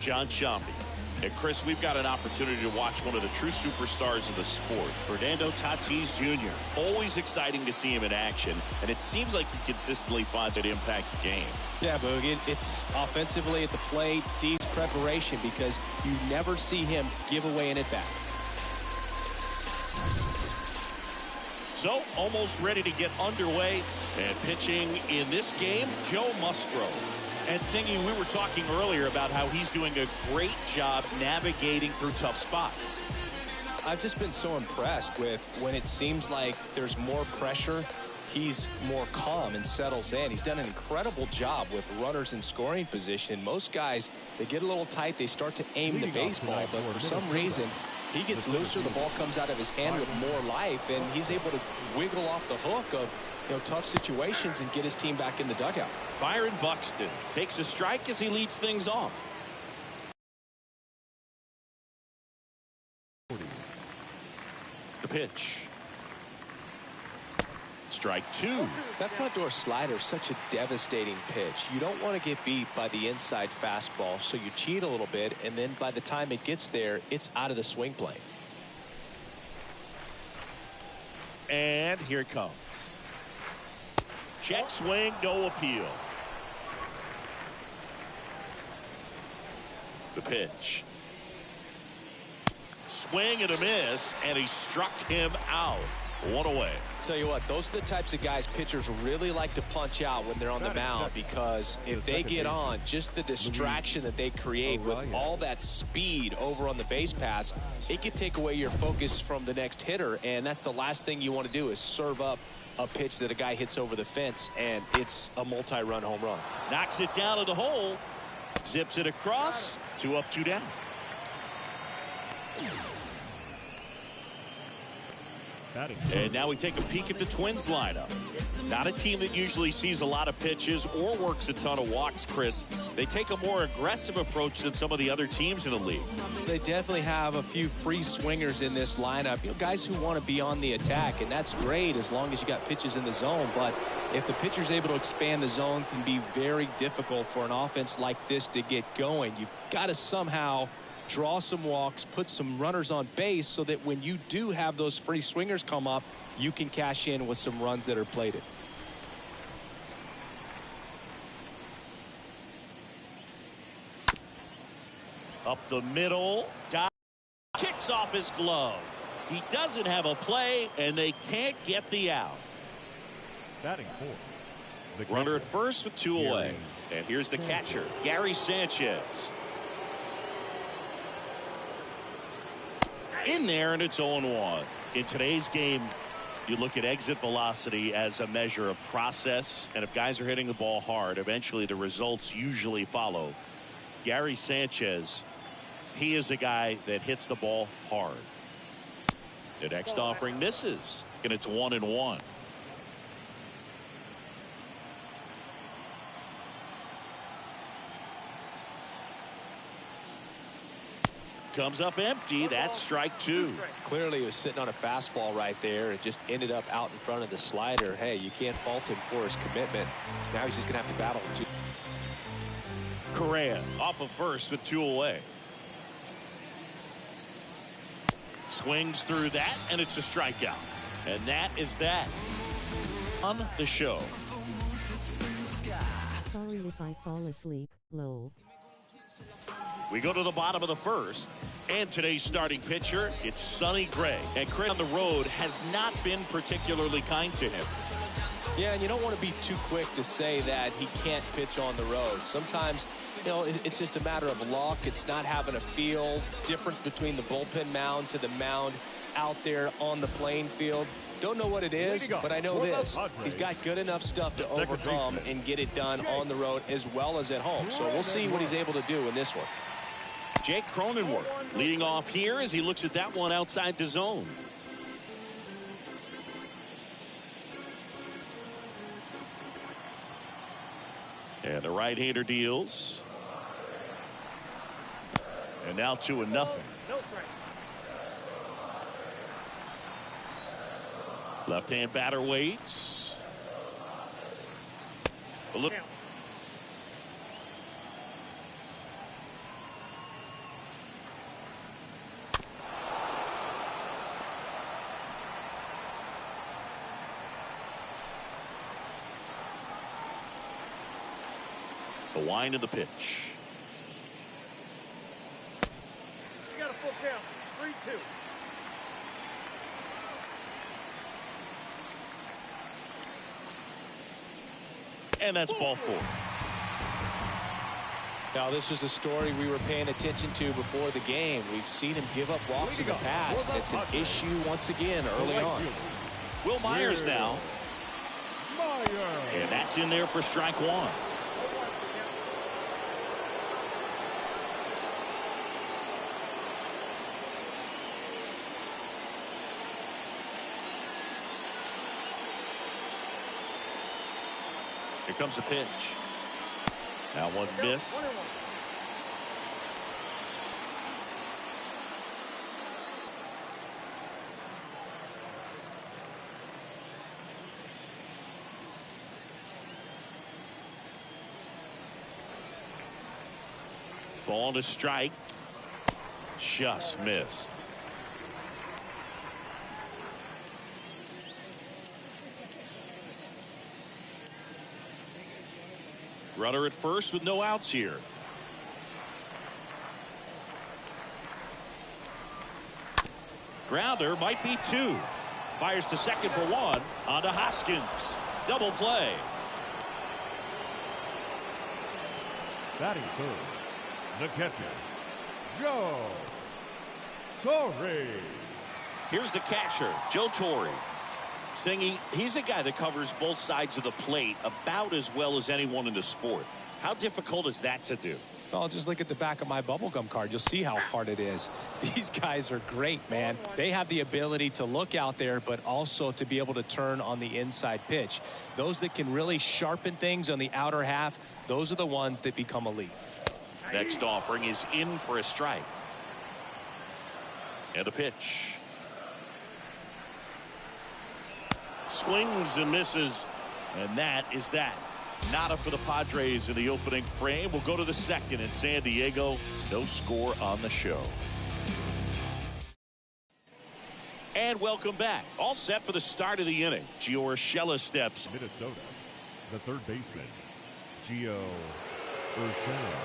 John Shambi. And Chris, we've got an opportunity to watch one of the true superstars of the sport, Fernando Tatis Jr. Always exciting to see him in action, and it seems like he consistently finds it impact the game. Yeah, Boog, it's offensively at the plate, deep preparation, because you never see him give away an at-bat. So, almost ready to get underway, and pitching in this game, Joe Musgrove. And Singy, we were talking earlier about how he's doing a great job navigating through tough spots. I've just been so impressed with when it seems like there's more pressure, he's more calm and settles in. He's done an incredible job with runners in scoring position. Most guys, they get a little tight, they start to aim the baseball, but for some reason, he gets looser, the ball comes out of his hand with more life, and he's able to wiggle off the hook of tough situations and get his team back in the dugout. Byron Buxton takes a strike as he leads things off. The pitch. Strike two. That front door slider is such a devastating pitch. You don't want to get beat by the inside fastball, so you cheat a little bit, and then by the time it gets there, it's out of the swing plane. And here it comes. Check swing, no appeal. The pitch. Swing and a miss, and he struck him out. One away. Tell you what, those are the types of guys pitchers really like to punch out when they're on the mound, because if they get on, just the distraction that they create with all that speed over on the base pass, it can take away your focus from the next hitter, and that's the last thing you want to do is serve up a pitch that a guy hits over the fence, and it's a multi-run home run. Knocks it down to the hole. Zips it across. 2 up, 2 down. And now we take a peek at the Twins lineup. Not a team that usually sees a lot of pitches or works a ton of walks, Chris. They take a more aggressive approach than some of the other teams in the league. They definitely have a few free swingers in this lineup. Guys who want to be on the attack, and that's great as long as you got pitches in the zone. But if the pitcher's able to expand the zone, it can be very difficult for an offense like this to get going. You've got to somehow draw some walks, put some runners on base so that when you do have those free swingers come up, you can cash in with some runs that are plated. Up the middle. Kicks off his glove. He doesn't have a play, and they can't get the out. Batting fourth. Runner at first with 2 away. And here's the catcher, Gary Sanchez. In there, and it's 0-1. In today's game, you look at exit velocity as a measure of process, and if guys are hitting the ball hard, eventually the results usually follow. Gary Sanchez, he is a guy that hits the ball hard. The next offering misses, and it's 1-1. Comes up empty. That's strike 2. Clearly he was sitting on a fastball right there. It just ended up out in front of the slider. Hey, you can't fault him for his commitment. Now he's just going to have to battle it too. Correa off of first with 2 away. Swings through that, and it's a strikeout. And that is that. On the show. Sorry if I fall asleep, lol. We go to the bottom of the first, and today's starting pitcher, it's Sonny Gray. And Chris on the road has not been particularly kind to him. Yeah, and you don't want to be too quick to say that he can't pitch on the road. Sometimes, it's just a matter of luck. It's not having a feel. Difference between the bullpen mound to the mound out there on the playing field. Don't know what it is, but I know this. He's got good enough stuff to overcome and get it done on the road as well as at home. So we'll see what he's able to do in this one. Jake Cronenworth leading off here as he looks at that one outside the zone. And the right-hander deals. And now 2-0. Left-hand batter waits. A look. Wind of the pitch. You got a full count. 3-2. And that's ball 4. Now, this was a story we were paying attention to before the game. We've seen him give up walks in the past, and it's an issue once again early on. Will Myers now. And that's in there for strike 1. Here comes a pitch. Now one miss. Ball to strike. Just missed. Runner at first with no outs here. Grounder might be 2. Fires to second for 1. On to Hoskins. Double play. Batting third, the catcher, Joe Torre. Here's the catcher, Joe Torre. Saying he's a guy that covers both sides of the plate about as well as anyone in the sport. How difficult is that to do? Well, just look at the back of my bubblegum card. You'll see how hard it is. These guys are great, man. They have the ability to look out there, but also to be able to turn on the inside pitch. Those that can really sharpen things on the outer half, those are the ones that become elite. Next offering is in for a strike. And a pitch. Swings and misses. And that is that. Nada for the Padres in the opening frame. We'll go to the second in San Diego. No score on the show. And welcome back. All set for the start of the inning. Gio Urshela steps. Minnesota, the third baseman, Gio Urshela.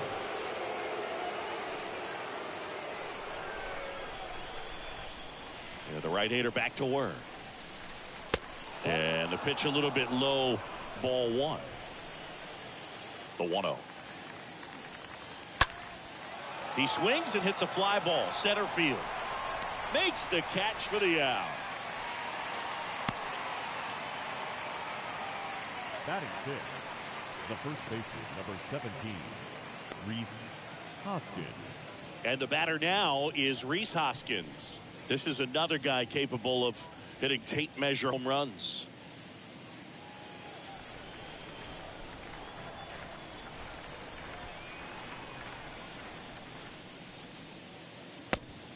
The right-hander back to work. And the pitch a little bit low. Ball 1. The 1-0. He swings and hits a fly ball. Center field. Makes the catch for the out. Batting sixth, the first baseman, number 17, Rhys Hoskins. And the batter now is Rhys Hoskins. This is another guy capable of hitting tape measure home runs.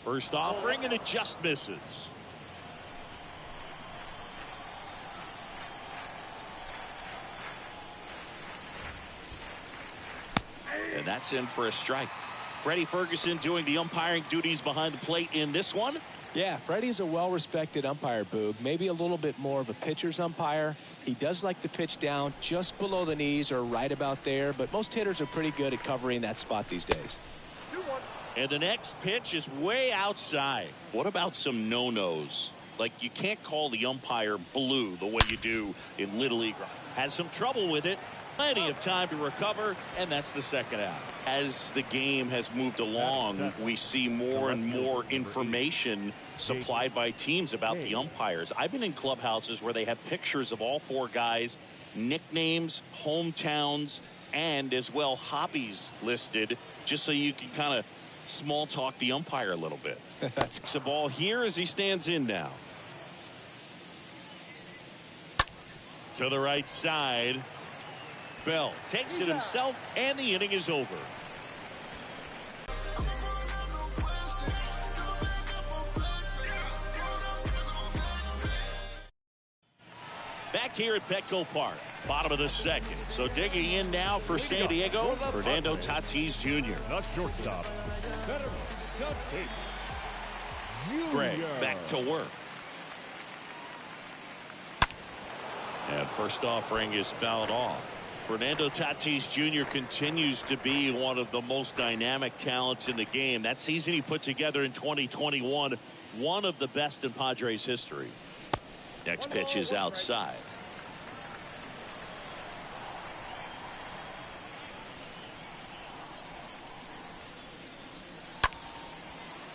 First offering, and it just misses. And that's in for a strike. Freddie Ferguson doing the umpiring duties behind the plate in this one. Yeah, Freddie's a well-respected umpire, Boog. Maybe a little bit more of a pitcher's umpire. He does like to pitch down just below the knees or right about there, but most hitters are pretty good at covering that spot these days. And the next pitch is way outside. What about some no-nos? Like, you can't call the umpire blue the way you do in Little League. Has some trouble with it. Plenty of time to recover, and that's the second out. As the game has moved along, we see more and more information supplied by teams about the umpires. I've been in clubhouses where they have pictures of all 4 guys, nicknames, hometowns, and as well hobbies listed, just so you can kind of small talk the umpire a little bit. That's the ball here as he stands in now. To the right side. Bell takes it himself, and the inning is over. Back here at Petco Park, bottom of the second. So digging in now for San Diego, Fernando Tatis Jr. The shortstop, Tatis Jr. Gray back to work. And first offering is fouled off. Fernando Tatis Jr. continues to be one of the most dynamic talents in the game. That season he put together in 2021, one of the best in Padres history. Next pitch is outside.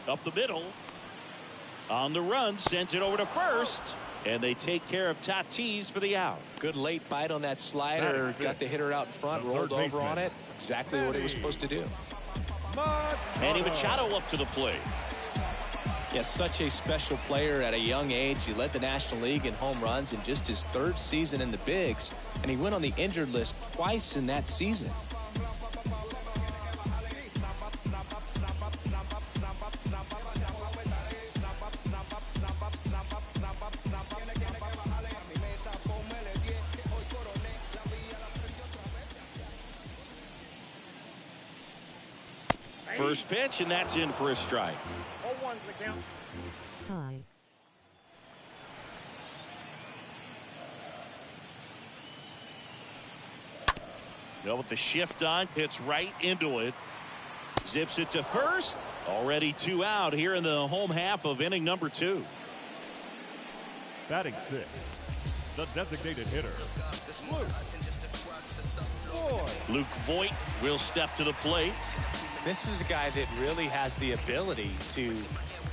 Up the middle. On the run, sends it over to first. And they take care of Tatis for the out. Good late bite on that slider. Got the hitter out in front, rolled over on it. Exactly what he was supposed to do. Manny Machado up to the plate. Yeah, such a special player at a young age. He led the National League in home runs in just his 3rd season in the bigs. And he went on the injured list twice in that season. First pitch, and that's in for a strike. 0-1's the count. High. Well, with the shift on, hits right into it. Zips it to first. Already 2 out here in the home half of inning number 2. Batting 6th, the designated hitter, Luke Voit will step to the plate. This is a guy that really has the ability to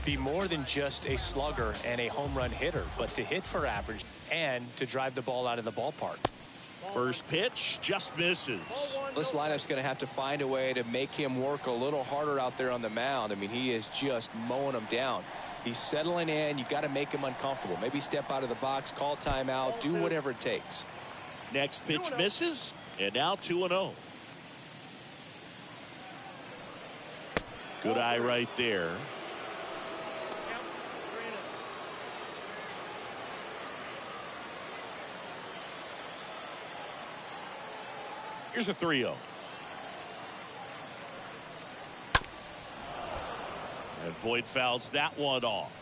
be more than just a slugger and a home run hitter, but to hit for average and to drive the ball out of the ballpark. First pitch just misses. This lineup's going to have to find a way to make him work a little harder out there on the mound. I mean, he is just mowing them down. He's settling in. You got to make him uncomfortable. Maybe step out of the box, call timeout, do whatever it takes. Next pitch misses, and now 2-0. Good eye right there. Here's a 3-0. And Voit fouls that one off.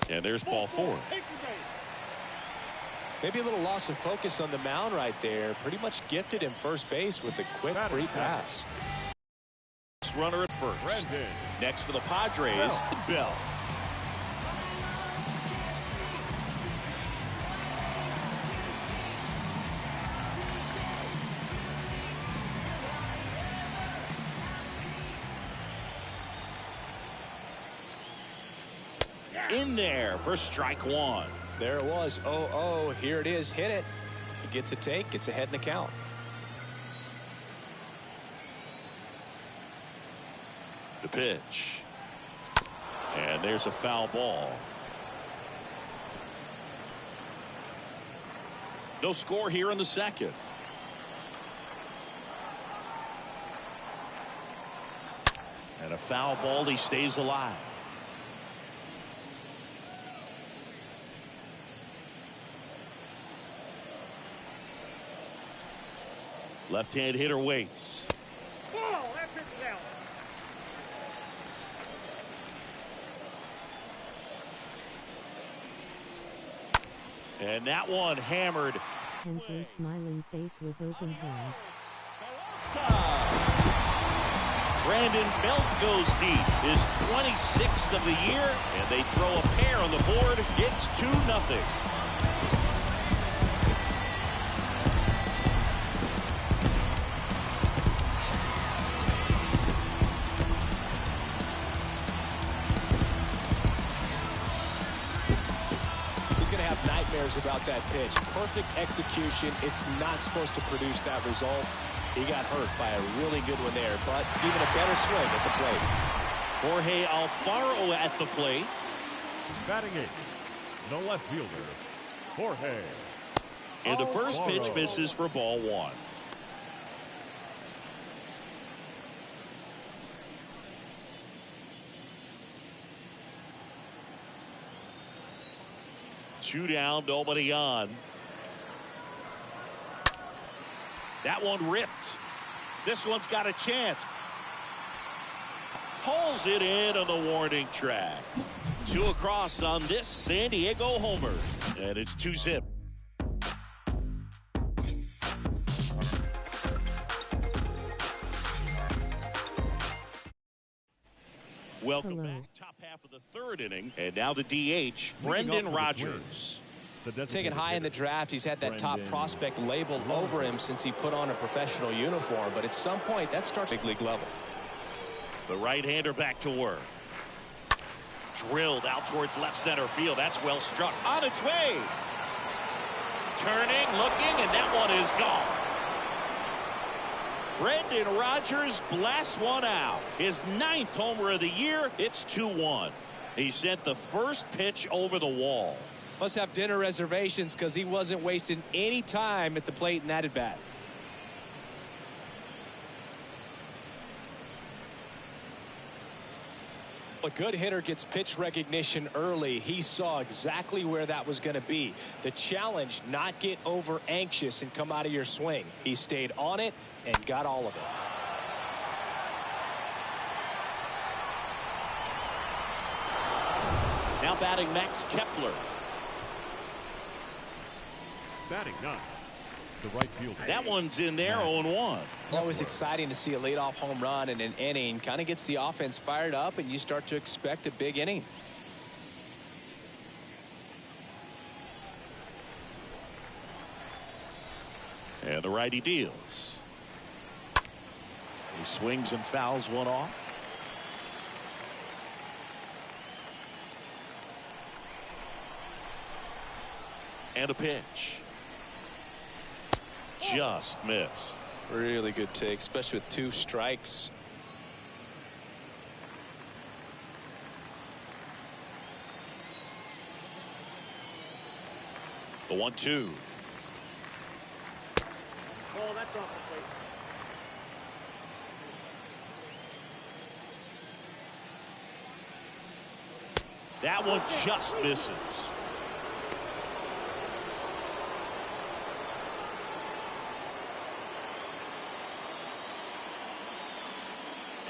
And there's ball 4. Maybe a little loss of focus on the mound right there. Pretty much gifted him first base with a quick free pass. Runner at first. Brandon. Next for the Padres, Bell. In there for strike 1. There it was. 0-0. Here it is. Hit it. He gets a take. Gets ahead in the count. The pitch. And there's a foul ball. No score here in the second. And a foul ball. He stays alive. Left-hand hitter waits. Ball, that pitch is out. And that one hammered. Hensley smiling face with open hands. Brandon Belt goes deep. His 26th of the year, and they throw a pair on the board. It's 2-0. About that pitch. Perfect execution. It's not supposed to produce that result. He got hurt by a really good one there, but even a better swing at the plate. Jorge Alfaro at the plate. Batting 8th, the left fielder, Jorge. And the first Alfaro. pitch misses for ball 1. Two down, nobody on. That one ripped. This one's got a chance. Pulls it in on the warning track. Two across on this San Diego homer. And it's 2-zip. Welcome back. Top half of the third inning. And now the DH, Brendan Rodgers. Taken high in the draft, he's had that top prospect labeled over him since he put on a professional uniform. But at some point, that starts big league level. The right-hander back to work. Drilled out towards left center field. That's well struck. On its way. Turning, looking, and that one is gone. Brendan Rodgers blasts one out. His 9th homer of the year. It's 2-1. He sent the first pitch over the wall. Must have dinner reservations because he wasn't wasting any time at the plate in that at bat. A good hitter gets pitch recognition early. He saw exactly where that was going to be. The challenge, not get over anxious and come out of your swing. He stayed on it and got all of it. Now batting Max Kepler. Batting 9, the right fielder. That one's in there, 0-1. Always exciting to see a leadoff home run in an inning. Kind of gets the offense fired up, and you start to expect a big inning. And the righty deals. He swings and fouls one off. And a pitch. Just missed. Really good take, especially with 2 strikes. The 1-2. Oh, that's off the plate. That one just misses.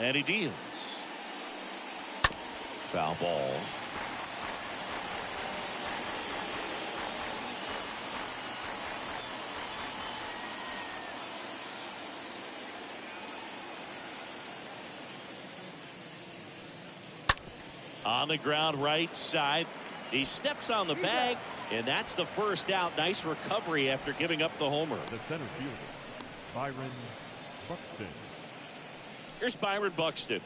And he deals. Foul ball. On the ground right side. He steps on the bag, and that's the first out. Nice recovery after giving up the homer. The center fielder, Byron Buxton. Here's Byron Buxton.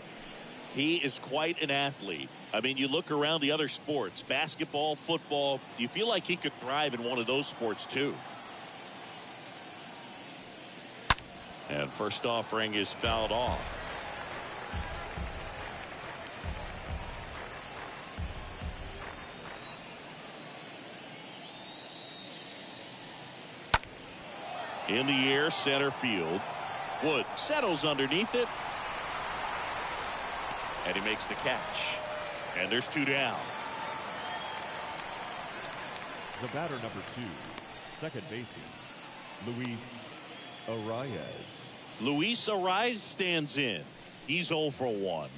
He is quite an athlete. I mean, you look around the other sports, basketball, football, you feel like he could thrive in one of those sports too. And first offering is fouled off. In the air, center field. Wood settles underneath it. And he makes the catch. And there's 2 down. The batter number 2, second baseman, Luis Arias. Luis Arias stands in. He's 0 for 1.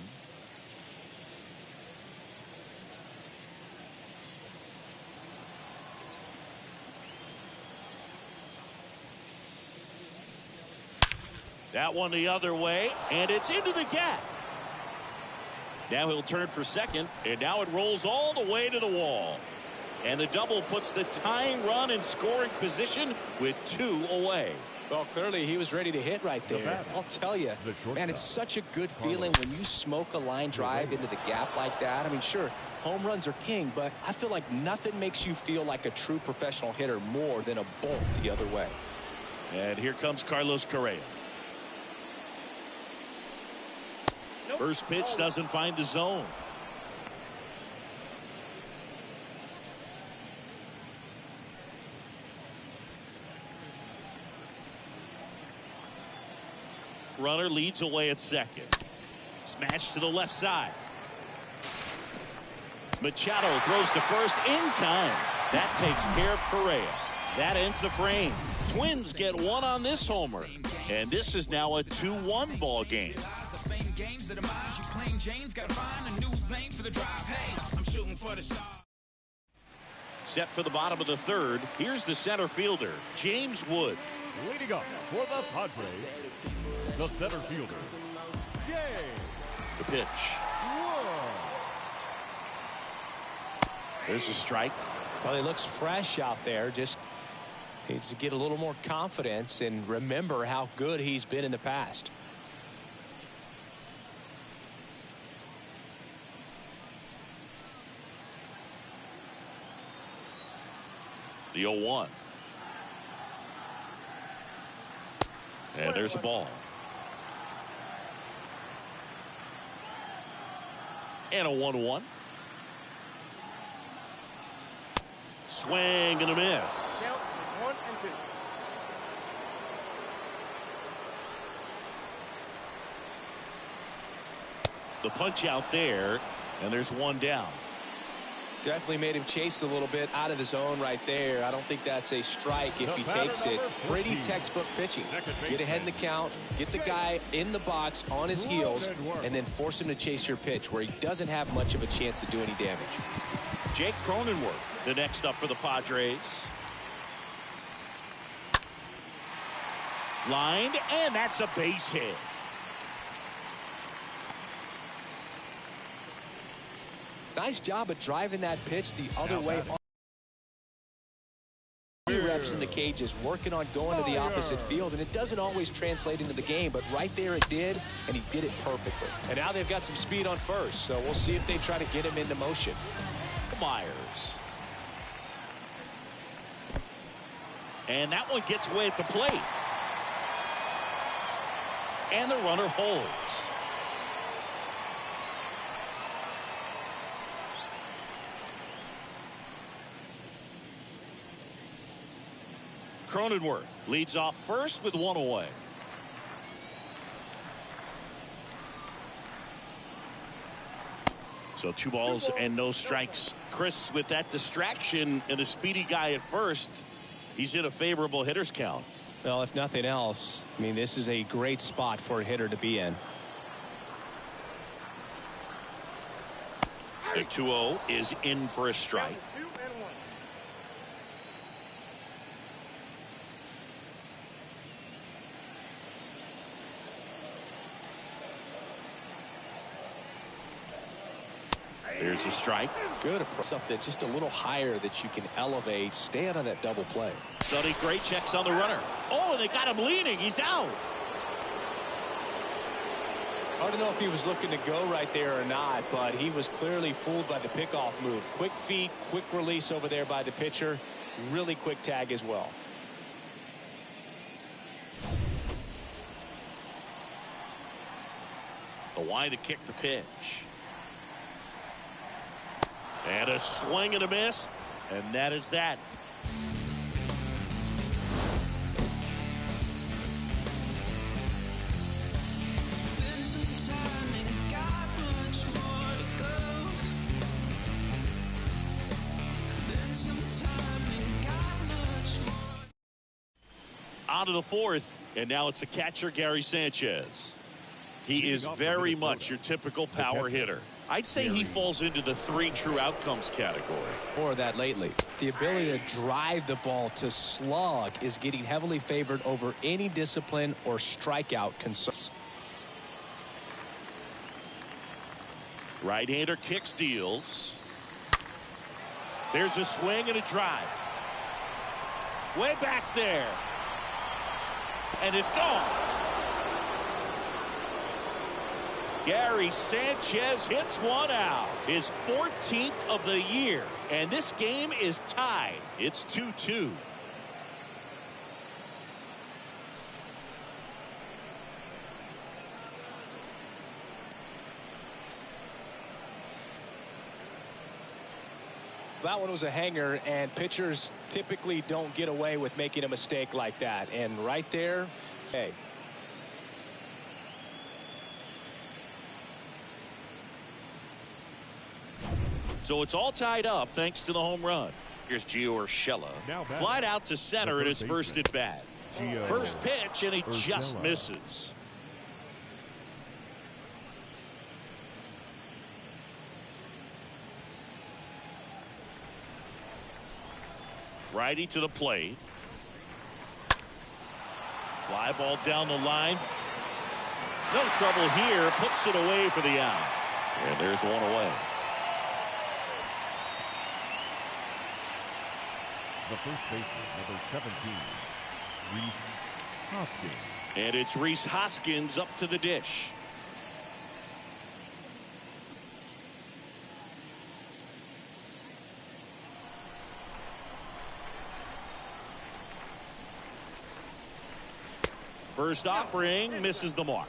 That one the other way, and it's into the gap. Now he'll turn for second, and now it rolls all the way to the wall. And the double puts the tying run in scoring position with 2 away. Well, clearly he was ready to hit right there. I'll tell you, man, it's such a good feeling when you smoke a line drive into the gap like that. I mean, sure, home runs are king, but I feel like nothing makes you feel like a true professional hitter more than a bolt the other way. And here comes Carlos Correa. First pitch doesn't find the zone. Runner leads away at second. Smash to the left side. Machado throws to first in time. That takes care of Correa. That ends the frame. Twins get 1 on this homer. And this is now a 2-1 ball game. games that are mine. You plain Jane's gotta find a new lane for the drive. Hey, I'm shooting for the star. Set for the bottom of the third. Here's the center fielder, James Wood. Leading up for the Padres, the center fielder, James. The pitch. There's a strike. Well, he looks fresh out there. Just needs to get a little more confidence and remember how good he's been in the past. The 0-1. And there's a ball. And a 1-1. Swing and a miss. Count 1 and 2. The punch out there, and there's one down. Definitely made him chase a little bit out of the zone right there. I don't think that's a strike if he takes it. Pretty textbook pitching. Get ahead in the count, get the guy in the box on his heels, and then force him to chase your pitch where he doesn't have much of a chance to do any damage. Jake Cronenworth, the next up for the Padres. Lined, and that's a base hit. Nice job of driving that pitch the other way. Reps in the cages, working on going to the opposite field, and it doesn't always translate into the game, but right there it did, and he did it perfectly. And now they've got some speed on first, so we'll see if they try to get him into motion. Myers. And that one gets away at the plate. And the runner holds. Cronenworth leads off first with one away. So 2 balls and no strikes. Chris, with that distraction and the speedy guy at first, he's in a favorable hitter's count. Well, if nothing else, I mean, this is a great spot for a hitter to be in. The 2-0 is in for a strike. There's a strike. Good approach. Something just a little higher that you can elevate. Stay out of that double play. Sonny Gray checks on the runner. Oh, and they got him leaning. He's out. I don't know if he was looking to go right there or not, but he was clearly fooled by the pickoff move. Quick feet, quick release over there by the pitcher. Really quick tag as well. The wide to kick the pitch. And a swing and a miss. And that is that. On to the fourth, and now it's the catcher, Gary Sanchez. He is very much your typical power hitter. I'd say he falls into the 3 true outcomes category. More of that lately. The ability to drive the ball to slug is getting heavily favored over any discipline or strikeout concerns. Right-hander kicks, deals. There's a swing and a drive. Way back there. And it's gone. Gary Sanchez hits one out. His 14th of the year. And this game is tied. It's 2-2. That one was a hanger, and pitchers typically don't get away with making a mistake like that. And right there, hey. So it's all tied up thanks to the home run. Here's Gio Urshela. Flied out to center at his first at bat. First pitch, and he just misses. Righty to the plate. Fly ball down the line. No trouble here. Puts it away for the out. And there's one away. The first baseman, number 17, Rhys Hoskins. And it's Rhys Hoskins up to the dish. First offering misses the mark.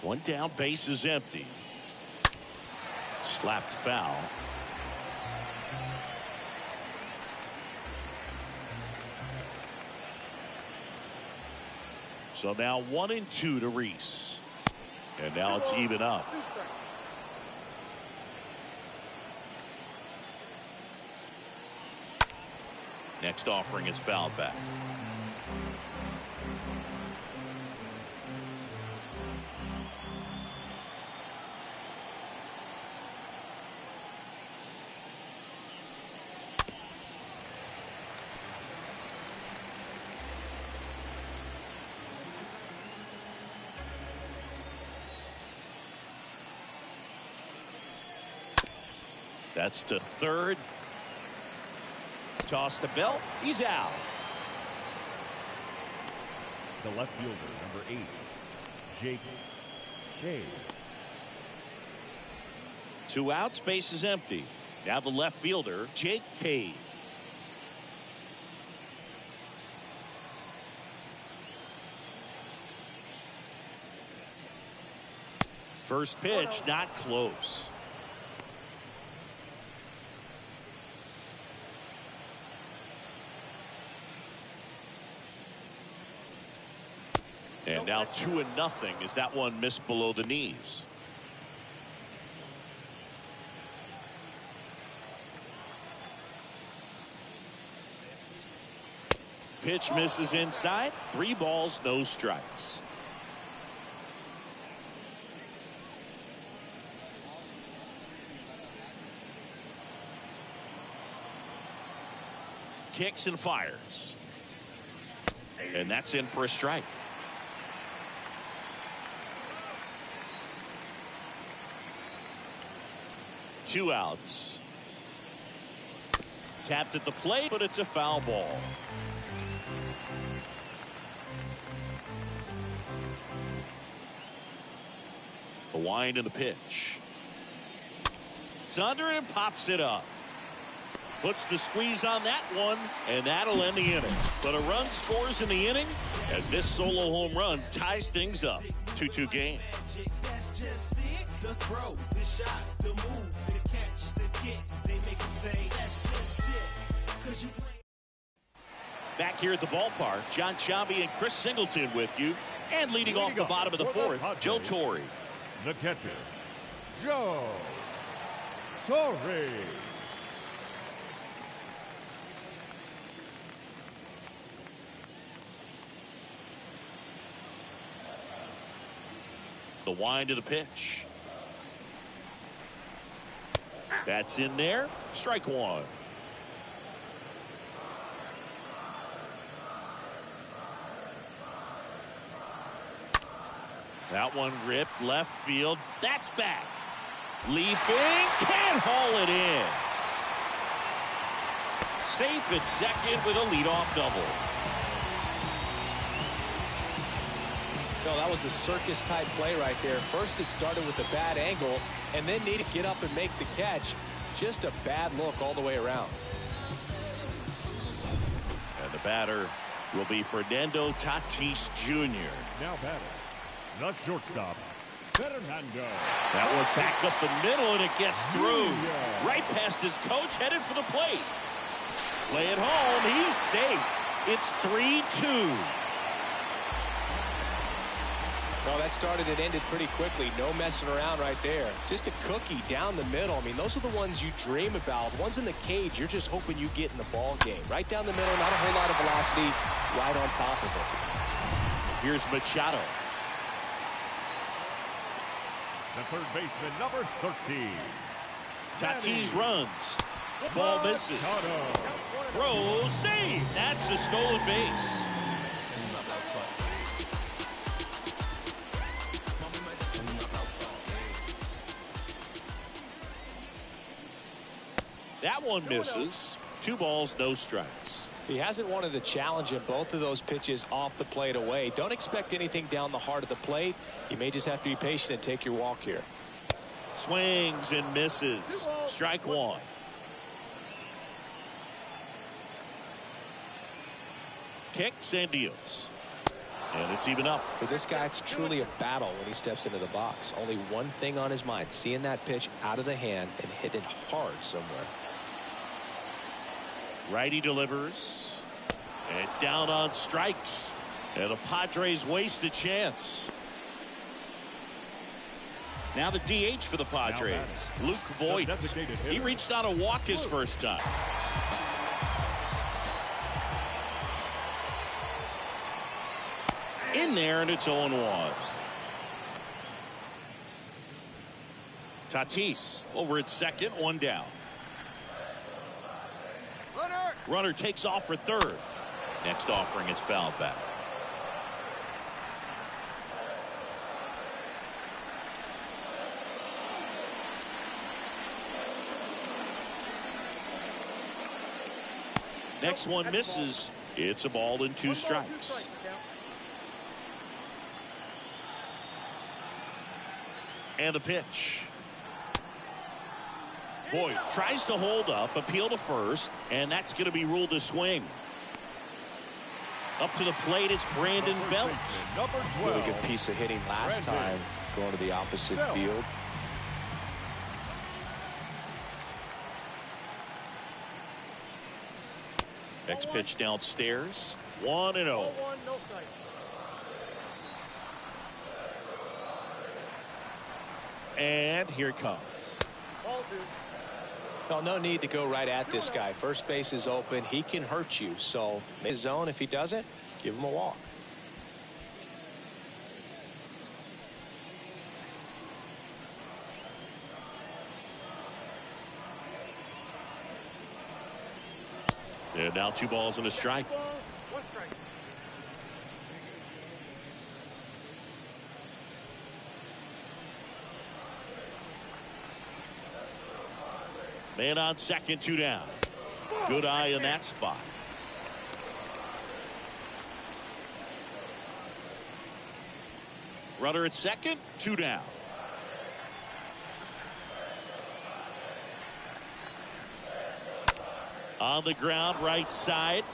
One down, base is empty. Slapped foul. So now 1-2 to Rhys. And now it's even up. Next offering is fouled back. That's to third. Toss the belt. He's out. The left fielder, number 8, Jake Kay. 2 outs, base is empty. Now the left fielder, Jake Kay. First pitch, not close. And now 2-0 as that one missed below the knees. Pitch misses inside. 3 balls, no strikes. Kicks and fires. And that's in for a strike. Two outs. Tapped at the plate, but it's a foul ball. The wind and the pitch. It's under it and pops it up. Puts the squeeze on that one, and that'll end the inning. But a run scores in the inning as this solo home run ties things up. 2-2 game. The throw, the shot, the move, the catch, the kick, they make it say that's just it. 'Cause you play. Back here at the ballpark, John Chambi and Chris Singleton with you. And leading off the bottom of the fourth, Joe Torre. The catcher, Joe Torre. The wind of the pitch. That's in there. Strike one. That one ripped left field. That's back. Leaping. Can't haul it in. Safe at second with a leadoff double. No, that was a circus-type play right there. First, it started with a bad angle, and then needed to get up and make the catch. Just a bad look all the way around. And the batter will be Fernando Tatis Jr. Now batting, the shortstop, Fernando. That one back up the middle, and it gets through. Right past his coach, headed for the plate. Play it home. He's safe. It's 3-2. Well, Well, that started and ended pretty quickly. No messing around right there. Just a cookie down the middle. I mean, those are the ones you dream about. Ones in the cage, you're just hoping you get in the ball game. Right down the middle, not a whole lot of velocity, right on top of it. Here's Machado. The third baseman, number 13. Tatis runs. Ball misses. Throw, save. That's a stolen base. That one misses. 2 balls, no strikes. He hasn't wanted a challenge in both of those pitches off the plate away. Don't expect anything down the heart of the plate. You may just have to be patient and take your walk here. Swings and misses. Strike 1. Kicks and deals. And it's even up. For this guy, it's truly a battle when he steps into the box. Only one thing on his mind, seeing that pitch out of the hand and hit it hard somewhere. Righty delivers. And down on strikes. And the Padres waste a chance. Now the DH for the Padres, Luke Voigt. He reached out a walk his first time. In there, and it's 0-1. Tatis over at second, 1 down. Runner takes off for third. Next offering is fouled back. Next one misses. It's a ball and 2 strikes. And the pitch. Voigt tries to hold up, appeal to first, and that's going to be ruled a swing. Up to the plate, it's Brandon Belt. Really good piece of hitting last time, going to the opposite field. Next pitch downstairs. 1-0. And here it comes. Well, no need to go right at this guy. First base is open. He can hurt you. So his zone. If he doesn't, give him a walk. And now 2 balls and a strike. Man on second, 2 down. Good eye in that spot. Runner at second, 2 down. On the ground, right side.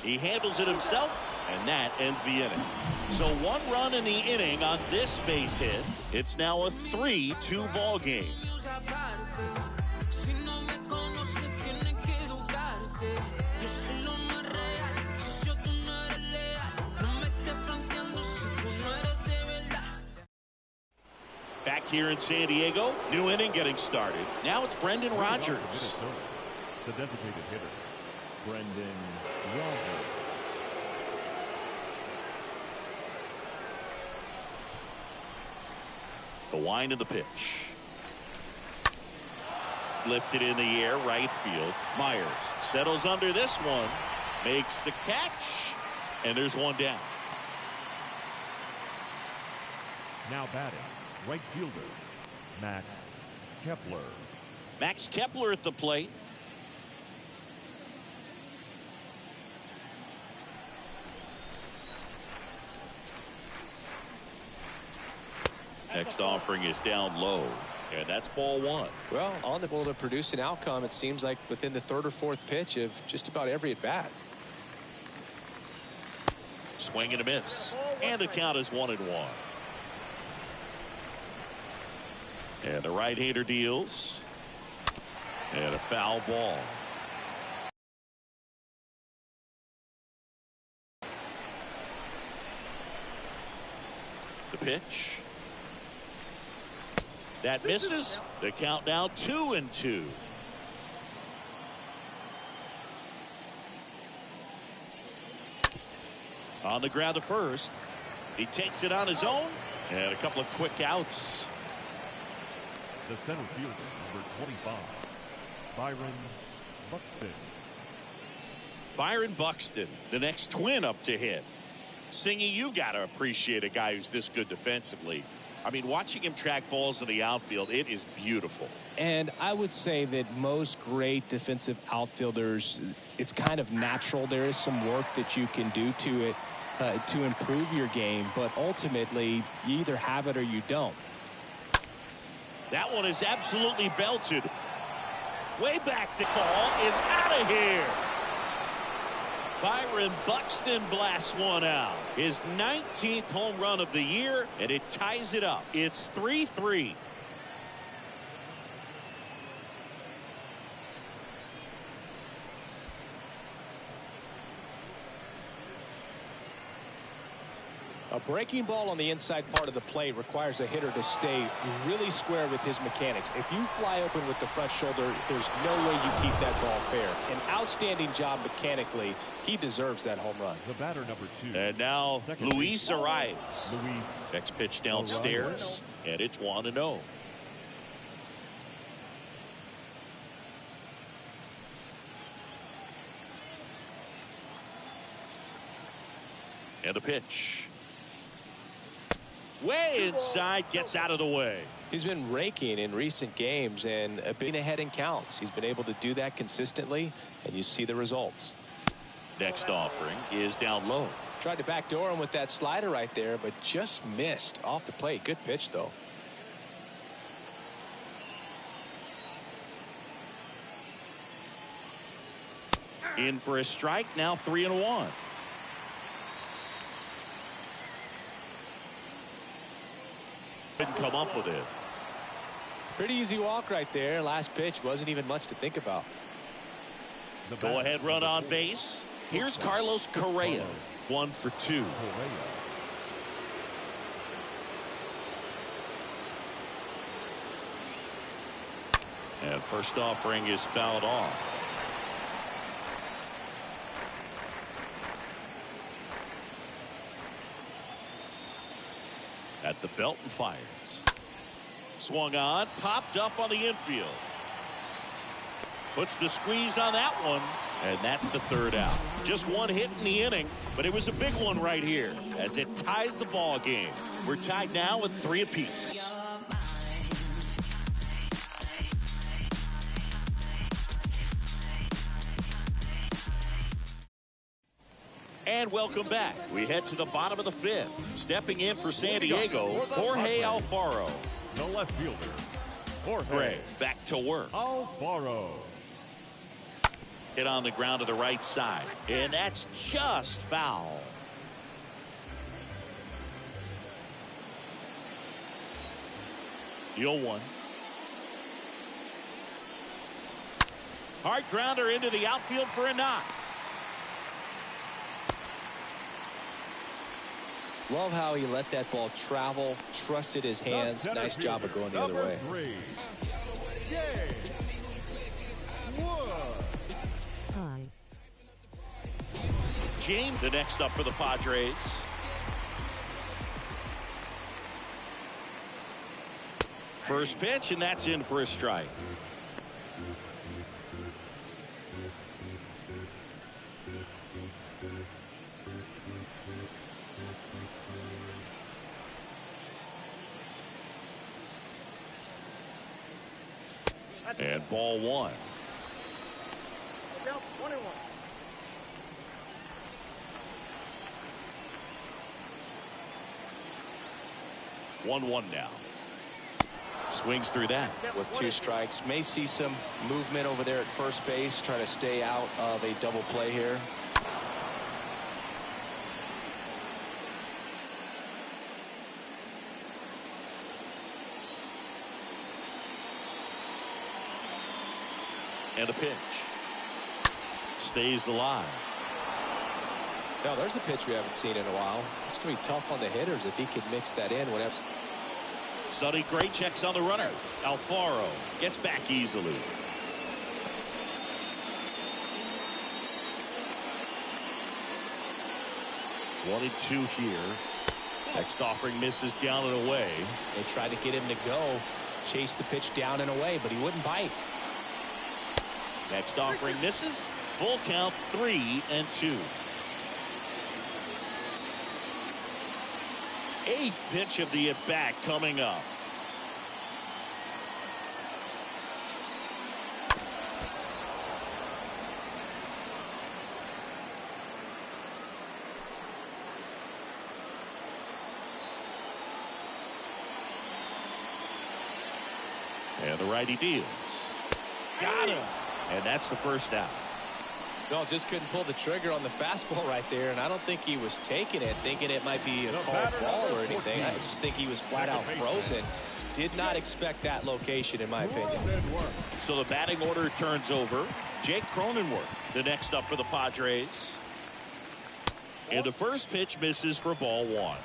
He handles it himself, and that ends the inning. So 1 run in the inning on this base hit. It's now a 3-2 ball game. Back here in San Diego, new inning getting started. Now it's Brendan Rodgers. The designated hitter, Brendan Rodgers. The wind of the pitch. Lifted in the air, right field. Myers settles under this one, makes the catch, and there's 1 down. Now batting, right fielder, Max Kepler. Max Kepler at the plate. Next offering is down low, and that's ball 1. Well, on the ball to produce an outcome, it seems like within the 3rd or 4th pitch of just about every at bat. Swing and a miss, and the count is 1-1. And the right-hander deals, and a foul ball. The pitch. That misses. The count now 2-2. On the ground to first. He takes it on his own. And a couple of quick outs. The center fielder, number 25, Byron Buxton. Byron Buxton, the next twin up to hit. Singy, you got to appreciate a guy who's this good defensively. I mean, watching him track balls in the outfield, it is beautiful. And I would say that most great defensive outfielders, it's kind of natural. There is some work that you can do to it to improve your game, but ultimately you either have it or you don't. That one is absolutely belted. Way back, the ball is out of here. Byron Buxton blasts one out. His 19th home run of the year, and it ties it up. It's 3-3. A breaking ball on the inside part of the plate requires a hitter to stay really square with his mechanics. If you fly open with the front shoulder, there's no way you keep that ball fair. An outstanding job mechanically. He deserves that home run. The batter, number 2. And now Second Luis base. arrives. Luis Next pitch downstairs, and it's 1-0. And a pitch. Way inside, gets out of the way. He's been raking in recent games and being ahead in counts. He's been able to do that consistently, and you see the results. Next offering is down low. Tried to backdoor him with that slider right there, but just missed off the plate. Good pitch, though. In for a strike, now 3-1. Couldn't come up with it. Pretty easy walk right there. Last pitch wasn't even much to think about. The Go batter, ahead run number on 4, base. Here's Carlos Correa. 1 for 2. Correa. And first offering is fouled off. At the belt and fires. Swung on, popped up on the infield. Puts the squeeze on that one, and that's the third out. Just one hit in the inning, but it was a big one right here as it ties the ball game. We're tied now with 3 apiece. And welcome back. We head to the bottom of the 5th. Stepping in for San Diego, Jorge Alfaro. The left fielder, Jorge Gray back to work. Alfaro. Hit on the ground to the right side, and that's just foul. The 0-1. Hard grounder into the outfield for a knock. Love how he let that ball travel, trusted his hands. Nice job of going the other way. Number 3, Yay. Wood. Hi. James, the next up for the Padres. First pitch, and that's in for a strike. And ball 1. Down 1-1. 1-1 now. Swings through that. With 2 strikes, may see some movement over there at first base. Try to stay out of a double play here. And a pitch. Stays alive. No, there's a pitch we haven't seen in a while. It's going to be tough on the hitters if he can mix that in. Whenever. Sonny Gray checks on the runner. Alfaro gets back easily. One and two here. Next offering misses down and away. They tried to get him to go, chase the pitch down and away, but he wouldn't bite. Next offering misses. Full count, 3-2. Eighth pitch of the at-bat coming up. And the righty deals. Got him. And that's the first out. No, just couldn't pull the trigger on the fastball right there, and I don't think he was taking it, thinking it might be a called ball or anything. I just think he was flat out frozen. Did not expect that location, in my opinion. So the batting order turns over. Jake Cronenworth, the next up for the Padres. And the first pitch misses for ball one.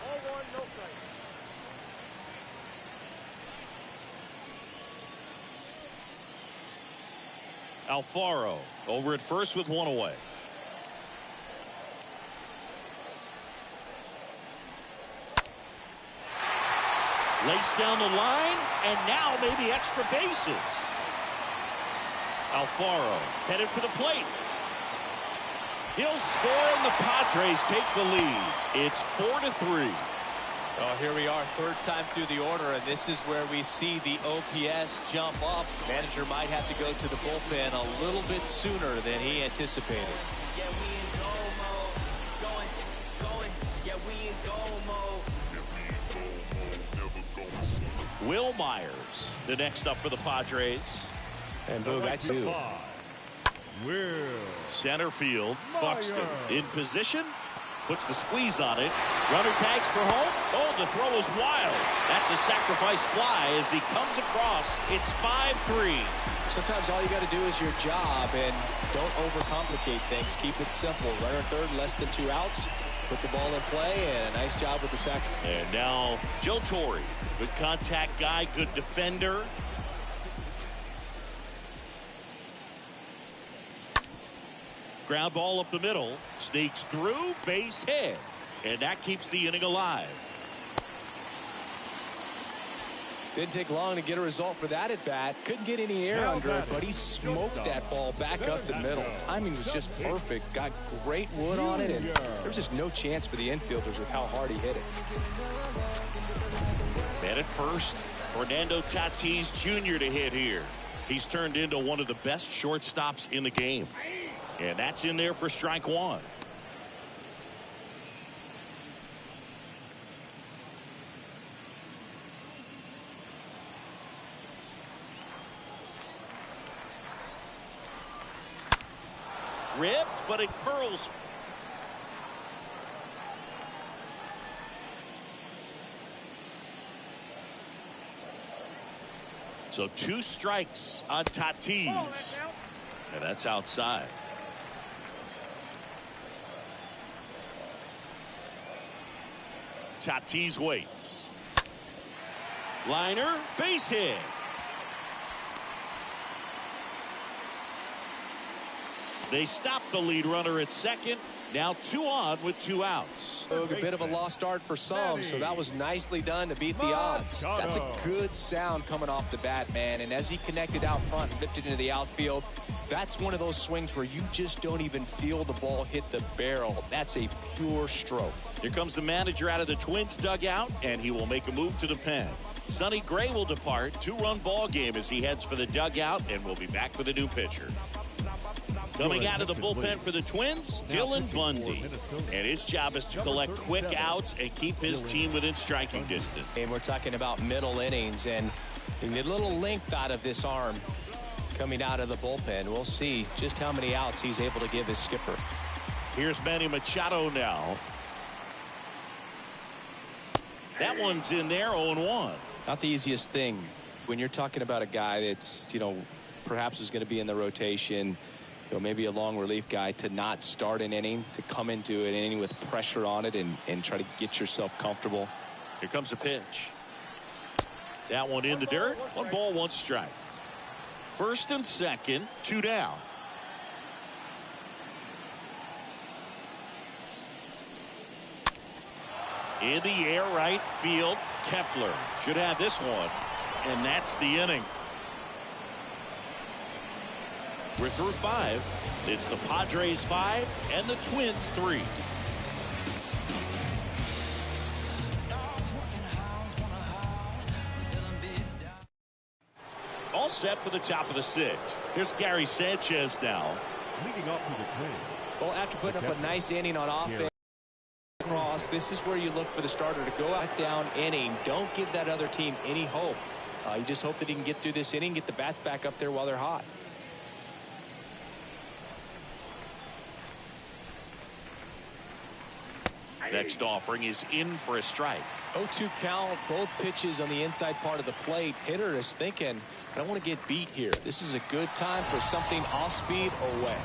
Alfaro over at first with one away. Laced down the line, and now maybe extra bases. Alfaro headed for the plate. He'll score, and the Padres take the lead. It's 4-3. Well, here we are, third time through the order, and this is where we see the OPS jump up. Manager might have to go to the bullpen a little bit sooner than he anticipated. Yeah, we in goal mode. Going. Yeah, we in goal mode. Will Myers, the next up for the Padres. And boom, that's two. Will Center field, Buxton in position. Puts the squeeze on it. Runner tags for home. Oh, the throw is wild. That's a sacrifice fly as he comes across. It's 5-3. Sometimes all you got to do is your job, and don't overcomplicate things. Keep it simple. Runner third, less than 2 outs. Put the ball in play, and a nice job with the second. And now Joe Torre, good contact guy, good defender. Ground ball up the middle, sneaks through, base hit, and that keeps the inning alive. Didn't take long to get a result for that at bat. Couldn't get any air under it, but he smoked that ball back up the middle. Timing was just perfect. Got great wood on it, and there was just no chance for the infielders with how hard he hit it. Man at first, Fernando Tatis Jr. to hit here. He's turned into one of the best shortstops in the game. And that's in there for strike one. Ripped, but it curls. So 2 strikes on Tatis. And that's outside. Tatis waits. Liner, base hit. They stop the lead runner at second. Now 2 on with 2 outs. A bit of a lost start for some, so that was nicely done to beat the odds. That's a good sound coming off the bat, man. And as he connected out front and ripped it into the outfield, that's one of those swings where you just don't even feel the ball hit the barrel. That's a pure stroke. Here comes the manager out of the Twins dugout, and he will make a move to the pen. Sonny Gray will depart. 2-run ball game as he heads for the dugout, and we'll be back with a new pitcher. Coming out of the bullpen for the Twins, Dylan Bundy. And his job is to collect quick outs and keep his team within striking distance. And we're talking about middle innings, and you need a little length out of this arm coming out of the bullpen. We'll see just how many outs he's able to give his skipper. Here's Manny Machado now. That one's in there, 0-1. Not the easiest thing when you're talking about a guy that's, perhaps is going to be in the rotation. maybe a long relief guy to not start an inning, to come into an inning with pressure on it and try to get yourself comfortable. Here comes a pitch. That one in the dirt. 1 ball, 1 strike. First and second, 2 down. In the air, right field. Kepler should have this one. And that's the inning. We're through 5. It's the Padres 5 and the Twins 3. All set for the top of the 6th. Here's Gary Sanchez now. Leading off for the Twins. Well, after putting up a nice inning on offense, this is where you look for the starter to go out down inning. Don't give that other team any hope. You just hope that he can get through this inning, get the bats back up there while they're hot. Next offering is in for a strike. 0-2 count, both pitches on the inside part of the plate. Hitter is thinking, I don't want to get beat here. This is a good time for something off speed away.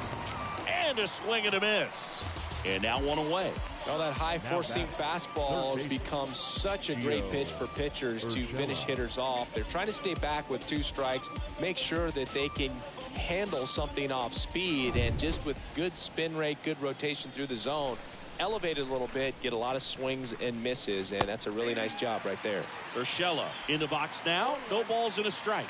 And a swing and a miss. And now 1 away. Well, that high four-seam fastball has become such a great pitch for pitchers to finish hitters off. They're trying to stay back with 2 strikes, make sure that they can handle something off speed, and just with good spin rate, good rotation through the zone, elevate it a little bit, get a lot of swings and misses, and that's a really nice job right there. Urshela in the box now. No balls and a strike.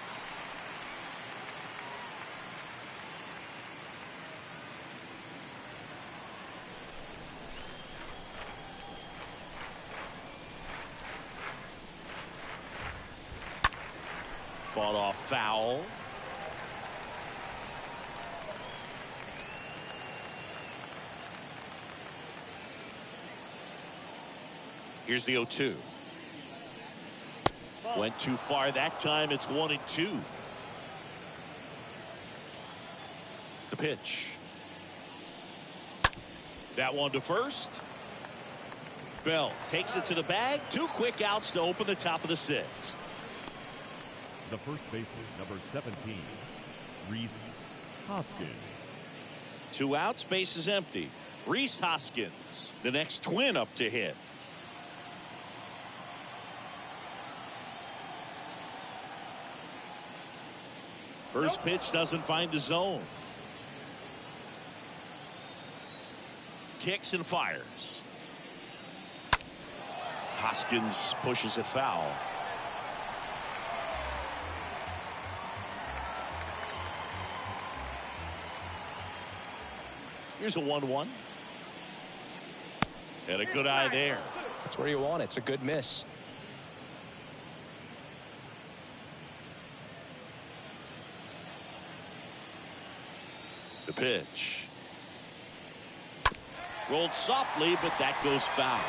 Fought off foul. Here's the 0-2. Went too far that time. It's 1-2. The pitch. That one to first. Bell takes it to the bag. 2 quick outs to open the top of the 6th. The first baseman, number 17, Rhys Hoskins. 2 outs, base is empty. Rhys Hoskins, the next Twin up to hit. First pitch doesn't find the zone. Kicks and fires. Hoskins pushes it foul. Here's a 1-1. And a good eye there. That's where you want it. It's a good miss. The pitch. Rolled softly, but that goes foul.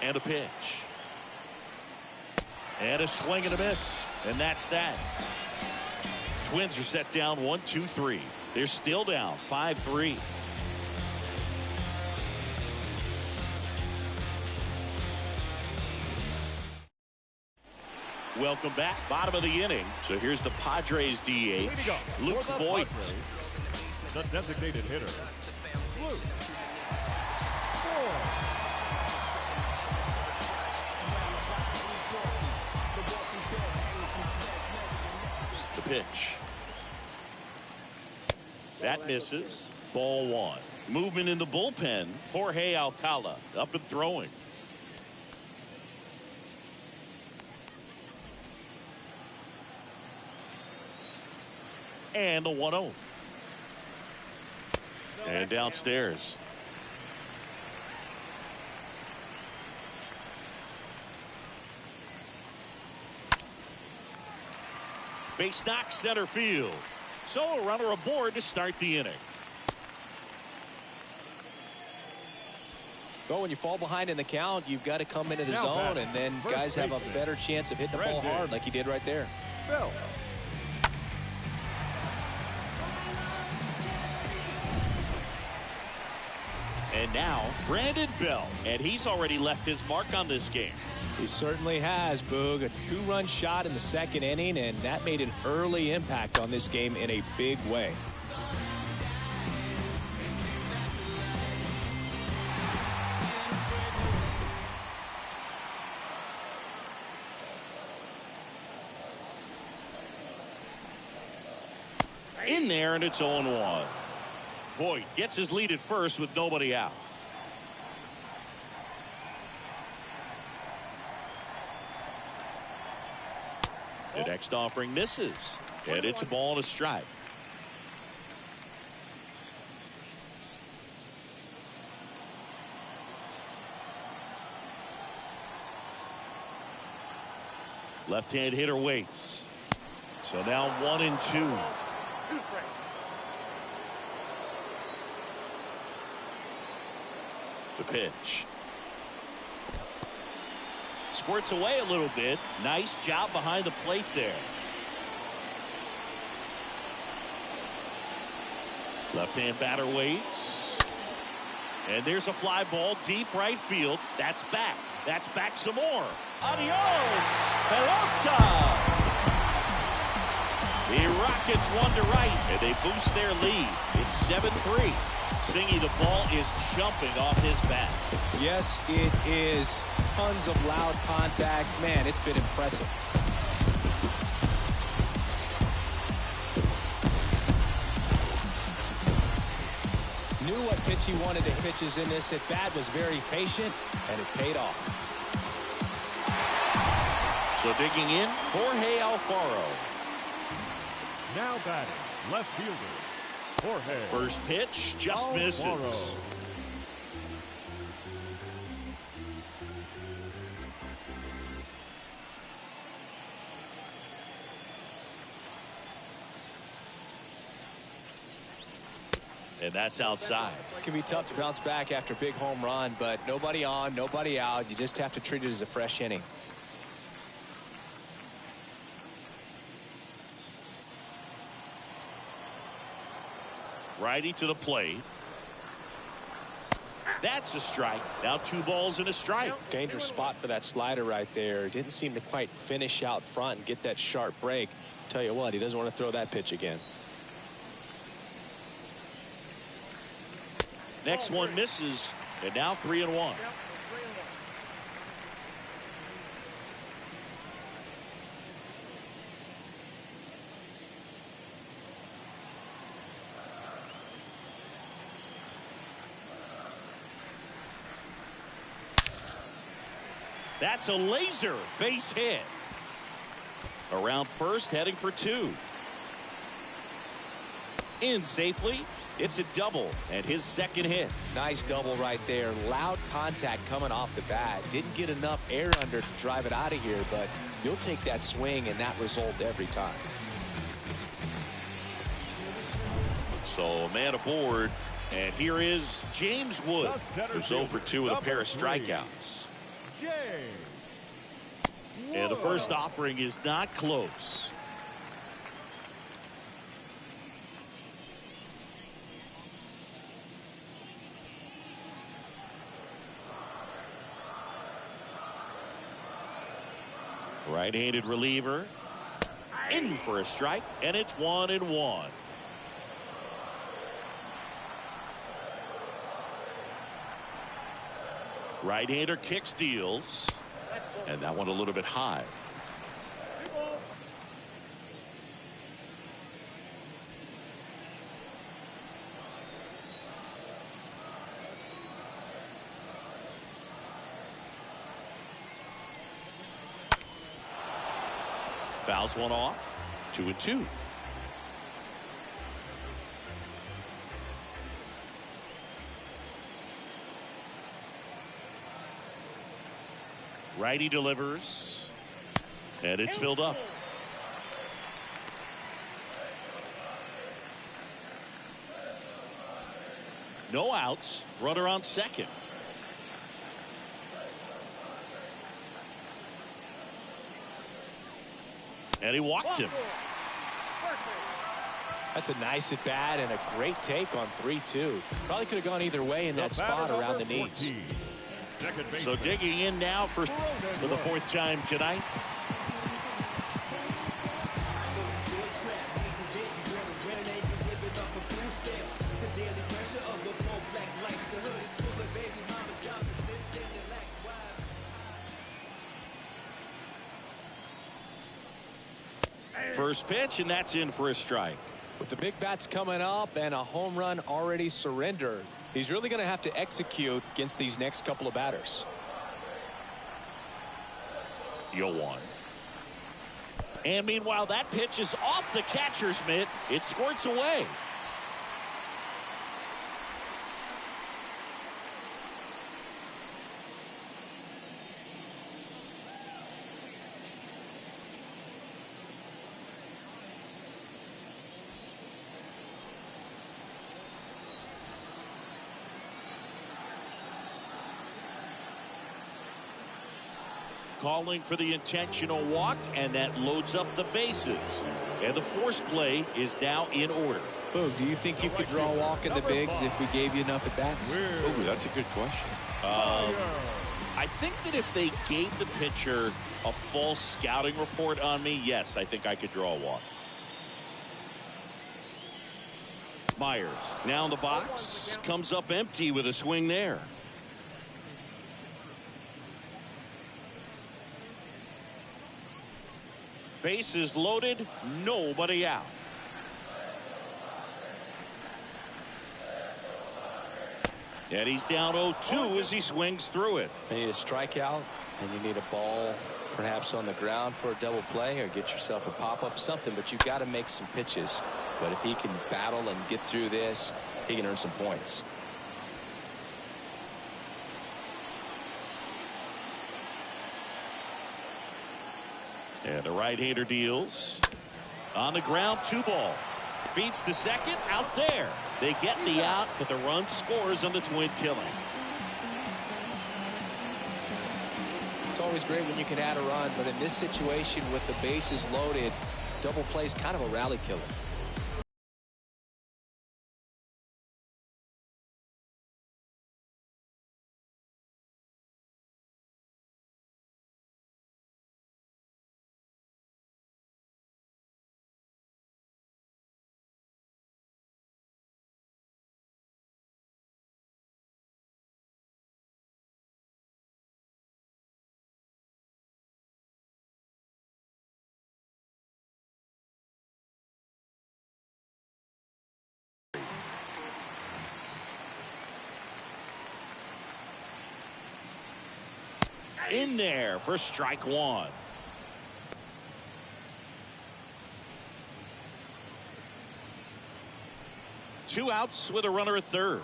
And a pitch. And a swing and a miss. And that's that. Twins are set down 1-2-3. They're still down 5-3. Welcome back. Bottom of the inning. So here's the Padres DH, Luke Voigt. The designated hitter, Luke Voigt. The pitch. That misses. Ball 1. Movement in the bullpen. Jorge Alcala up and throwing. And the 1-0. And downstairs. Base knock center field. So a runner aboard to start the inning. Well, when you fall behind in the count, you've got to come into the zone, and then guys have a better chance of hitting the ball hard like he did right there. Bell. And now Brandon Bell, and he's already left his mark on this game. He certainly has, Boog. A 2-run shot in the second inning, and that made an early impact on this game in a big way. In there, and it's 0-1. Voit gets his lead at first with nobody out. The next offering misses, and it's a ball and a strike. Left-hand hitter waits. So now 1-2. The pitch. Squirts away a little bit. Nice job behind the plate there. Left-hand batter waits. And there's a fly ball deep right field. That's back. That's back some more. Adios, pelota. The Rockets one to right, and they boost their lead. It's 7-3. Singy, the ball is jumping off his bat. Yes, it is. Tons of loud contact. Man, it's been impressive. Knew what pitch he wanted to pitches in this at bat, was very patient, and it paid off. So digging in, Jorge Alfaro. Now batting, left fielder, Jorge. First pitch just Alfaro. misses. And that's outside. It can be tough to bounce back after a big home run, but nobody on, nobody out. You just have to treat it as a fresh inning. Righty to the plate. That's a strike. Now 2 balls and a strike. Dangerous spot for that slider right there. Didn't seem to quite finish out front and get that sharp break. Tell you what, he doesn't want to throw that pitch again. Next one misses, and now 3-1. That's a laser base hit. Around first, heading for 2. In safely. It's a double and his second hit. Nice double right there. Loud contact coming off the bat. Didn't get enough air under to drive it out of here, but you'll take that swing and that result every time. So a man aboard, and here is James Wood, who's 0 for 2 with a pair of strikeouts. And the first offering is not close. Right-handed reliever. In for a strike, and it's 1-1. Right-hander kicks, deals. And that one a little bit high. Fouls one off. 2-2. Righty delivers, and it's filled up. No outs. Runner on second. And he walked him. That's a nice at bat and a great take on 3-2. Probably could have gone either way in that spot around the knees. So digging in now for the fourth time tonight. First pitch, and that's in for a strike. With the big bats coming up and a home run already surrendered, he's really going to have to execute against these next couple of batters. 0-1. And meanwhile, that pitch is off the catcher's mitt. It squirts away. Calling for the intentional walk, and that loads up the bases. And the force play is now in order. Boog, do you think you could draw a walk in the bigs if we gave you enough at bats? Oh, that's a good question. I think that if they gave the pitcher a false scouting report on me, yes, I think I could draw a walk. Myers now in the box, comes up empty with a swing there. Bases loaded, nobody out. And he's down 0-2 as he swings through it. You need a strikeout, and you need a ball perhaps on the ground for a double play, or get yourself a pop-up, something, but you've got to make some pitches. But if he can battle and get through this, he can earn some points. And the right-hander deals. On the ground, 2-ball. Feeds to second, out there. They get the out, but the run scores on the twin killing. It's always great when you can add a run, but in this situation with the bases loaded, double play is kind of a rally killer. In there for strike one. Two outs with a runner at third.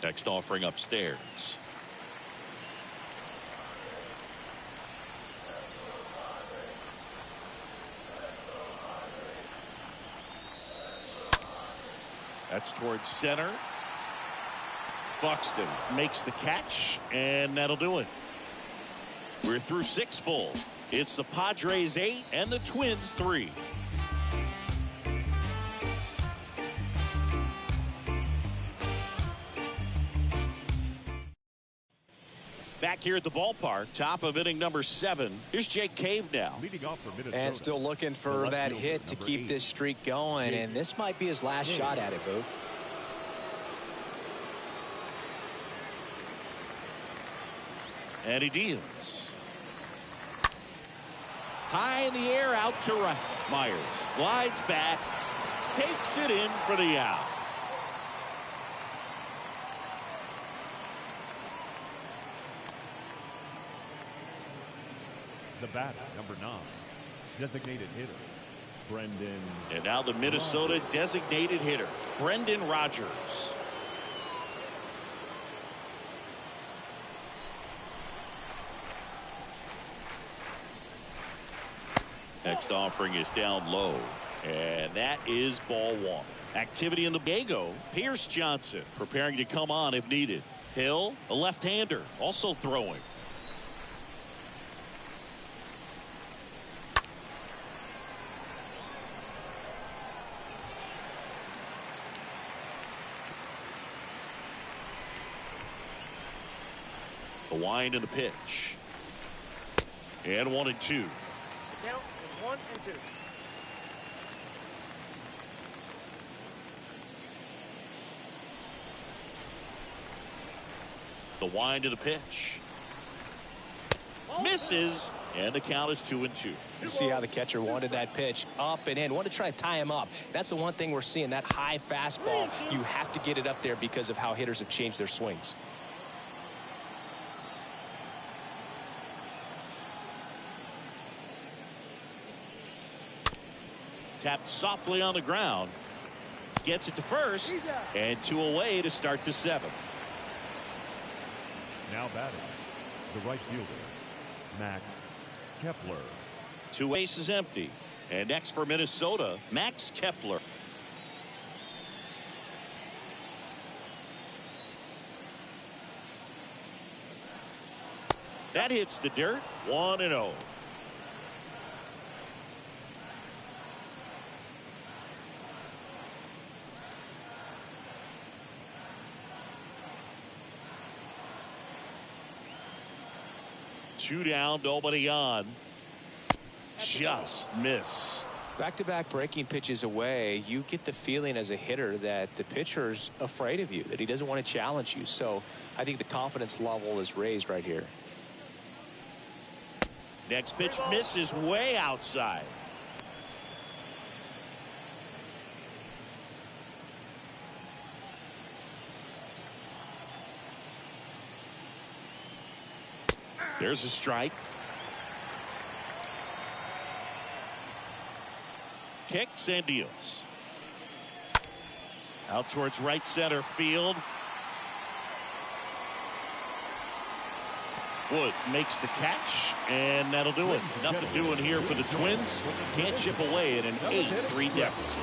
Next offering upstairs. That's towards center. Buxton makes the catch, and that'll do it. We're through 6 full. It's the Padres 8 and the Twins 3. Back here at the ballpark, top of inning number 7. Here's Jake Cave now. Leading off for Minnesota. And still looking for that hit to keep this streak going. And this might be his last shot at it, Boo. And he deals. High in the air, out to right. Myers glides back, takes it in for the out. The batter, number 9, designated hitter, Brendan. And now the Minnesota designated hitter, Brendan Rodgers. Next offering is down low, and that is ball 1. Activity in the Diego. Pierce Johnson preparing to come on if needed. Hill, a left-hander, also throwing. wind of the pitch. And 1-2. Count is 1 and 2. The wind of the pitch. Misses, and the count is 2-2. You see how the catcher wanted that pitch up and in. Wanted to try to tie him up. That's the one thing we're seeing, that high fastball. You have to get it up there because of how hitters have changed their swings. Tapped softly on the ground. Gets it to first, and 2 away to start the 7th. Now batting, the right fielder, Max Kepler. 2 bases empty. And next for Minnesota, Max Kepler. That hits the dirt. 1-0. Two down, nobody on. Just missed. Back-to-back breaking pitches away, you get the feeling as a hitter that the pitcher's afraid of you, that he doesn't want to challenge you. So I think the confidence level is raised right here. Next pitch misses way outside. There's a strike. Kicks and deals. Out towards right center field. Wood makes the catch, and that'll do it. Nothing doing here for the Twins. Can't chip away at an 8-3 deficit.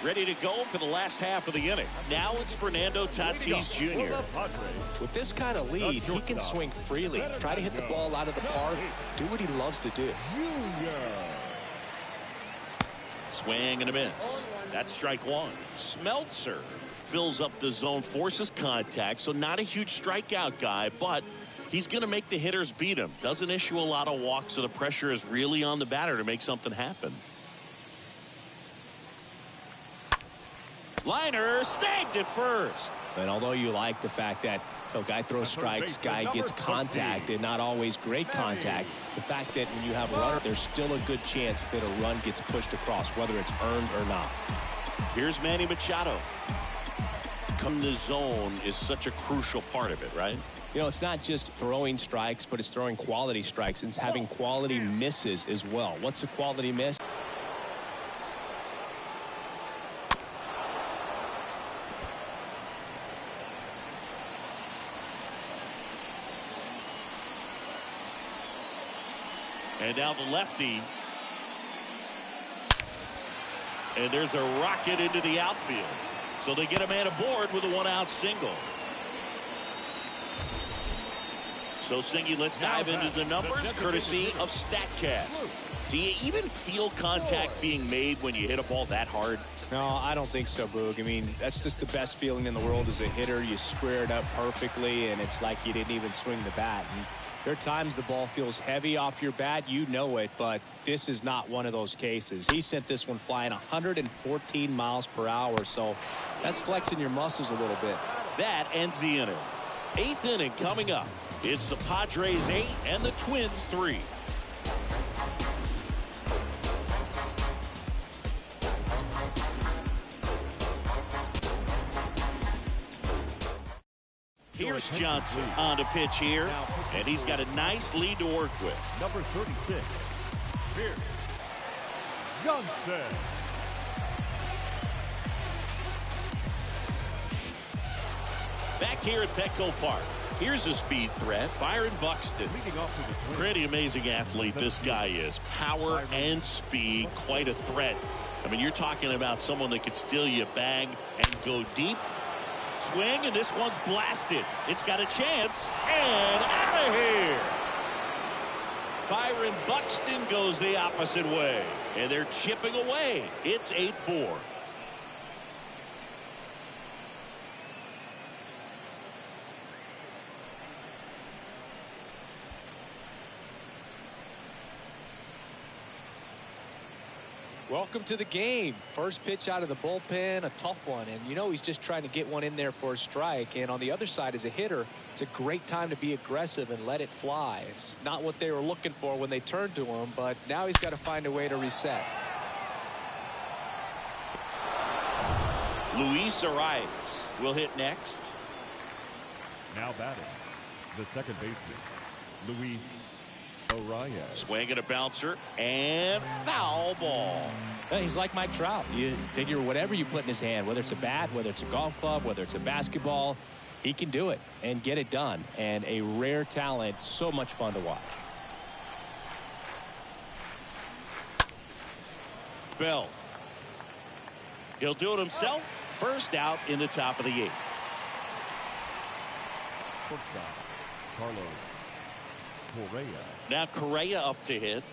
Ready to go for the last half of the inning. Now it's Fernando Tatis Jr. With this kind of lead, he can swing freely, try to hit the ball out of the park, do what he loves to do. Swing and a miss. That's strike 1. Smeltzer fills up the zone, forces contact, so not a huge strikeout guy, but he's going to make the hitters beat him. Doesn't issue a lot of walks, so the pressure is really on the batter to make something happen. Liner snagged at first. And although you like the fact that guy throws strikes, guy gets contact, and not always great contact, the fact that when you have a runner, there's still a good chance that a run gets pushed across, whether it's earned or not. Here's Manny Machado. Come the zone is such a crucial part of it, right? You know, it's not just throwing strikes, but it's throwing quality strikes. And it's having quality misses as well. What's a quality miss? And now the lefty. And there's a rocket into the outfield. So they get a man aboard with a 1-out single. So, Singy, let's dive into the numbers courtesy of StatCast. Do you even feel contact being made when you hit a ball that hard? No, I don't think so, Boog. I mean, that's just the best feeling in the world as a hitter. You square it up perfectly, and it's like you didn't even swing the bat. And there are times the ball feels heavy off your bat. You know it, but this is not one of those cases. He sent this one flying 114 miles per hour, so that's flexing your muscles a little bit. That ends the inning. 8th inning coming up. It's the Padres 8 and the Twins 3. Here's Johnson on the pitch here, and he's got a nice lead to work with. Number 36, Pierce Johnson. Back here at Petco Park, here's a speed threat, Byron Buxton. Pretty amazing athlete this guy is. Power and speed, quite a threat. I mean, you're talking about someone that could steal you a bag and go deep. Swing, and this one's blasted. It's got a chance, and out of here. Byron Buxton goes the opposite way, and they're chipping away. It's 8-4. Welcome to the game. First pitch out of the bullpen, a tough one. And you know he's just trying to get one in there for a strike. And on the other side, as a hitter, it's a great time to be aggressive and let it fly. It's not what they were looking for when they turned to him, but now he's got to find a way to reset. Luis Arias will hit next. Now batting, the second baseman, Luis Arias. Swing and a bouncer and foul ball. He's like Mike Trout. You figure whatever you put in his hand, whether it's a bat, whether it's a golf club, whether it's a basketball, he can do it and get it done. And a rare talent, so much fun to watch. Bell. He'll do it himself. First out in the top of the 8th. Shortstop, Carlos Correa. Now Correa up to hit.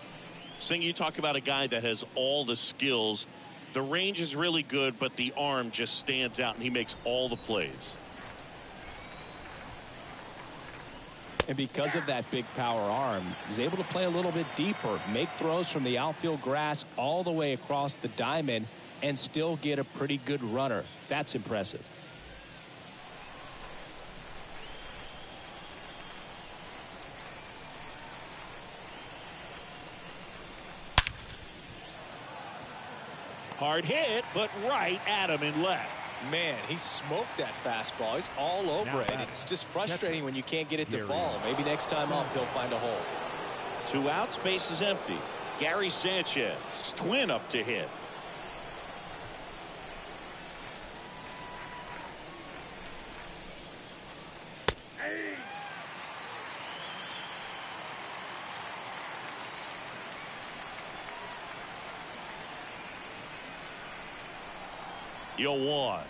Sing, you talk about a guy that has all the skills. The range is really good, but the arm just stands out, and he makes all the plays. And because of that big power arm, he's able to play a little bit deeper, make throws from the outfield grass all the way across the diamond, and still get a pretty good runner. That's impressive. Hard hit, but right at him in left. Man, he smoked that fastball. He's all over it. It's just frustrating when you can't get it to fall. Maybe next time up he'll find a hole. 2 outs, base is empty. Gary Sanchez, twin up to hit. You'll one.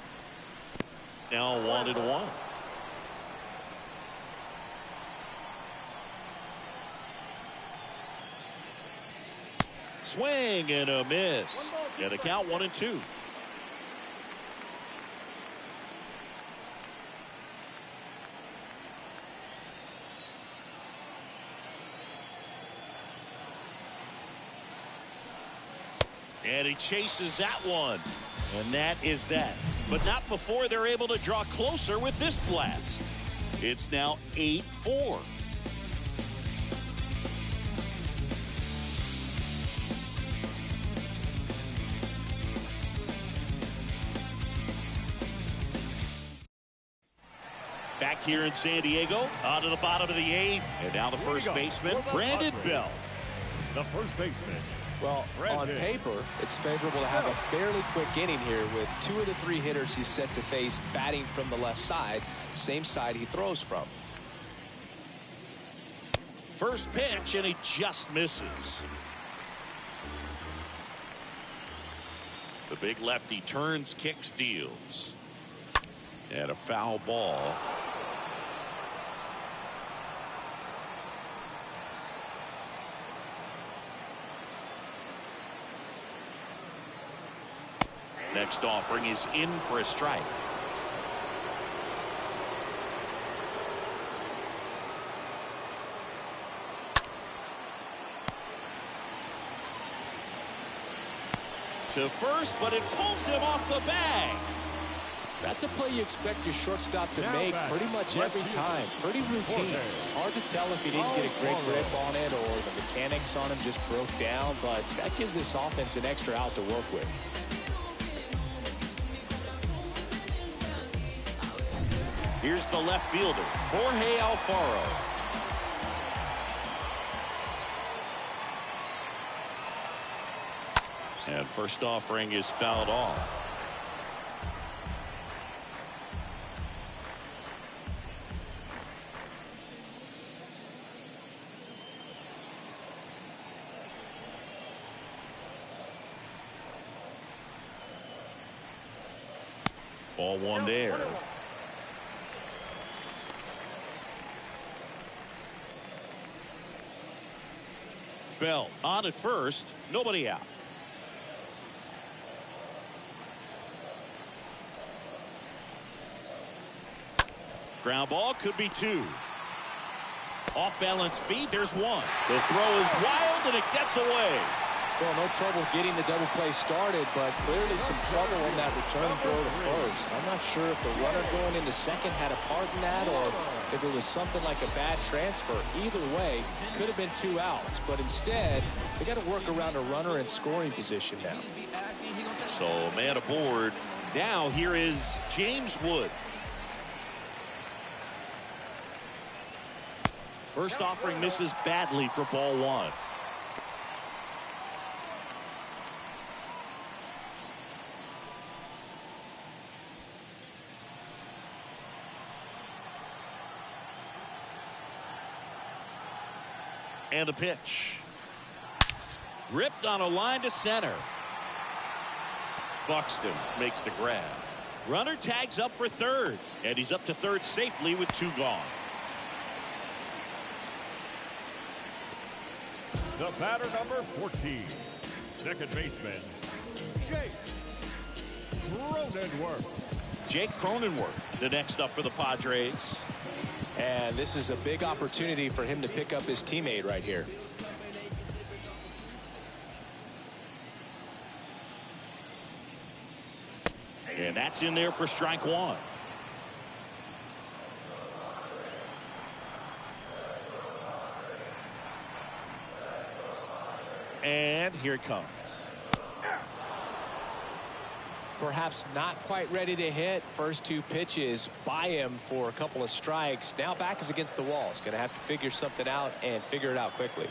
Now 1-1. Swing and a miss. Get a count 1-2. And he chases that one. And that is that. But not before they're able to draw closer with this blast. It's now 8-4. Back here in San Diego, on to the bottom of the 8th. And now the first baseman, Brandon Bell. The first baseman. Well, on paper, it's favorable to have a fairly quick inning here with 2 of the 3 hitters he's set to face batting from the left side, same side he throws from. First pitch, and he just misses. The big lefty turns, kicks, deals. And a foul ball. Next offering is in for a strike. To first, but it pulls him off the bag. That's a play you expect your shortstop to make pretty much every time. Pretty routine. Hard to tell if he didn't get a great grip on it or the mechanics on him just broke down, but that gives this offense an extra out to work with. Here's the left fielder, Jorge Alfaro. And first offering is fouled off. Ball one there. Bell on at first, nobody out. Ground ball, could be 2. Off balance feet, there's 1. The throw is wild and it gets away. Well, no trouble getting the double play started, but clearly some trouble on that return throw to first. I'm not sure if the runner going into second had a part in that or if it was something like a bad transfer. Either way, could have been 2 outs, but instead, they got to work around a runner in scoring position now. So, man aboard. Now, here is James Wood. First offering misses badly for ball 1. And the pitch. Ripped on a line to center. Buxton makes the grab. Runner tags up for third. And he's up to third safely with 2 gone. The batter number 14, second baseman, Jake Cronenworth. Jake Cronenworth, the next up for the Padres. And this is a big opportunity for him to pick up his teammate right here. And that's in there for strike 1. And here it comes. Perhaps not quite ready to hit. First 2 pitches by him for a couple of strikes. Now back is against the wall. He's going to have to figure something out and figure it out quickly.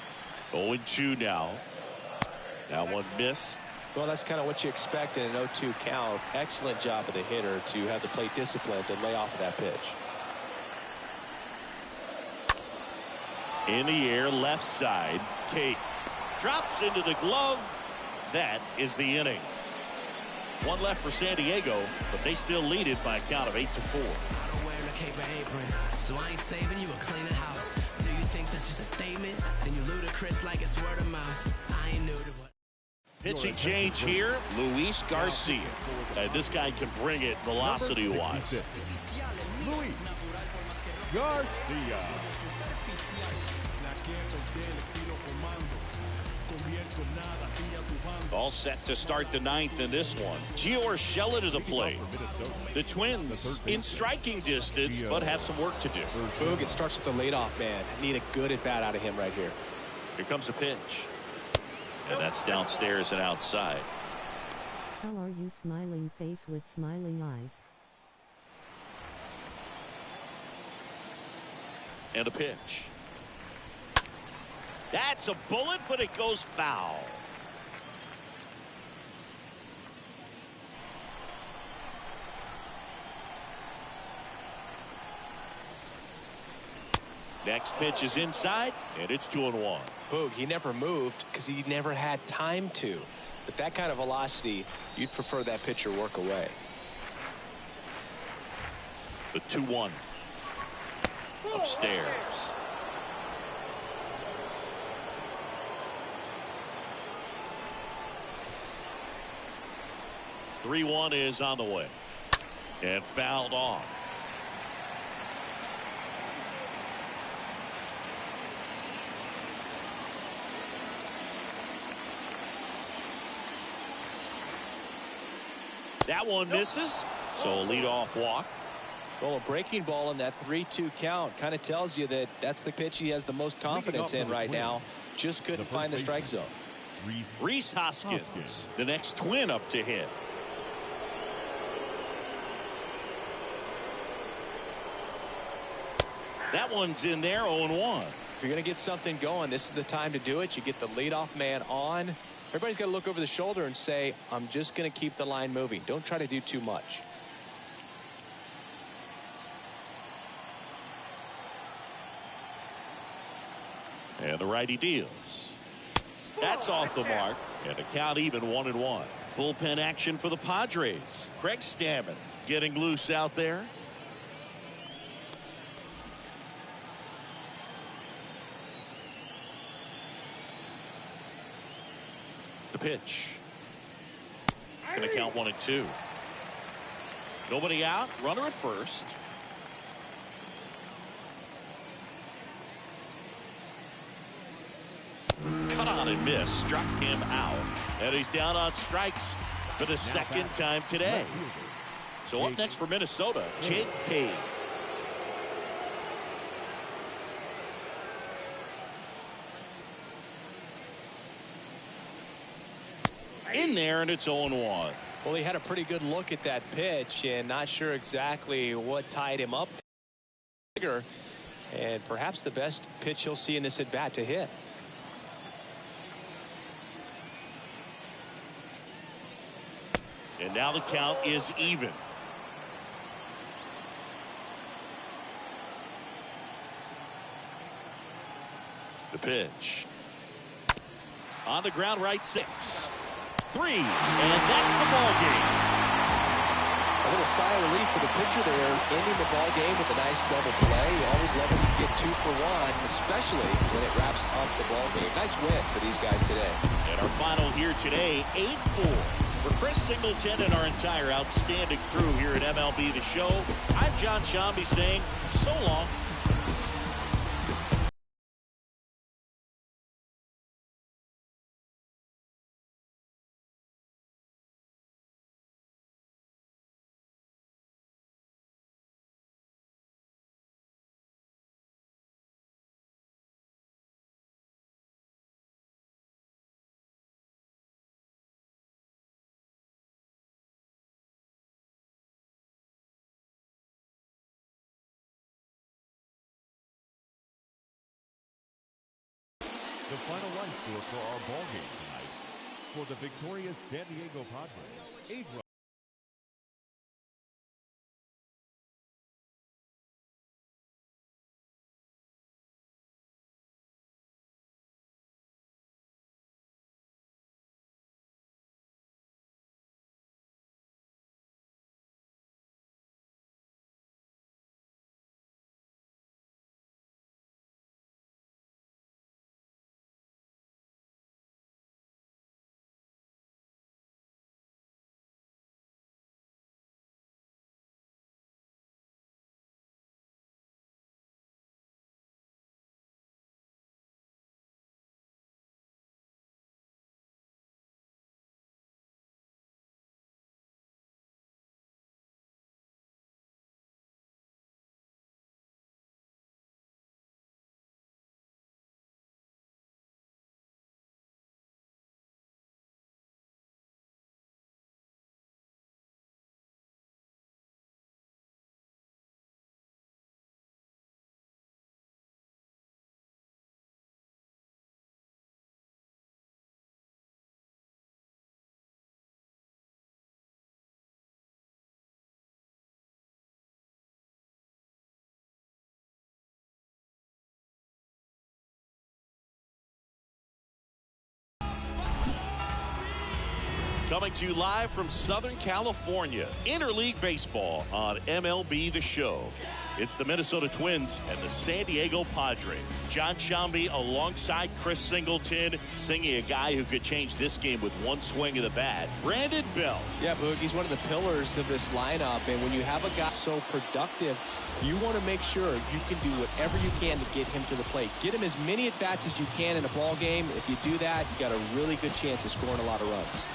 0-2 now. That one missed. Well, that's kind of what you expect in an 0-2 count. Excellent job of the hitter to have the plate discipline to lay off of that pitch. In the air, left side. Kate drops into the glove. That is the inning. 1 left for San Diego, but they still lead it by a count of 8-4. I don't wear a cape or apron, so I ain't saving you a cleaner house. Do you think that's just a statement? Then you ludicrous like it's word of mouth. I ain't new to what. Pitching change here, Luis Garcia. And this guy can bring it velocity-wise. Luis Garcia. All set to start the 9th in this one. Gio Urshela to the plate. The Twins in striking distance, but have some work to do. Boog, it starts with the leadoff man. Need a good at-bat out of him right here. Here comes a pitch. And that's downstairs and outside. How are you, smiling face with smiling eyes? And a pitch. That's a bullet, but it goes foul. Next pitch is inside, and it's 2-1. Boog, he never moved because he never had time to. But that kind of velocity, you'd prefer that pitcher work away. The 2-1. Upstairs. The 3-1 is on the way. And fouled off. That one misses, so a leadoff walk. Well, a breaking ball in that 3-2 count kind of tells you that that's the pitch he has the most confidence in right now. Just couldn't find the strike zone. Rhys Hoskins, the next Twin up to hit. That one's in there, 0-1. If you're going to get something going, this is the time to do it. You get the leadoff man on. Everybody's got to look over the shoulder and say, I'm just going to keep the line moving. Don't try to do too much. And the righty deals. That's off the mark. And the count even 1-1. Bullpen action for the Padres. Craig Stammen getting loose out there. The pitch. Going to count 1-2. Nobody out. Runner at first. Cut on and missed, struck him out, and he's down on strikes for the second time today. So up next for Minnesota, Jake Cave. In there, and it's 0-1. Well, he had a pretty good look at that pitch and not sure exactly what tied him up. And perhaps the best pitch he'll see in this at bat to hit. And now the count is even. The pitch. On the ground, right 6. 3, and that's the ball game. A little sigh of relief for the pitcher there, ending the ball game with a nice double play. You always love when you get 2 for 1, especially when it wraps up the ball game. Nice win for these guys today. And our final here today, 8-4. For Chris Singleton and our entire outstanding crew here at MLB The Show, I'm John Shambi saying so long. The final run score for our ball game tonight. For the victorious San Diego Padres, 8 runs. Coming to you live from Southern California, Interleague Baseball on MLB The Show. It's the Minnesota Twins and the San Diego Padres. John Shambi alongside Chris Singleton, singing a guy who could change this game with one swing of the bat, Brandon Bell. Yeah, Boog, he's one of the pillars of this lineup, and when you have a guy so productive, you want to make sure you can do whatever you can to get him to the plate. Get him as many at-bats as you can in a ball game. If you do that, you got a really good chance of scoring a lot of runs.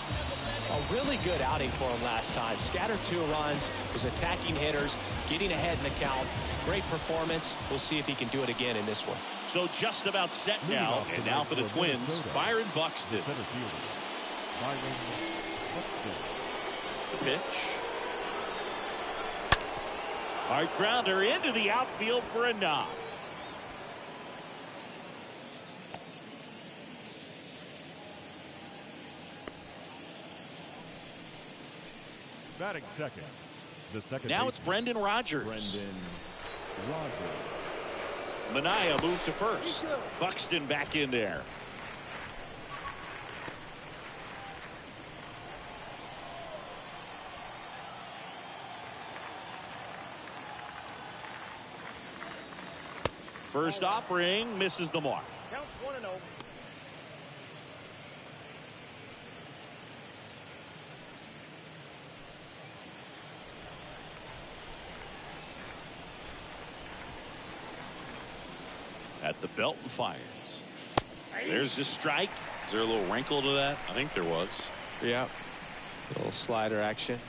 A really good outing for him last time. Scattered 2 runs, was attacking hitters, getting ahead in the count. Great performance. We'll see if he can do it again in this one. So just about set now, and now for the Twins, Byron Buxton. The pitch. Hard grounder into the outfield for a knock. Batting second. The second. Now it's Brendan Rodgers. Manaea moved to first. Buxton back in there. First offering misses the mark. Counts 1-0. At the belt and fires. There's the strike. Is there a little wrinkle to that? I think there was. Yeah. A little slider action.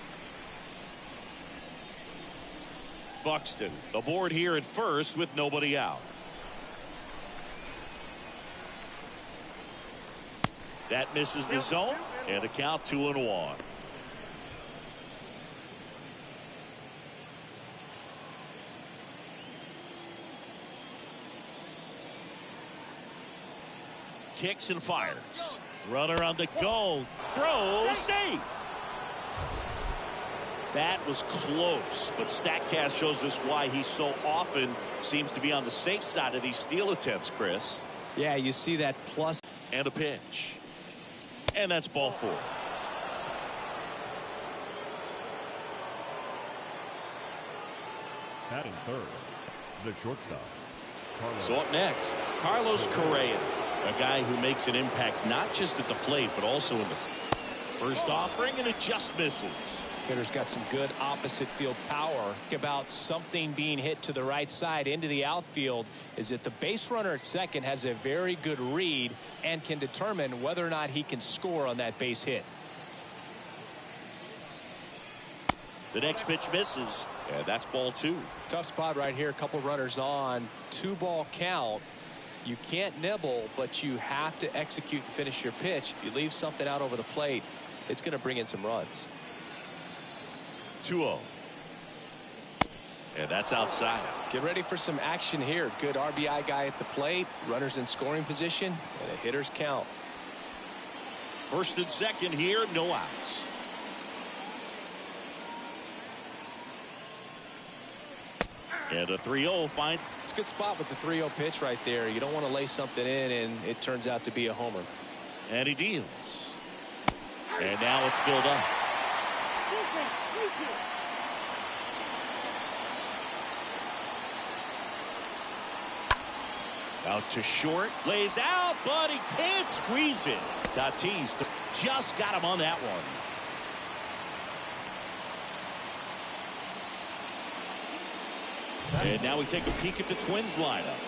Buxton aboard here at first with nobody out. That misses the zone, and a count 2-1. Kicks and fires. Runner on the go. Throw. Safe. That was close, but StatCast shows us why he so often seems to be on the safe side of these steal attempts, Chris. Yeah, you see that plus. And a pitch. And that's ball 4. Batting third, the shortstop, Carlos. So up next, Carlos Correa, a guy who makes an impact not just at the plate, but also in the first offering, and it just misses. Hitter's got some good opposite field power. Think about something being hit to the right side into the outfield is that the base runner at second has a very good read and can determine whether or not he can score on that base hit. The next pitch misses, and that's ball 2. Tough spot right here. A couple runners on. 2-ball count. You can't nibble, but you have to execute and finish your pitch. If you leave something out over the plate, it's going to bring in some runs. 2-0. And that's outside. Get ready for some action here. Good RBI guy at the plate. Runners in scoring position. And a hitter's count. First and second here. No outs. And a 3-0 find. It's a good spot with the 3-0 pitch right there. You don't want to lay something in and it turns out to be a homer. And he deals. And now it's filled up. Out to short, lays out, but he can't squeeze it. Tatis just got him on that one. And now we take a peek at the Twins lineup.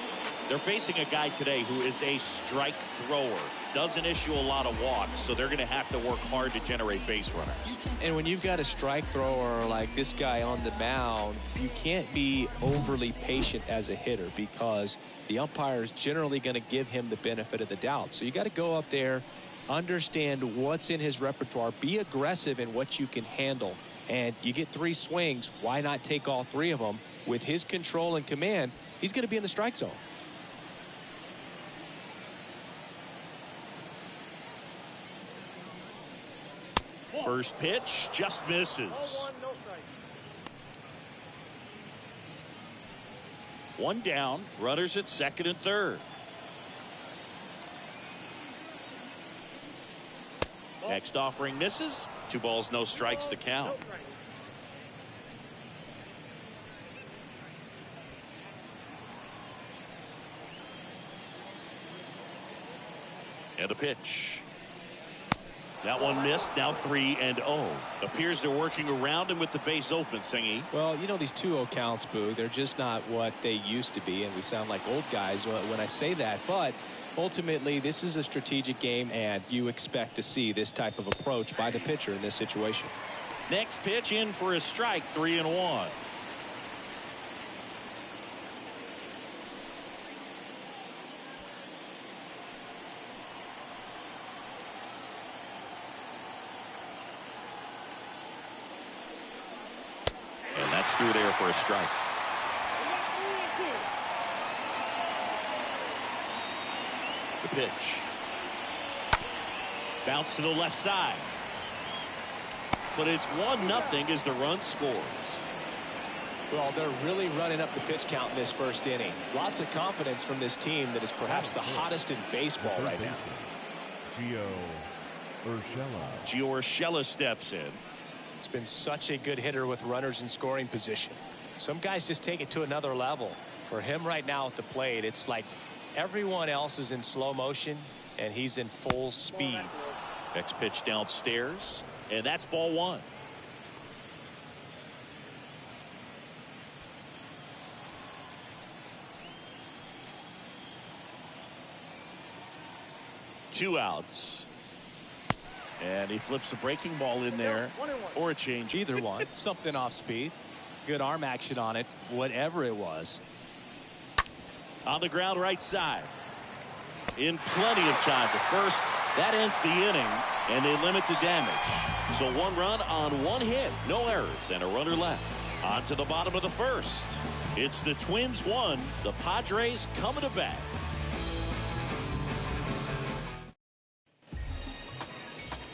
They're facing a guy today who is a strike thrower. Doesn't issue a lot of walks, so they're going to have to work hard to generate base runners. And when you've got a strike thrower like this guy on the mound, you can't be overly patient as a hitter because the umpire is generally going to give him the benefit of the doubt. So you got to go up there, understand what's in his repertoire, be aggressive in what you can handle. And you get 3 swings, why not take all 3 of them? With his control and command, he's going to be in the strike zone. First pitch just misses. 1 down, runners at second and third. Next offering misses. 2 balls, no strikes, the count. And a pitch. That one missed. Now 3-0. Appears they're working around him with the base open, Singy. Well, you know, these 2-0 counts, Boo, they're just not what they used to be, and we sound like old guys when I say that. But ultimately, this is a strategic game, and you expect to see this type of approach by the pitcher in this situation. Next pitch in for a strike, 3-1. And that's through there for a strike. The pitch. Bounce to the left side. But it's 1-0 as the run scores. Well, they're really running up the pitch count in this first inning. Lots of confidence from this team that is perhaps the hottest in baseball right now. Gio Urshela steps in. It's been such a good hitter with runners in scoring position. Some guys just take it to another level. For him right now at the plate, it's like everyone else is in slow motion and he's in full speed. Next pitch downstairs, and that's ball 1. 2 outs. And he flips a breaking ball in there, or a change. Either one. Something off speed. Good arm action on it, whatever it was. On the ground right side. In plenty of time to first. That ends the inning, and they limit the damage. So 1 run on 1 hit. No errors, and a runner left. On to the bottom of the first. It's the Twins 1. The Padres coming to bat.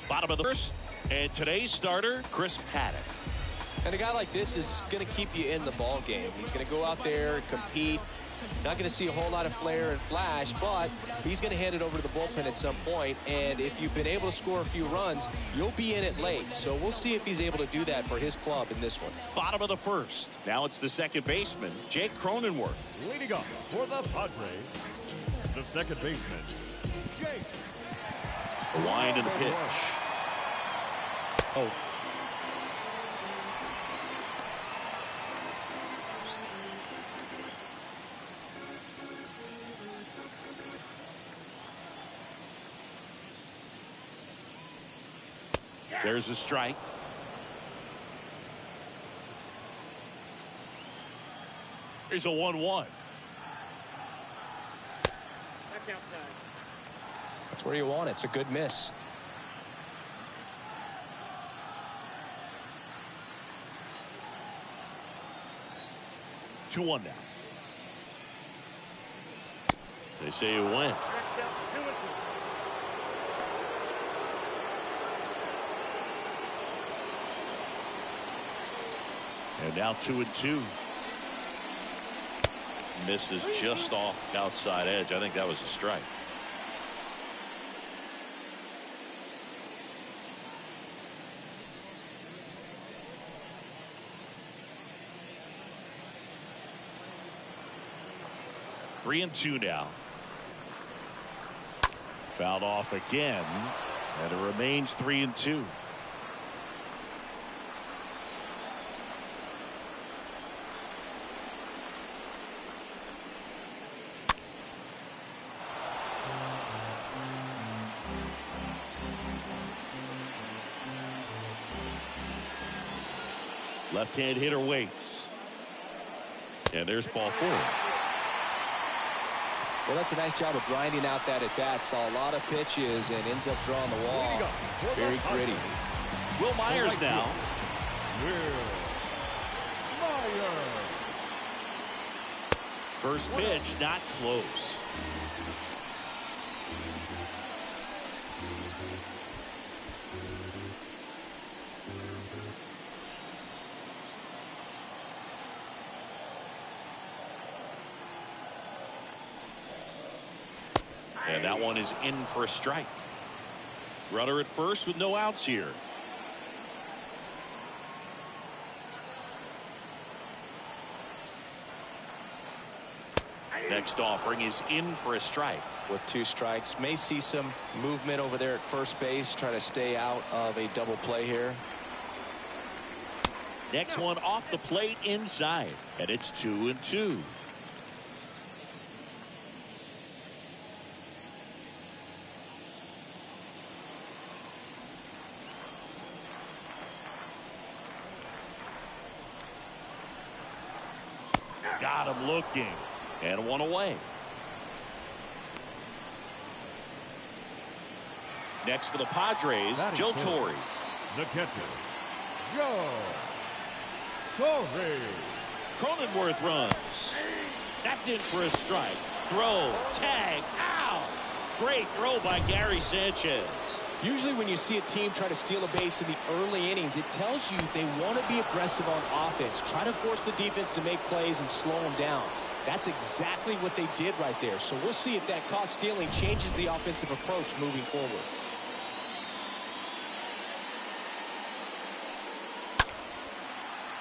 Bottom of the first, and today's starter, Chris Paddock. And a guy like this is going to keep you in the ball game. He's going to go out there, compete. Not going to see a whole lot of flair and flash, but he's going to hand it over to the bullpen at some point. And if you've been able to score a few runs, you'll be in it late. So we'll see if he's able to do that for his club in this one. Bottom of the first. Now it's the second baseman, Jake Cronenworth. Leading up for the Padres, the second baseman, Jake. The wind and the pitch. Oh. There's a strike. There's a 1-1. That's where you want it. It's a good miss. Two one now. They say you win. And now 2-2. Misses just off the outside edge. I think that was a strike. Three and 2 now. Fouled off again, and it remains 3-2. Left-hand hitter waits. And there's ball 4. Well, that's a nice job of grinding out that at-bat. Saw a lot of pitches and ends up drawing the wall. Very gritty. Will Myers now. First pitch, not close. And that one is in for a strike. Runner at first with no outs here. Next offering is in for a strike. With 2 strikes, may see some movement over there at first base. Try to stay out of a double play here. Next one off the plate inside. And it's 2-2. Got him looking. And one away. Next for the Padres, Joe Torre. The catcher, Joe Torre. Cronenworth runs. That's in for a strike. Throw, tag, out. Great throw by Gary Sanchez. Usually when you see a team try to steal a base in the early innings, it tells you they want to be aggressive on offense. Try to force the defense to make plays and slow them down. That's exactly what they did right there. So we'll see if that caught stealing changes the offensive approach moving forward.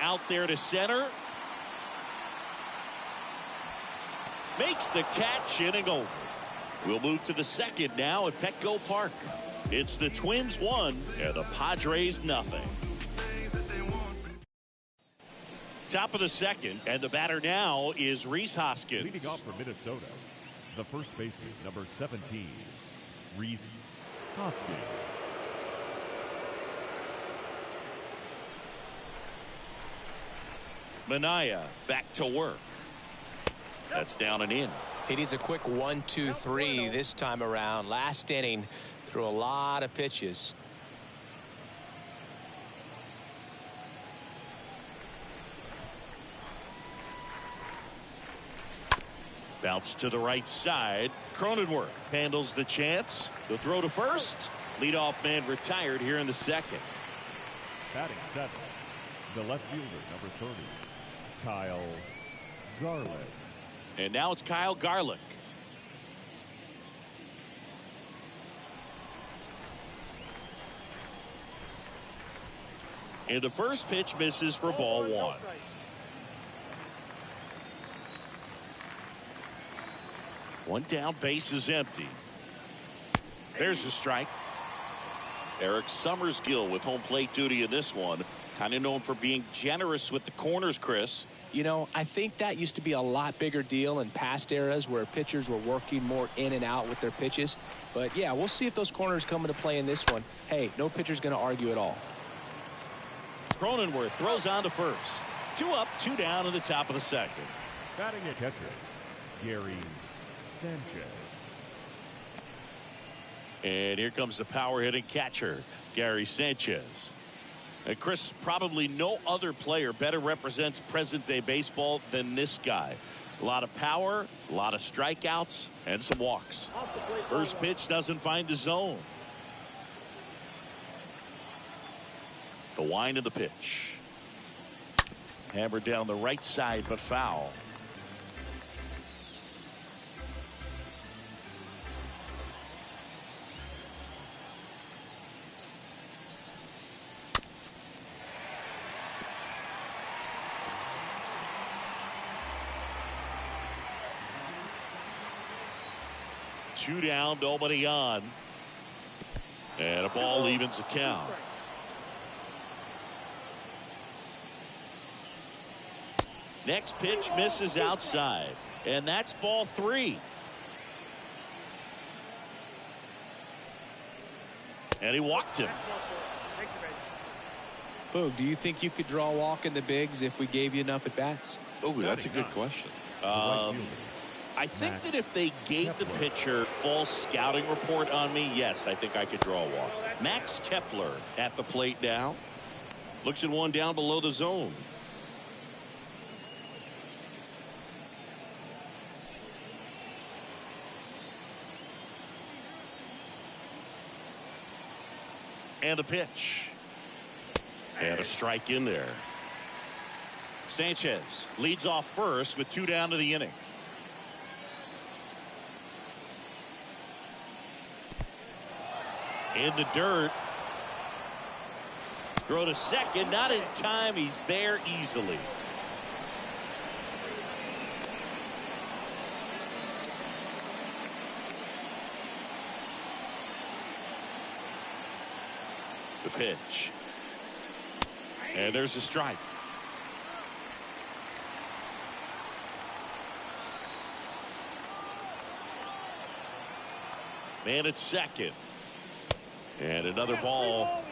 Out there to center. Makes the catch, inning over. We'll move to the second now at Petco Park. It's the Twins 1 and the Padres nothing. Top of the second, and the batter now is Rhys Hoskins. Leading off for Minnesota, the first baseman, number 17, Reese Hoskins. Manaea back to work. That's down and in. He needs a quick 1-2-3 this time around. Last inning, threw a lot of pitches. Bounce to the right side. Cronenworth handles the chance. The throw to first. Leadoff man retired here in the second. Batting seventh, the left fielder, number 30, Kyle Garlick. And now it's Kyle Garlick. And the first pitch misses for ball one. One down, base is empty. There's a strike. Eric Summersgill with home plate duty in this one. Kind of known for being generous with the corners, Chris. You know, I think that used to be a lot bigger deal in past eras where pitchers were working more in and out with their pitches. But yeah, we'll see if those corners come into play in this one. Hey, no pitcher's going to argue at all. Cronenworth throws on to first. 2 up, 2 down in the top of the second. Batting a catcher, Gary Sanchez. And here comes the power hitting catcher, Gary Sanchez. And Chris, probably no other player better represents present day baseball than this guy. A lot of power, a lot of strikeouts, and some walks. First pitch doesn't find the zone. The wind of the pitch. Hammered down the right side, but foul. Two down, nobody on. And a ball evens the count. Next pitch misses outside. And that's ball 3. And he walked him. Boog, do you think you could draw a walk in the bigs if we gave you enough at bats? Oh, that's a good question. I think that if they gave the pitcher full scouting report on me, yes, I think I could draw a walk. Max Kepler at the plate now. Looks at one down below the zone. And a pitch. And a strike in there. Sanchez leads off first with 2 down to the inning. In the dirt. Throw to second. Not in time. He's there easily. The pitch. And there's a strike. Man at second. And another ball.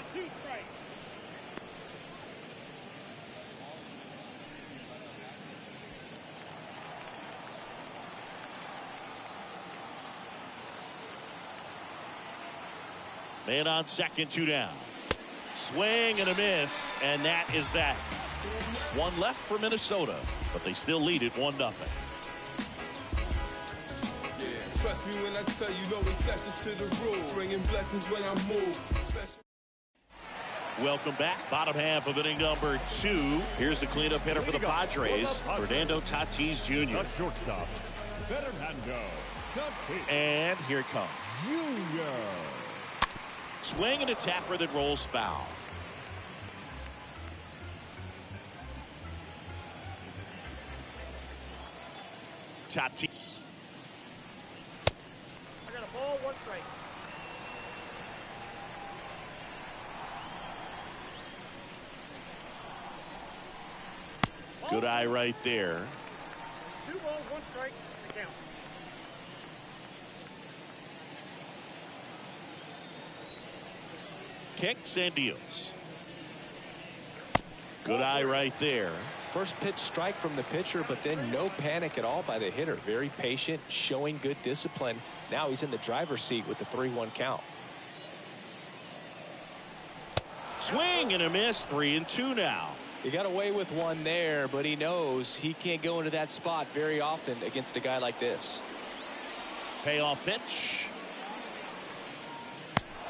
Man on second, 2 down. Swing and a miss, and that is that. One left for Minnesota, but they still lead it 1-0. Trust me when I tell you, no exceptions to the rule. Bringing blessings when I move. Welcome back. Bottom half of inning number 2. Here's the cleanup hitter for the Padres, Fernando Tatis Jr. The shortstop, Fernando Tatis And here it comes. Jr. Swing and a tapper that rolls foul. Tatis. I got a ball, 1 strike. Good eye right there. 2 balls, 1 strike. The count. kicks and deals. Good eye right there. First pitch strike from the pitcher, but then no panic at all by the hitter. Very patient, showing good discipline. Now he's in the driver's seat with the 3-1 count. Swing and a miss. 3-2 now. He got away with one there, but he knows he can't go into that spot very often against a guy like this. Payoff pitch.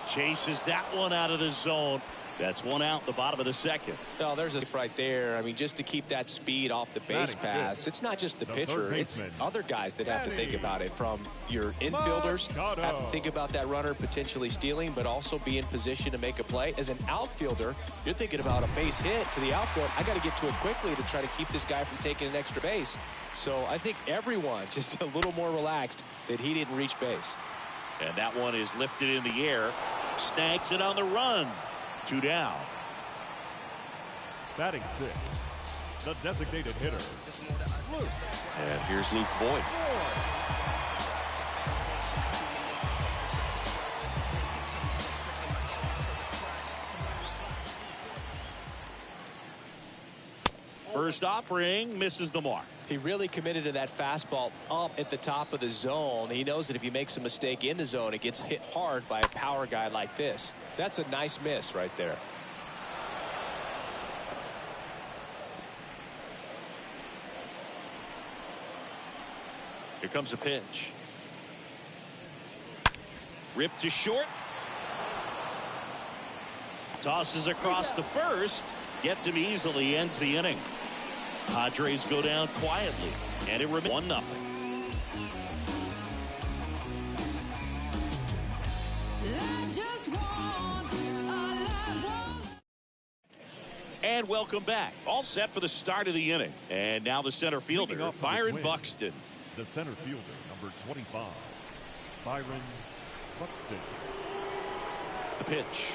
Chases that one out of the zone. That's one out in the bottom of the second. Oh, there's a right there. I mean, just to keep that speed off the base pass. It's not just the pitcher. It's other guys that have to think about it. From your infielders have to think about that runner potentially stealing, but also be in position to make a play. As an outfielder, you're thinking about a base hit to the outfield. I got to get to it quickly to try to keep this guy from taking an extra base. So I think everyone just a little more relaxed that he didn't reach base. And that one is lifted in the air. Snags it on the run. 2 down. Batting 6, the designated hitter, Luke. And here's Luke Voigt. First offering misses the mark. He really committed to that fastball up at the top of the zone. He knows that if he makes a mistake in the zone, it gets hit hard by a power guy like this. That's a nice miss right there. Here comes a pitch. Ripped to short. Tosses across the first. Gets him easily. Ends the inning. Padres go down quietly, and it remains 1-0. And welcome back. All set for the start of the inning. And now the center fielder, Byron Buxton. The center fielder, number 25, Byron Buxton. The pitch.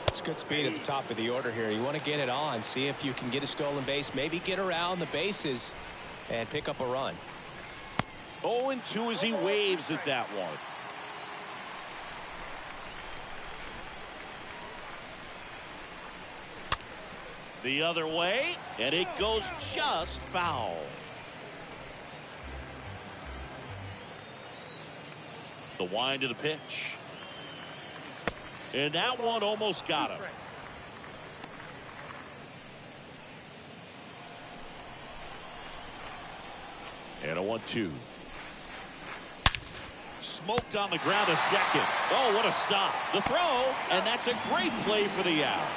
It's good speed at the top of the order here. You want to get it on, see if you can get a stolen base, maybe get around the bases and pick up a run. 0-2 as he waves at that one. The other way, and it goes just foul. The wind of the pitch. And that one almost got him. And a 1-2. Smoked on the ground a second. Oh, what a stop. The throw, and that's a great play for the out.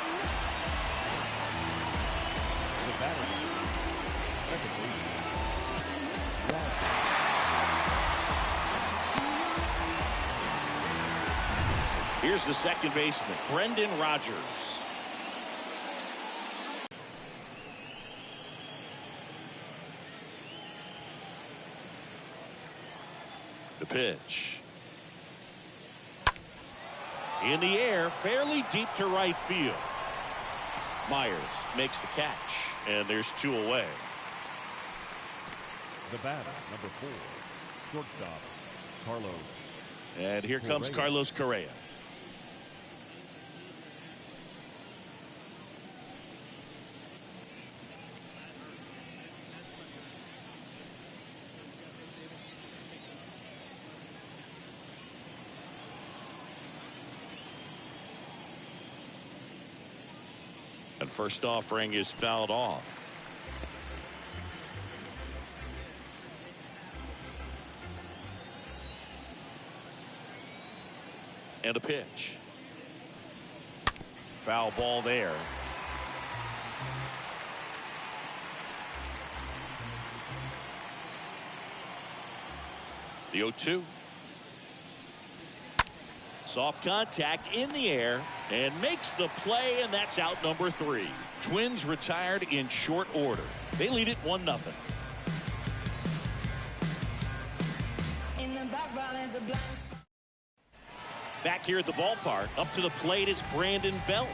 Here's the second baseman, Brendan Rodgers. The pitch. In the air, fairly deep to right field. Myers makes the catch, and there's 2 away. The batter, number 4, shortstop, Carlos. And here comes Carlos Correa. And first offering is fouled off. And a pitch. Foul ball there. The 0-2. Soft contact in the air and makes the play, and that's out number 3. Twins retired in short order. They lead it 1-0. Back here at the ballpark, up to the plate, it's Brandon Belt.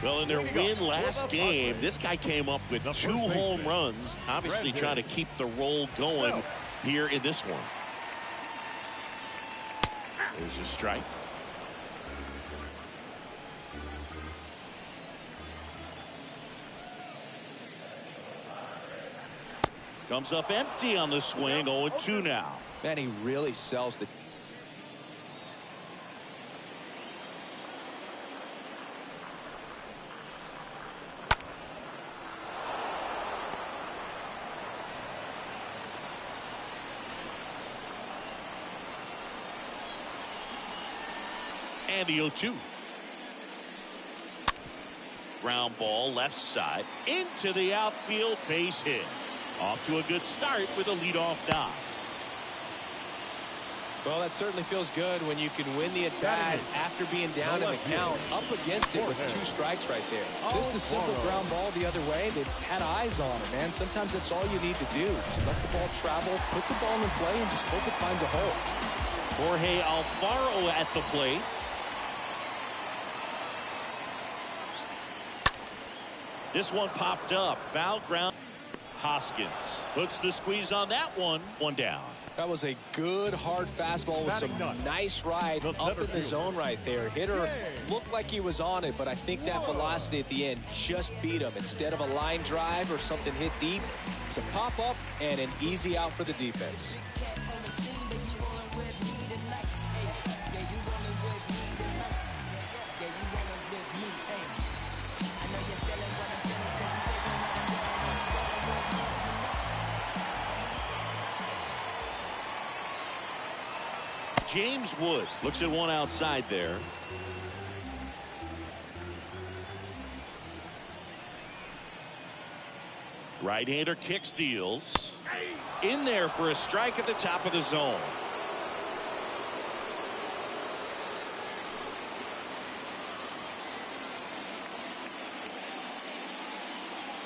Well, in their win last game, this guy came up with 2 home runs, obviously trying to keep the roll going here in this one. There's a strike. Comes up empty on the swing. 0-2 now. Man, he really sells the. And the 0-2. Ground ball left side into the outfield, base hit. Off to a good start with a leadoff dive. Well, that certainly feels good when you can win the at-bat after being down in the count, up against it with 2 strikes right there. Just a simple ground ball the other way. They've had eyes on it, man. Sometimes that's all you need to do. Just let the ball travel, put the ball in play, and just hope it finds a hole. Jorge Alfaro at the plate. This one popped up. Foul ground. Hoskins puts the squeeze on that one. 1 down. That was a good hard fastball with some nice ride up in the zone right there. Hitter looked like he was on it, but I think that velocity at the end just beat him. Instead of a line drive or something hit deep, it's a pop up and an easy out for the defense. James Wood looks at one outside there. Right-hander kicks, deals. In there for a strike at the top of the zone.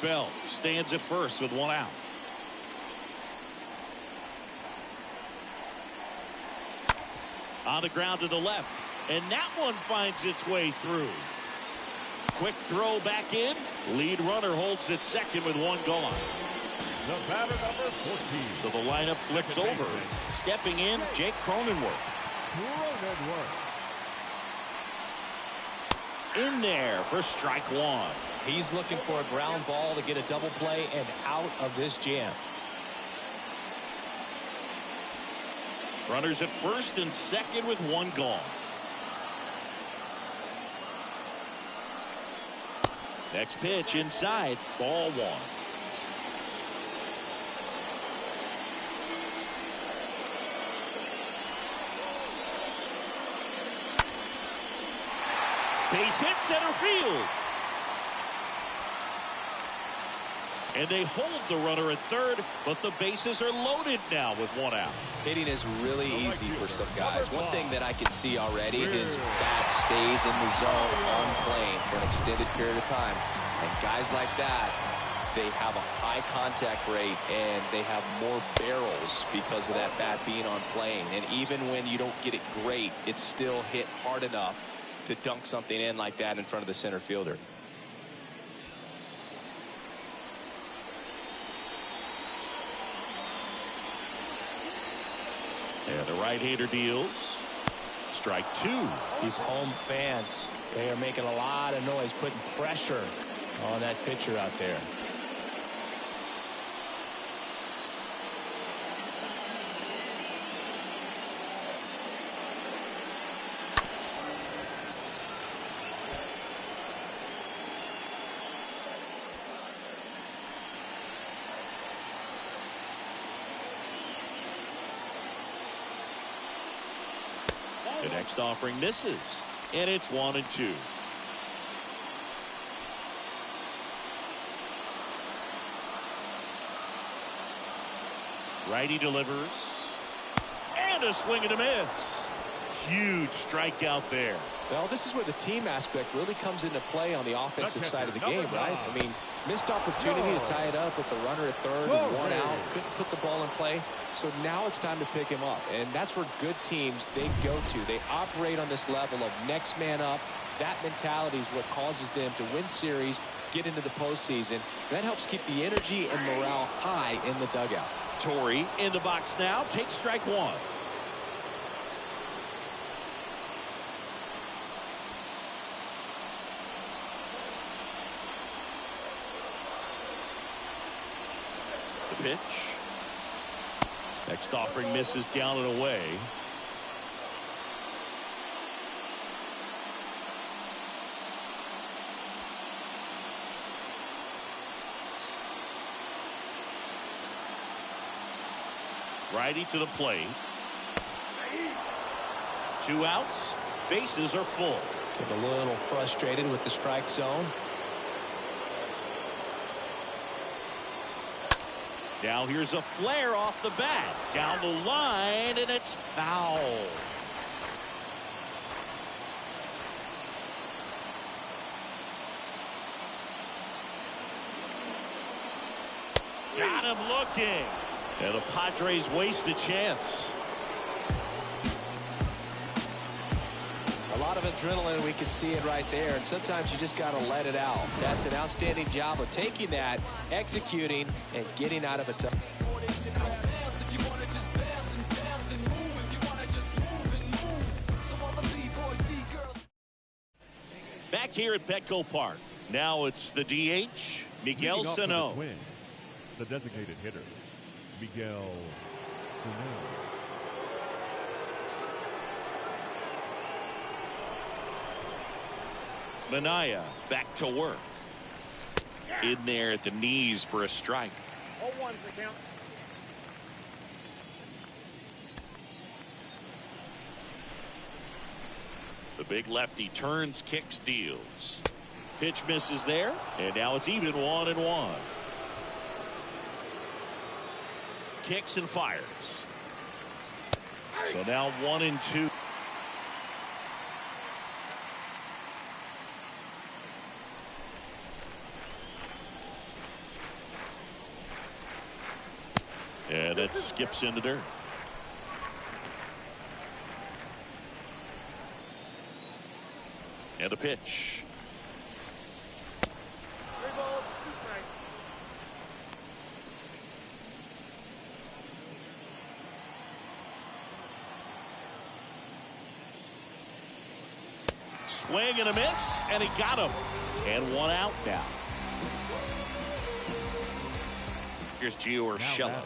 Bell stands at first with 1 out. On the ground to the left, and that one finds its way through. Quick throw back in. Lead runner holds at second with 1 gone. The batter number 14. So the lineup flicks over. Stepping in, Jake Cronenworth. In there for strike 1. He's looking for a ground ball to get a double play and out of this jam. Runners at first and second with 1 gone. Next pitch inside, ball 1. Base hit center field. And they hold the runner at third, but the bases are loaded now with 1 out. Hitting is really easy for some guys. One thing that I can see already is bat stays in the zone on plane for an extended period of time. And guys like that, they have a high contact rate and they have more barrels because of that bat being on plane. And even when you don't get it great, it's still hit hard enough to dunk something in like that in front of the center fielder. And the right-hander deals. Strike 2. These home fans, they are making a lot of noise, putting pressure on that pitcher out there. The next offering misses, and it's 1-2. Righty delivers, and a swing and a miss. Huge strikeout there. Well, this is where the team aspect really comes into play on the offensive side of the game, right? I mean, missed opportunity to tie it up with the runner at third and 1 out. Couldn't put the ball in play. So now it's time to pick him up. And that's where good teams, they go to. They operate on this level of next man up. That mentality is what causes them to win series, get into the postseason. That helps keep the energy and morale high in the dugout. Torrey in the box now, takes strike 1. pitch. Next offering misses down and away. Righty to the plate. 2 outs. Bases are full. Get a little frustrated with the strike zone. Now here's a flare off the bat. Down the line, and it's foul. Got him looking. And the Padres waste a chance. A lot of adrenaline, we can see it right there, and sometimes you just got to let it out. That's an outstanding job of taking that, executing, and getting out of a tough. Back here at Petco Park. Now it's the DH, Miguel Sano. The designated hitter, Miguel Sano. Manaya back to work. In there at the knees for a strike. 0-1 the count. The big lefty turns, kicks, deals. Pitch misses there, and now it's even 1-1. Kicks and fires. So now 1-2. And it skips into dirt. And a pitch. 3 balls, 2 strikes. Swing and a miss, and he got him. And 1 out now. Here's Gio Urshela.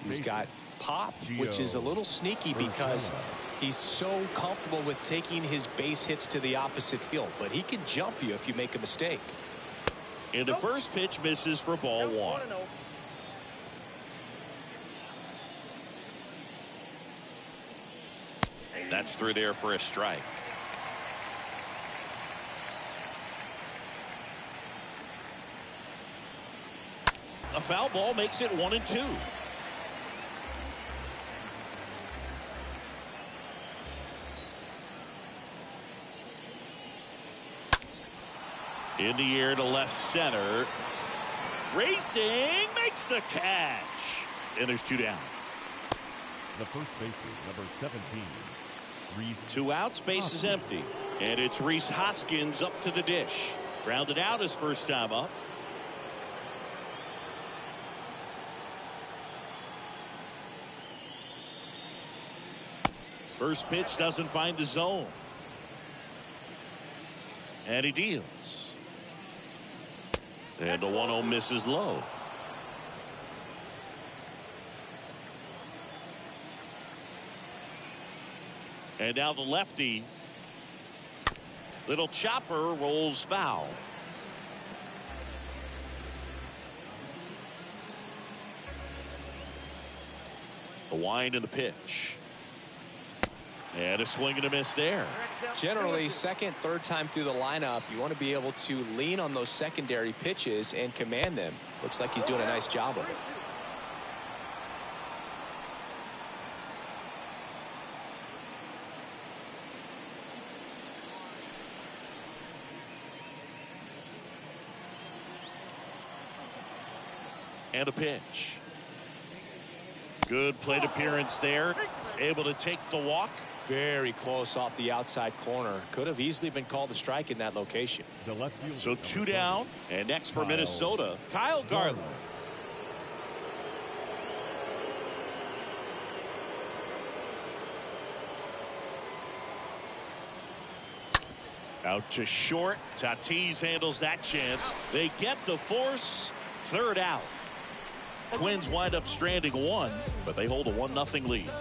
He's got pop, which is a little sneaky because he's so comfortable with taking his base hits to the opposite field, but he can jump you if you make a mistake. And the first pitch misses for ball 1. 1-0. That's through there for a strike. A foul ball makes it 1-2. In the air to left center. Racing makes the catch. And there's 2 down. The first baseman, number 17, Reese. 2 outs, base is empty. And it's Rhys Hoskins up to the dish. Grounded out his first time up. First pitch doesn't find the zone. And he deals. And the 1-0 misses low. And now the lefty. Little chopper rolls foul. The wind and the pitch. And a swing and a miss there. Generally, second, third time through the lineup, you want to be able to lean on those secondary pitches and command them. Looks like he's doing a nice job of it. And a pitch. Good plate appearance there. Able to take the walk. Very close off the outside corner. Could have easily been called a strike in that location. The left fielder, So 2 number down. And next for Minnesota, Kyle Garland. Out to short. Tatis handles that chance. They get the force. 3rd out. Twins wind up stranding one, but they hold a 1-0 lead.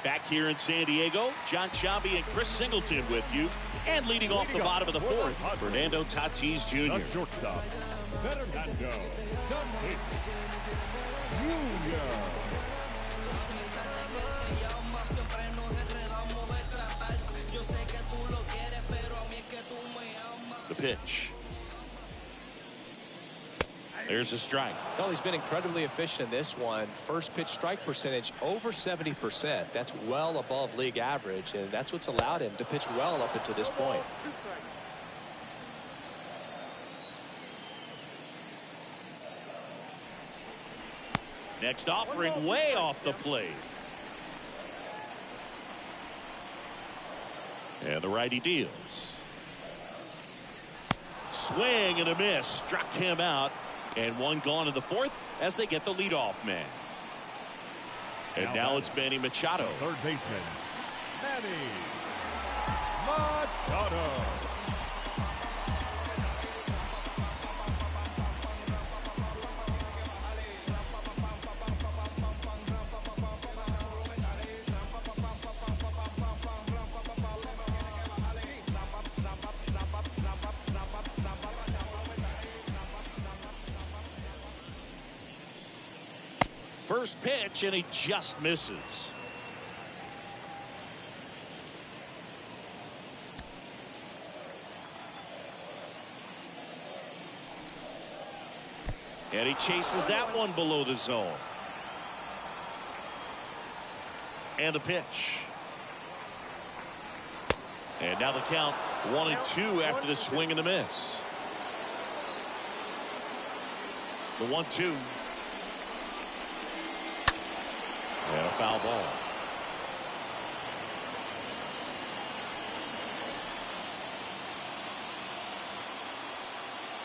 Back here in San Diego, John Sciambi and Chris Singleton with you. And leading off the bottom of the fourth, Fernando Tatis Jr. The shortstop, Fernando Tatis Jr. The pitch. There's a strike. Well, he's been incredibly efficient in this one. First pitch strike percentage over 70%. That's well above league average, and that's what's allowed him to pitch well up until this point. Next offering way off the plate. And the righty deals. Swing and a miss. Struck him out. And one gone in the fourth as they get the leadoff man. And now it's Manny Machado. Third baseman, Manny Machado. First pitch, and he just misses. And he chases that one below the zone. And the pitch. And now the count 1-2 after the swing and the miss. The 1-2. And a foul ball.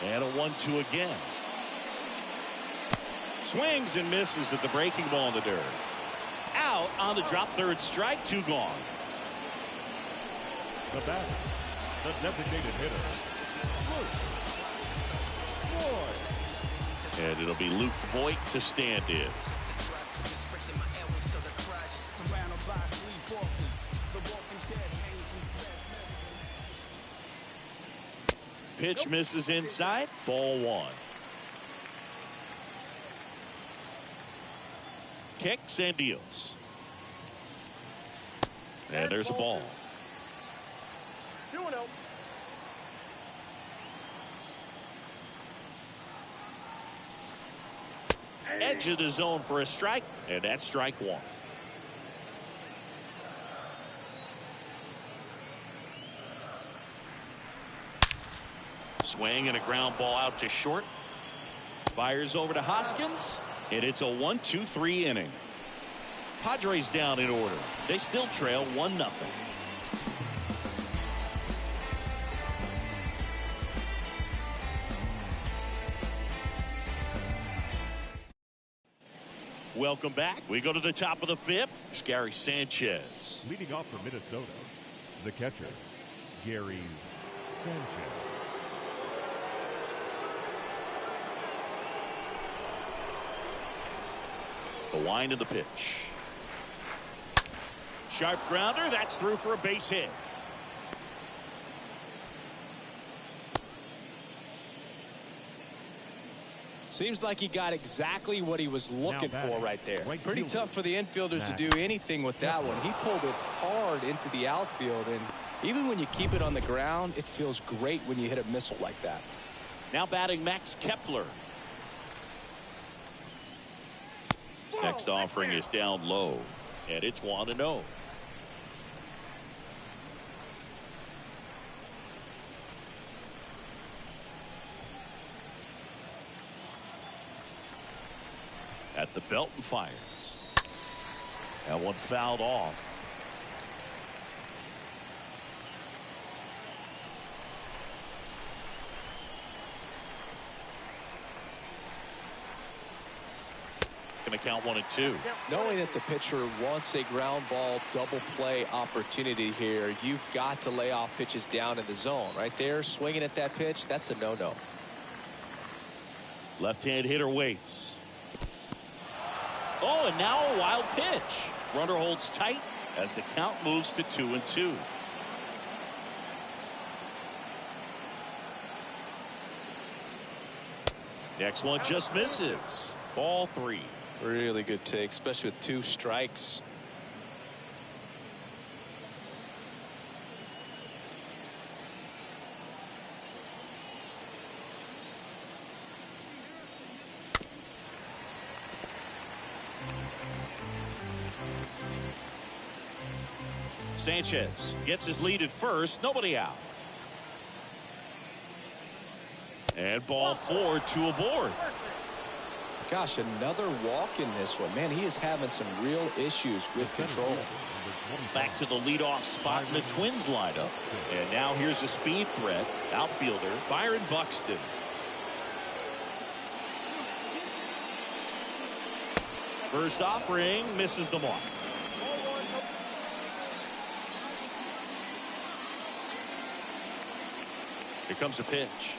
And a 1-2 again. Swings and misses at the breaking ball in the dirt. Out on the drop, third strike, 2 gone. The batter, the designated hitter, Luke Voit. And it'll be Luke Voit to stand in. Pitch misses inside, ball 1. Kicks and deals. And there's a ball. 2-0. Edge of the zone for a strike, and that's strike 1. Swing and a ground ball out to short. Fires over to Hoskins, and it's a 1-2-3 inning. Padres down in order. They still trail 1-0. Welcome back. We go to the top of the 5th. It's Gary Sanchez. Leading off for Minnesota, the catcher, Gary Sanchez. The wind of the pitch. Sharp grounder. That's through for a base hit. Seems like he got exactly what he was looking for right there. Right Pretty fielder, tough for the infielders to do anything with that one. He pulled it hard into the outfield, and even when you keep it on the ground, it feels great when you hit a missile like that. Now batting Max Kepler. Next offering is down low, and it's 1-0. At the belt and fires. That one fouled off. making the count 1-2. Knowing that the pitcher wants a ground ball double play opportunity here, you've got to lay off pitches down in the zone. Right there, swinging at that pitch, that's a no-no. Left-hand hitter waits. Oh, and now a wild pitch. Runner holds tight as the count moves to 2-2. Next one just misses. Ball 3. Really good take, especially with 2 strikes. Sanchez gets his lead at first. Nobody out. And ball 4, 2 aboard. Gosh, another walk in this one. Man, he is having some real issues with control. Back to the leadoff spot in the Twins lineup. And now here's a speed threat. Outfielder Byron Buxton. First offering misses the mark. Here comes a pitch.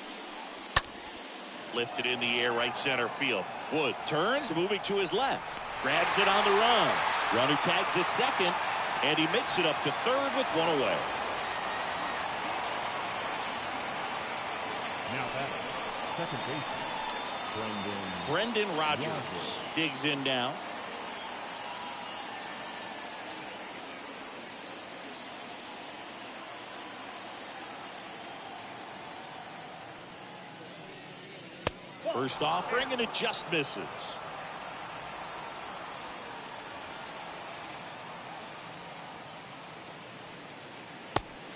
Lifted in the air, right center field. Wood turns, moving to his left. Grabs it on the run. Runner tags at second, and he makes it up to third with 1 away. Now that second baseman, Brendan Rodgers digs in now. First offering, and it just misses.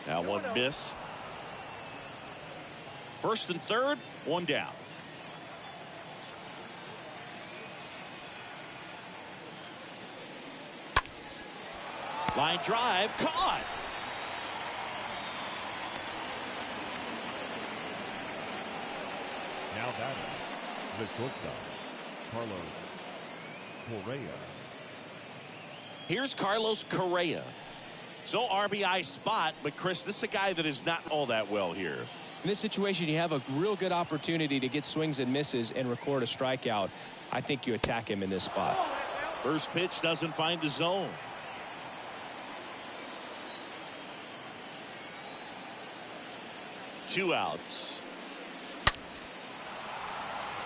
Now one missed. First and third, 1 down. Line drive, caught. now batting, the shortstop, Carlos Correa. Here's Carlos Correa. So RBI spot, but Chris, this is a guy that is not all that well here. In this situation, you have a real good opportunity to get swings and misses and record a strikeout. I think you attack him in this spot. First pitch doesn't find the zone. Two outs.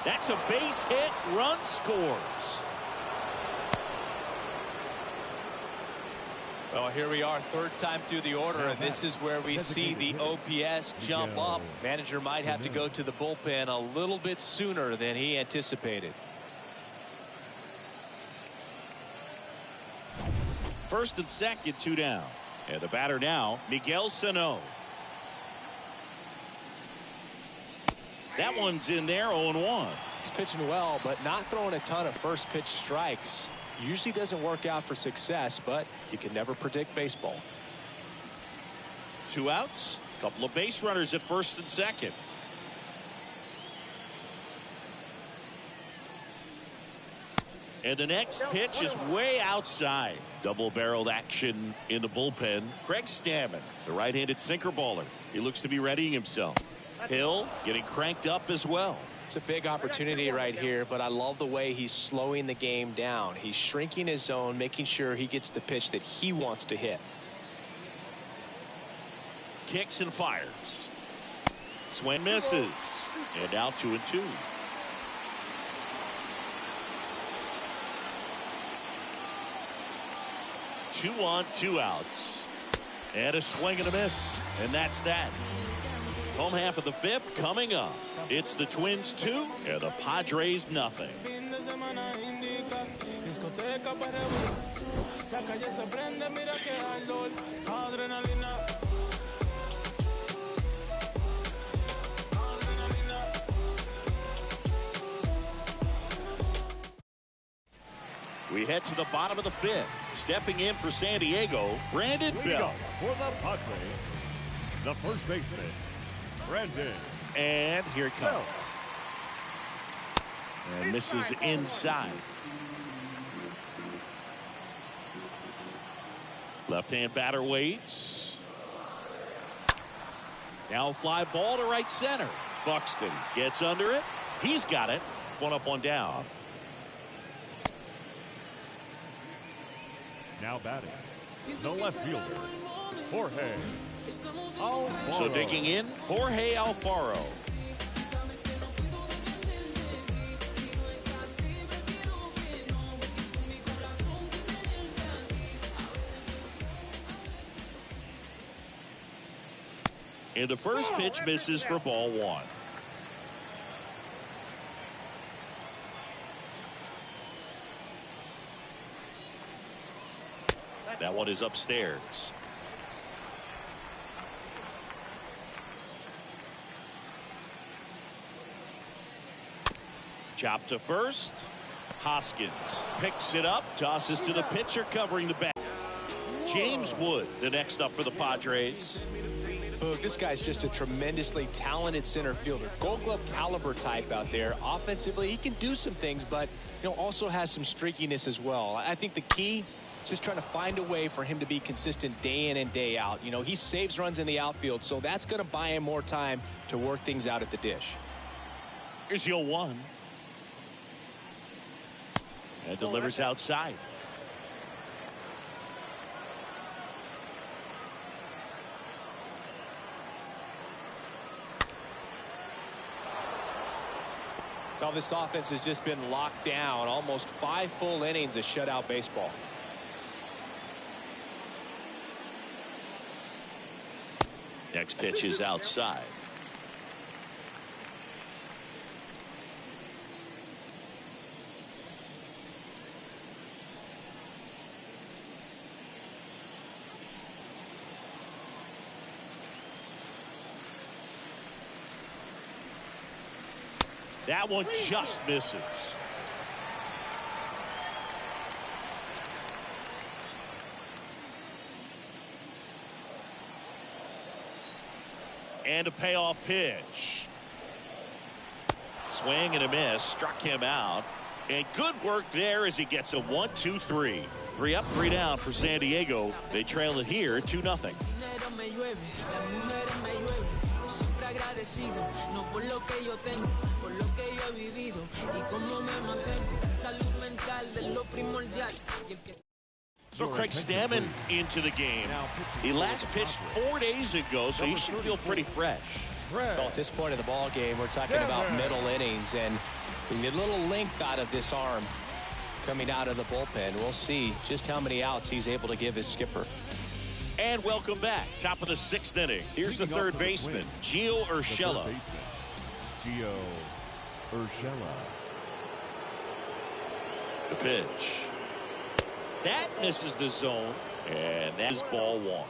That's a base hit. Run scores. Well, here we are, third time through the order, and this is where we see the OPS jump up. Manager might have to go to the bullpen a little bit sooner than he anticipated. First and second, 2 down. And the batter now, Miguel Sano. That one's in there, 0-1. He's pitching well, but not throwing a ton of first pitch strikes. Usually doesn't work out for success, but you can never predict baseball. 2 outs, couple of base runners at first and second. And the next pitch is way outside. Double-barreled action in the bullpen. Craig Stammen, the right-handed sinker baller. He looks to be readying himself. Hill getting cranked up as well. It's a big opportunity right here, but I love the way he's slowing the game down. He's shrinking his zone, making sure he gets the pitch that he wants to hit. Kicks and fires. Swing misses. And now 2-2. Two on, 2 outs. And a swing and a miss. And that's that. Home half of the 5th coming up. It's the Twins 2 and the Padres nothing. We head to the bottom of the 5th. Stepping in for San Diego, Brandon Belt. For the Padres, the first baseman, Brandon. And here it comes. And this is inside. Left-hand batter waits. Now fly ball to right center. Buxton gets under it. He's got it. One up, one down. Now batting, the left fielder, Jorge Alfaro. So digging in, Jorge Alfaro. And the first pitch misses for ball one. That one is upstairs. Chop to first. Hoskins picks it up, tosses to the pitcher covering the bat. James Wood, the next up for the Padres. This guy's just a tremendously talented center fielder. Gold Glove caliber type out there. Offensively, he can do some things, but also has some streakiness as well. I think the key is just trying to find a way for him to be consistent day in and day out. He saves runs in the outfield, so that's going to buy him more time to work things out at the dish. Here's the 0-1. And delivers outside. Well, this offense has just been locked down. Almost 5 full innings of shutout baseball. Next pitch is outside. That one just misses. And a payoff pitch. Swing and a miss. Struck him out. And good work there as he gets a 1-2-3. 3 up, 3 down for San Diego. They trail it here 2-0. So Craig Stammen into the game. He last pitched 4 days ago, so he should feel pretty fresh. Well, at this point of the ball game, we're talking about middle innings, and we get a little length out of this arm coming out of the bullpen. We'll see just how many outs he's able to give his skipper. And welcome back. Top of the 6th inning. Here's the third baseman, Gio Urshela. Gio Urshela. The pitch. That misses the zone, and that is ball one.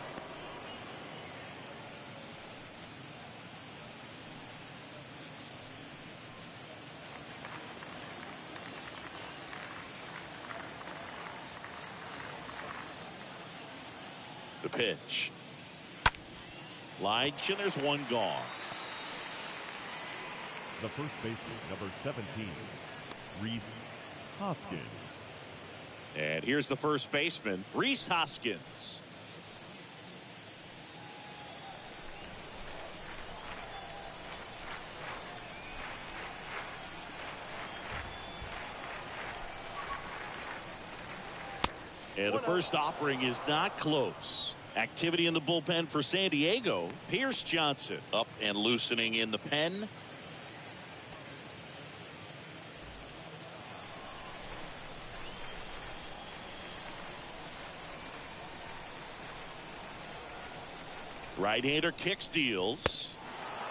The pitch. Line, and there's one gone. The first baseman, number 17, Rhys Hoskins. And here's the first baseman, Rhys Hoskins. And the first offering is not close. Activity in the bullpen for San Diego. Pierce Johnson up and loosening in the pen. Right-hander kicks, deals.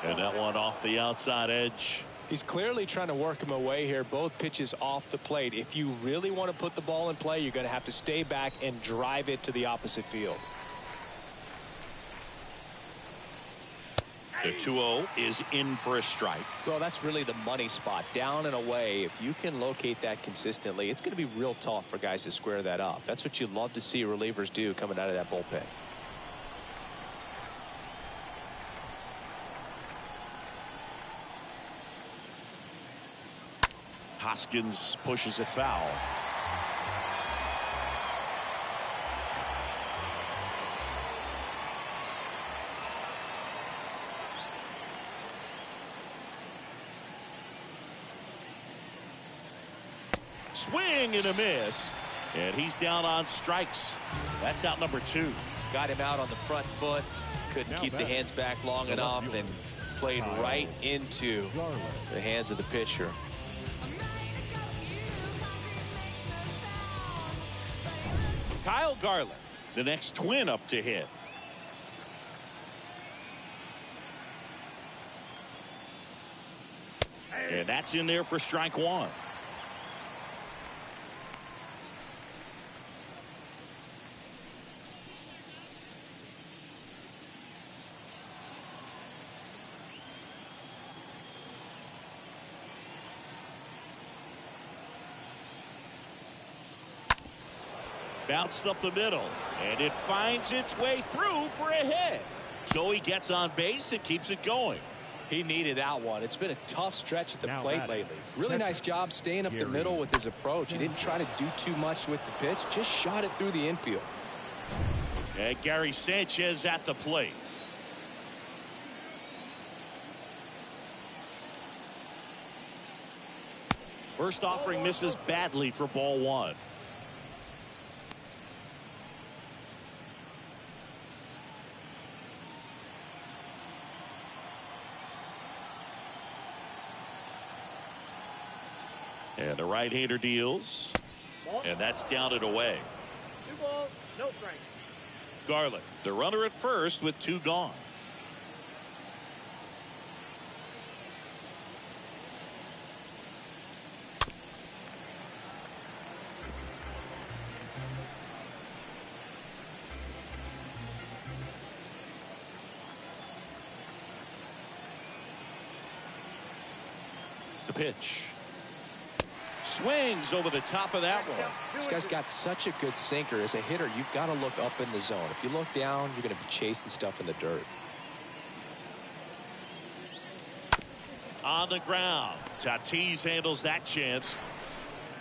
And that one off the outside edge. He's clearly trying to work him away here. Both pitches off the plate. If you really want to put the ball in play, you're going to have to stay back and drive it to the opposite field. The 2-0 is in for a strike. Well, that's really the money spot. Down and away. If you can locate that consistently, it's going to be real tough for guys to square that up. That's what you love to see relievers do coming out of that bullpen. Hoskins pushes it foul. swing and a miss. And he's down on strikes. That's out number 2. Got him out on the front foot. Couldn't keep the hands back long enough and played right into the hands of the pitcher. Kyle Garland, the next Twin up to hit. And that's in there for strike 1. Bounced up the middle, and it finds its way through for a hit. So he gets on base and keeps it going. He needed that one. It's been a tough stretch at the plate lately. Really nice job staying up the middle with his approach. He didn't try to do too much with the pitch, just shot it through the infield. And Gary Sanchez at the plate. First offering misses badly for ball 1. And the right-hander deals. And that's down and away. 2 balls, no strikes. Garland, the runner at first with 2 gone. The pitch. Swings over the top of that one. This guy's got such a good sinker. As a hitter, you've got to look up in the zone. If you look down, you're going to be chasing stuff in the dirt. On the ground. Tatis handles that chance.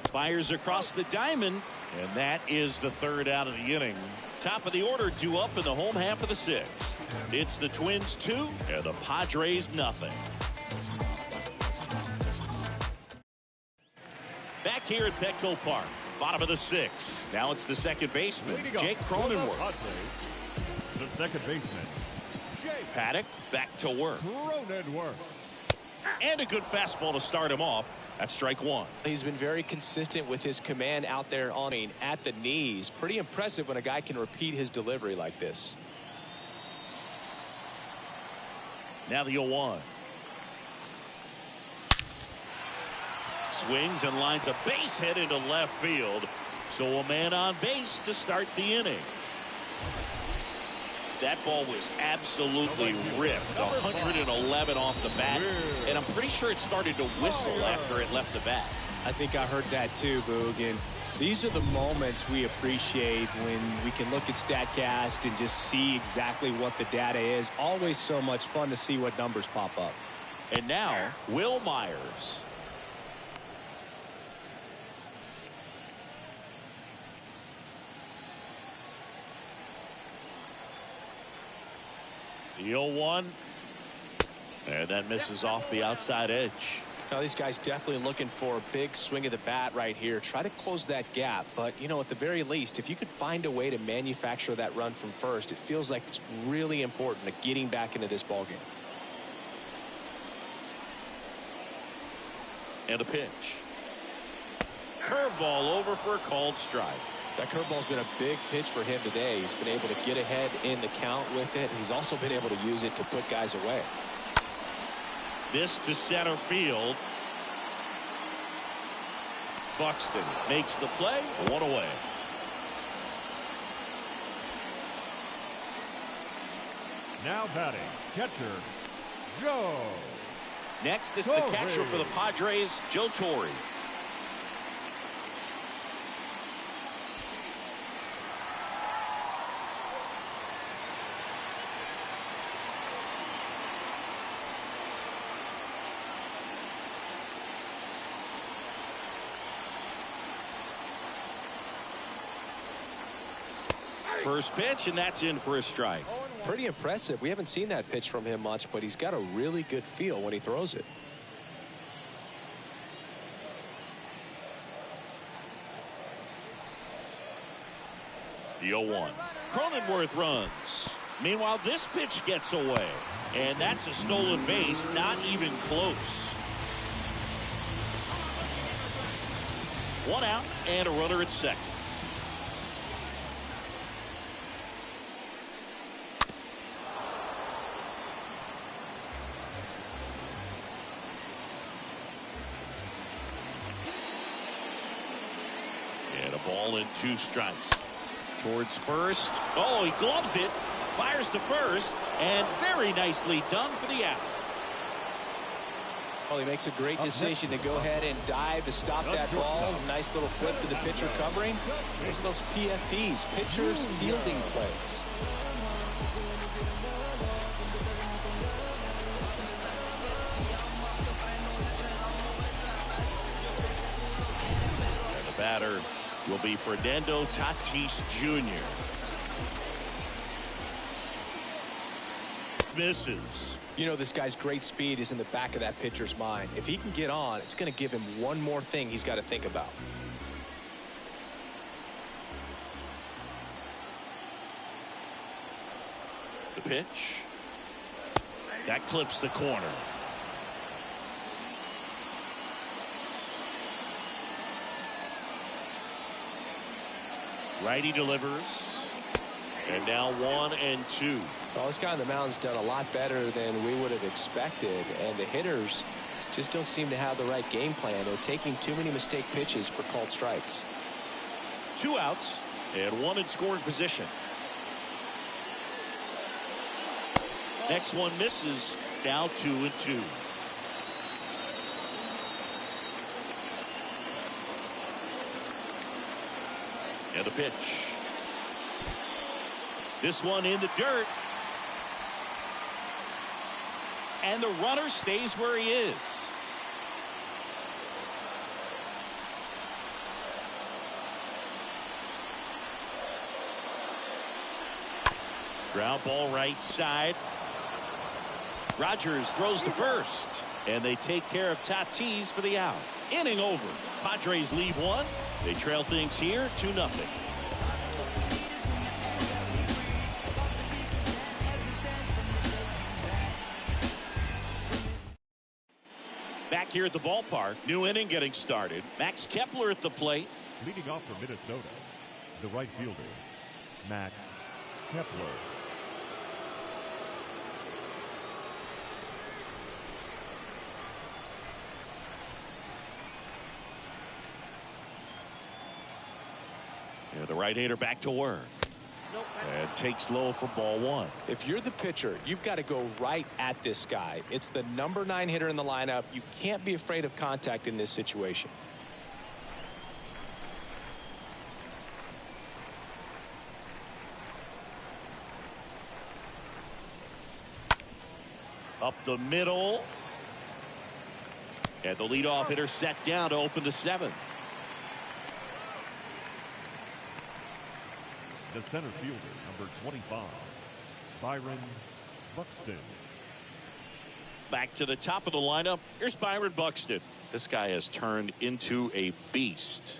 Fires across the diamond. And that is the 3rd out of the inning. Top of the order, 2 up in the home half of the 6th. It's the Twins 2 and the Padres nothing. Back here at Petco Park, bottom of the 6th. Now it's the second baseman, Jake Cronenworth. The second baseman, Paddock back to work. Cronenworth. And a good fastball to start him off. That's strike 1. He's been very consistent with his command out there at the knees. Pretty impressive when a guy can repeat his delivery like this. Now the 0-1. Swings and lines a base hit into left field. So a man on base to start the inning. That ball was absolutely ripped. 111 off the bat. And I'm pretty sure it started to whistle after it left the bat. I think I heard that too, Boog. And these are the moments we appreciate when we can look at StatCast and just see exactly what the data is. Always so much fun to see what numbers pop up. And now, Will Myers. The 0-1. And that misses off the outside edge. Now these guys definitely looking for a big swing of the bat right here. Try to close that gap. But, you know, at the very least, if you could find a way to manufacture that run from first, it feels like it's really important to getting back into this ballgame. And a pitch. Curveball over for a called strike. That curveball's been a big pitch for him today. He's been able to get ahead in the count with it. He's also been able to use it to put guys away. This to center field. Buxton makes the play. 1 away. Now batting, catcher, Joe. Next, it's the catcher for the Padres, Joe Torre. First pitch, and that's in for a strike. Pretty impressive. We haven't seen that pitch from him much, but he's got a really good feel when he throws it. The 0-1. Cronenworth runs. Meanwhile, this pitch gets away. And that's a stolen base, not even close. 1 out and a runner at second. And a ball and 2 strikes. Towards first. Oh, he gloves it. Fires to first. And very nicely done for the out. Well, he makes a great decision to go ahead and dive to stop that ball. Nice little flip to the pitcher covering. There's those PFPs, pitchers fielding plays. And the batter will be Fernando Tatis Jr. Misses. You know, this guy's great speed is in the back of that pitcher's mind. If he can get on, it's going to give him one more thing he's got to think about. The pitch. That clips the corner. Righty delivers. And now 1-2. Well, this guy on the mound's done a lot better than we would have expected, and the hitters just don't seem to have the right game plan. They're taking too many mistake pitches for called strikes. 2 outs and 1 in scoring position. Next one misses. Now 2-2. And the pitch. This one in the dirt. And the runner stays where he is. Ground ball right side. Rogers throws to first. And they take care of Tatis for the out. Inning over. Padres lead 1. They trail things here 2-0. Back here at the ballpark. New inning getting started. Max Kepler at the plate. Leading off for Minnesota, the right fielder, Max Kepler. And the right-hander back to work. And takes low for ball 1. If you're the pitcher, you've got to go right at this guy. It's the number 9 hitter in the lineup. You can't be afraid of contact in this situation. Up the middle. And the leadoff hitter set down to open the 7th. The center fielder, number 25, Byron Buxton. Back to the top of the lineup. Here's Byron Buxton. This guy has turned into a beast.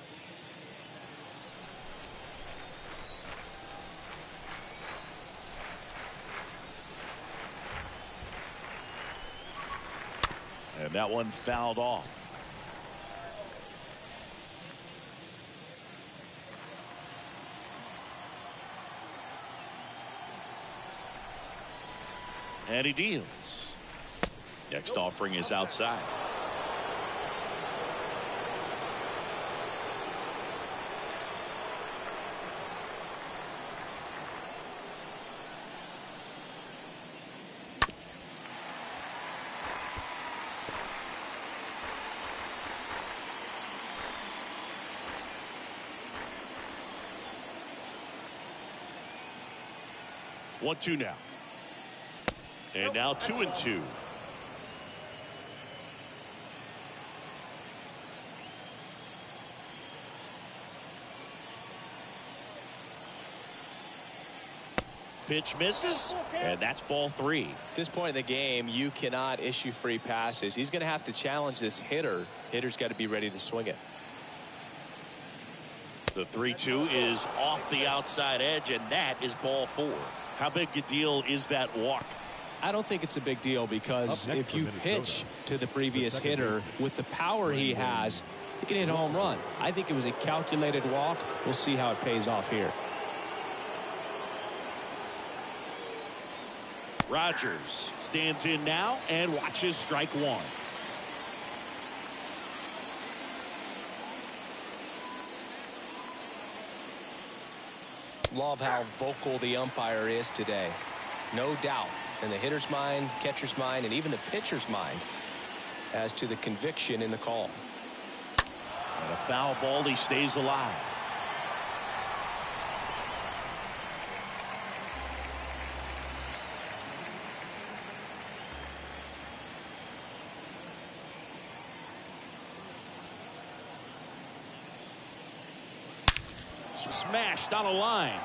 And that one fouled off. And he deals. Next offering is outside. One, 2 now. And now 2-2. Pitch misses, and that's ball 3. At this point in the game, you cannot issue free passes. He's going to have to challenge this hitter. Hitter's got to be ready to swing it. The 3-2 is off the outside edge, and that is ball 4. How big a deal is that walk? I don't think it's a big deal because if you pitch to the previous hitter with the power he has, he can hit a home run. I think it was a calculated walk. We'll see how it pays off here. Rogers stands in now and watches strike 1. Love how vocal the umpire is today. No doubt in the hitter's mind, catcher's mind, and even the pitcher's mind as to the conviction in the call. And a foul ball, he stays alive. Smashed on a line.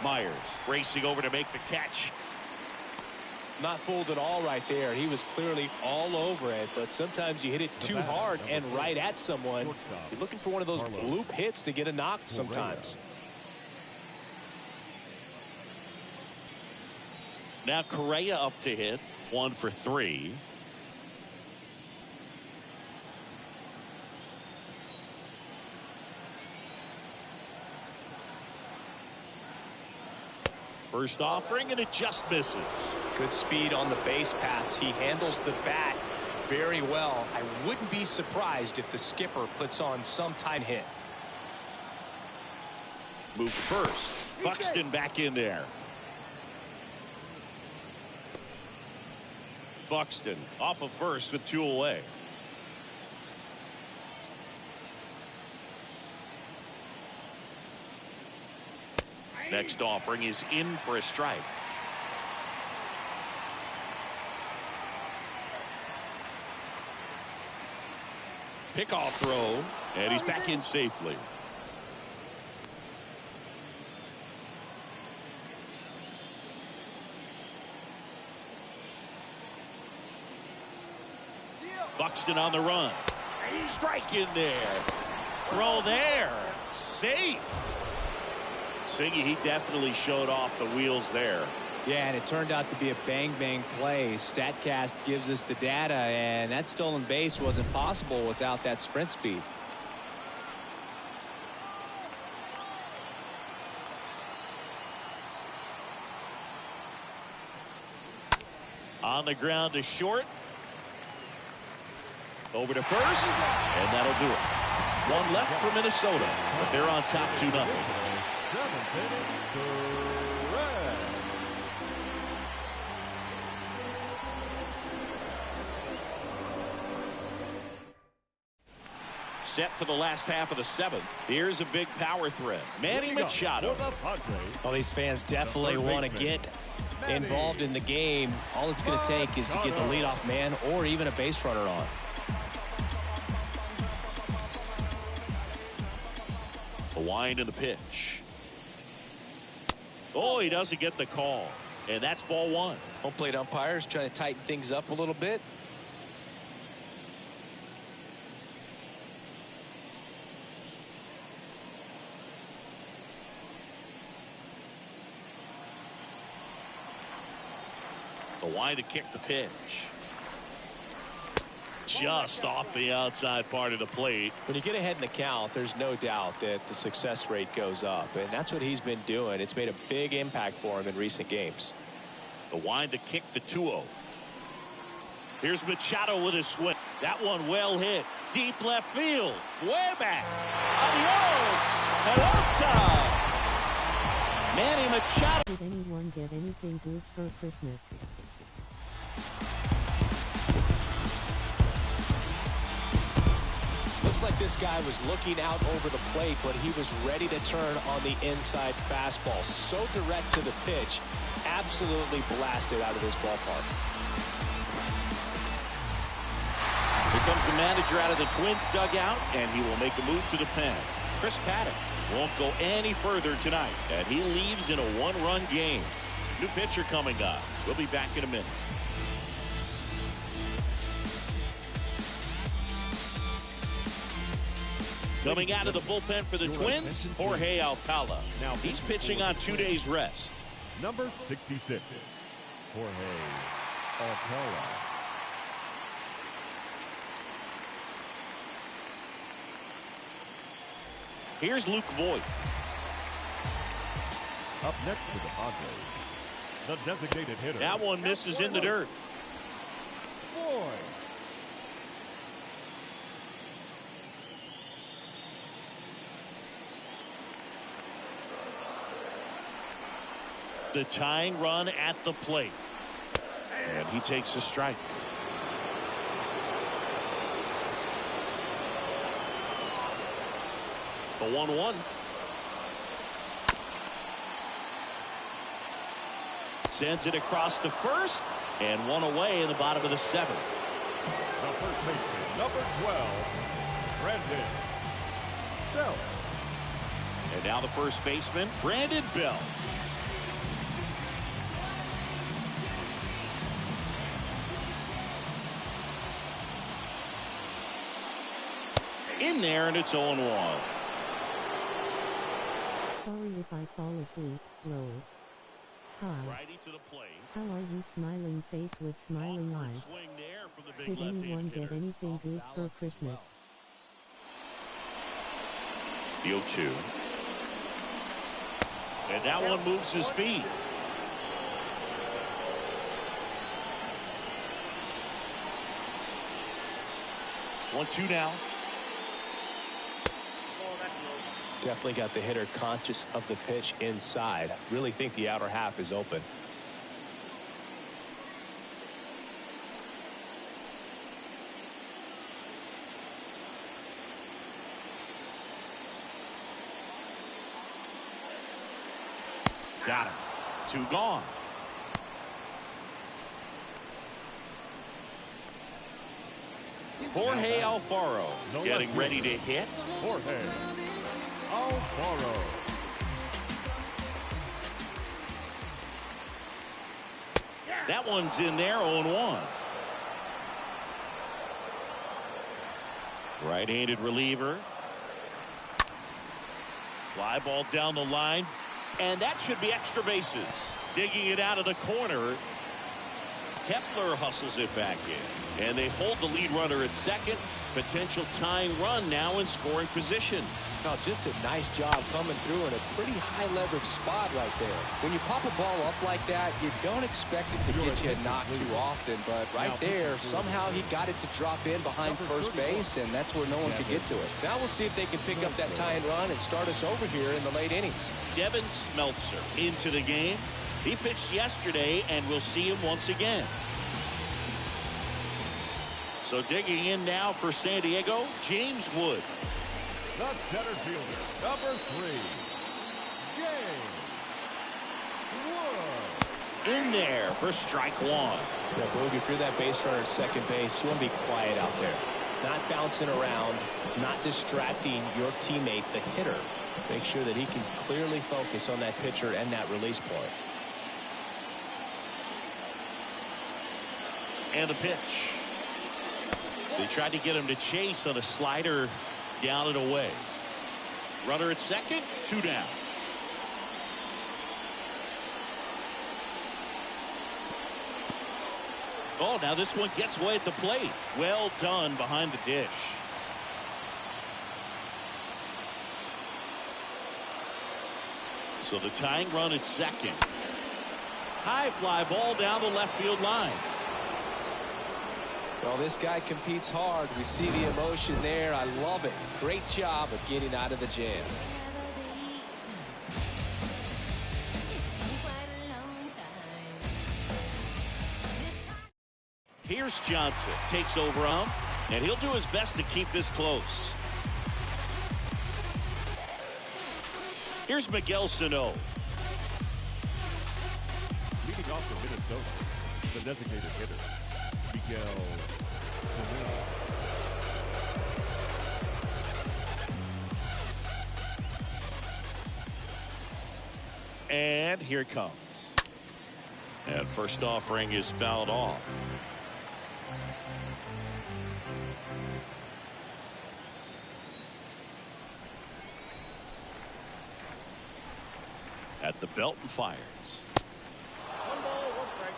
Myers racing over to make the catch. Not fooled at all right there. He was clearly all over it, but sometimes you hit it too hard and right at someone. You're looking for one of those bloop hits to get a knock sometimes. Now Correa up to hit. 1 for 3. First offering, and it just misses. Good speed on the base pass. He handles the bat very well. I wouldn't be surprised if the skipper puts on some time hit. Move first. Buxton back in there. Buxton off of first with 2 away. Next offering is in for a strike. Pickoff throw, and he's back in safely. Buxton on the run. Strike in there. Throw there. Safe. Siggy, he definitely showed off the wheels there. Yeah, and it turned out to be a bang-bang play. StatCast gives us the data, and that stolen base wasn't possible without that sprint speed. On the ground to short. Over to first, and that'll do it. 1 left for Minnesota, but they're on top 2-0. Set for the last half of the 7th. Here's a big power threat. Manny Machado. Well, these fans definitely want to get involved in the game. All it's going to take is to get the leadoff man or even a base runner on. The wind and the pitch. Oh, he doesn't get the call. And that's ball 1. Home plate umpires trying to tighten things up a little bit. The wind to kick the pitch. Just off the outside part of the plate. When you get ahead in the count, there's no doubt that the success rate goes up, and that's what he's been doing. It's made a big impact for him in recent games. The wind to kick the 2-0. Here's Machado with a swing. That one well hit. Deep left field. Way back. Adios. Hello, Manny Machado. Did anyone get anything good for Christmas? Looks like this guy was looking out over the plate, but he was ready to turn on the inside fastball. So direct to the pitch. Absolutely blasted out of this ballpark. Here comes the manager out of the Twins dugout, and he will make a move to the pen. Chris Paddock won't go any further tonight, and he leaves in a 1-run game. New pitcher coming up. We'll be back in a minute. Coming out of the bullpen for the Twins, Jorge Alcala. Now he's pitching on 2 days rest. Number 66, Jorge Alcala. Here's Luke Voigt. Up next to the Padres, the designated hitter. That one misses in the dirt. Boy. The tying run at the plate. And he takes a strike. The 1-1. Sends it across to first, and one away in the bottom of the 7th. The first baseman, number 12, Brandon Bell. And now the first baseman, Brandon Bell. In there, and it's 0-1. Sorry if I fall asleep, lol. Hi. Righty to the plate. How are you, smiling face with smiling Awkward eyes? swing there from the big Did anyone left-hand get hitter. anything good for Christmas? The 0-2. And that one moves his feet. One-two now. Definitely got the hitter conscious of the pitch inside. Really think the outer half is open. Got him. 2 gone. Jorge Alfaro getting ready to hit. Jorge Alfaro. That one's in there, 0-1. Right-handed reliever. Fly ball down the line. And that should be extra bases. Digging it out of the corner. Kepler hustles it back in. And they hold the lead runner at second. Potential tying run now in scoring position. Now, just a nice job coming through in a pretty high leverage spot right there. When you pop a ball up like that, you don't expect it to get you a knock too often, but right there, somehow he got it to drop in behind first base, and that's where no one could get to it. Now we'll see if they can pick up that tying run and start us over here in the late innings. Devin Smeltzer into the game. He pitched yesterday, and we'll see him once again. So digging in now for San Diego, James Wood. The center fielder, number 3, James Wood. In there for strike 1. Yeah, Boog, if you're that base runner at second base, you want to be quiet out there. Not bouncing around, not distracting your teammate, the hitter. Make sure that he can clearly focus on that pitcher and that release point. And the pitch. They tried to get him to chase on a slider down and away. Runner at second, 2 down. Oh, now this one gets away at the plate. Well done behind the dish. So the tying run at second. High fly ball down the left field line. Well, this guy competes hard. We see the emotion there. I love it. Great job of getting out of the jam. Here's Johnson. Takes over on, and he'll do his best to keep this close. Here's Miguel Sano. Leading off for Minnesota, the designated hitter, Miguel Sano. And here it comes. And first offering is fouled off. At the belt and fires. 1 ball, 1 strike.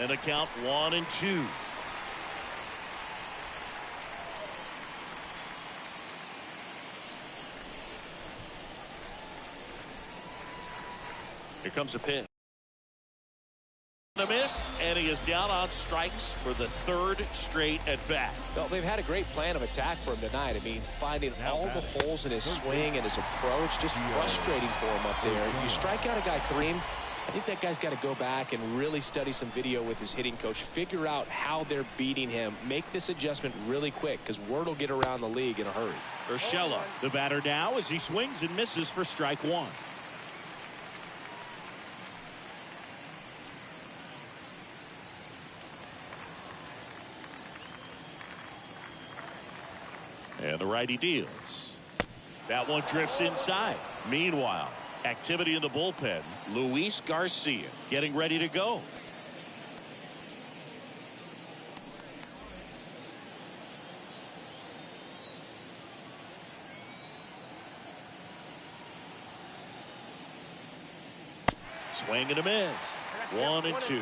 And a count 1-2. Here comes a pitch. A miss, and he is down on strikes for the 3rd straight at bat. Well, they've had a great plan of attack for him tonight. I mean, finding all the holes in his swing and his approach, just frustrating for him up there. You strike out a guy 3. I think that guy's got to go back and really study some video with his hitting coach, figure out how they're beating him, make this adjustment really quick, because word will get around the league in a hurry. Urshela, the batter now, as he swings and misses for strike 1. And the righty deals. That one drifts inside. Meanwhile, activity in the bullpen. Luis Garcia getting ready to go. Swing and a miss. 1-2.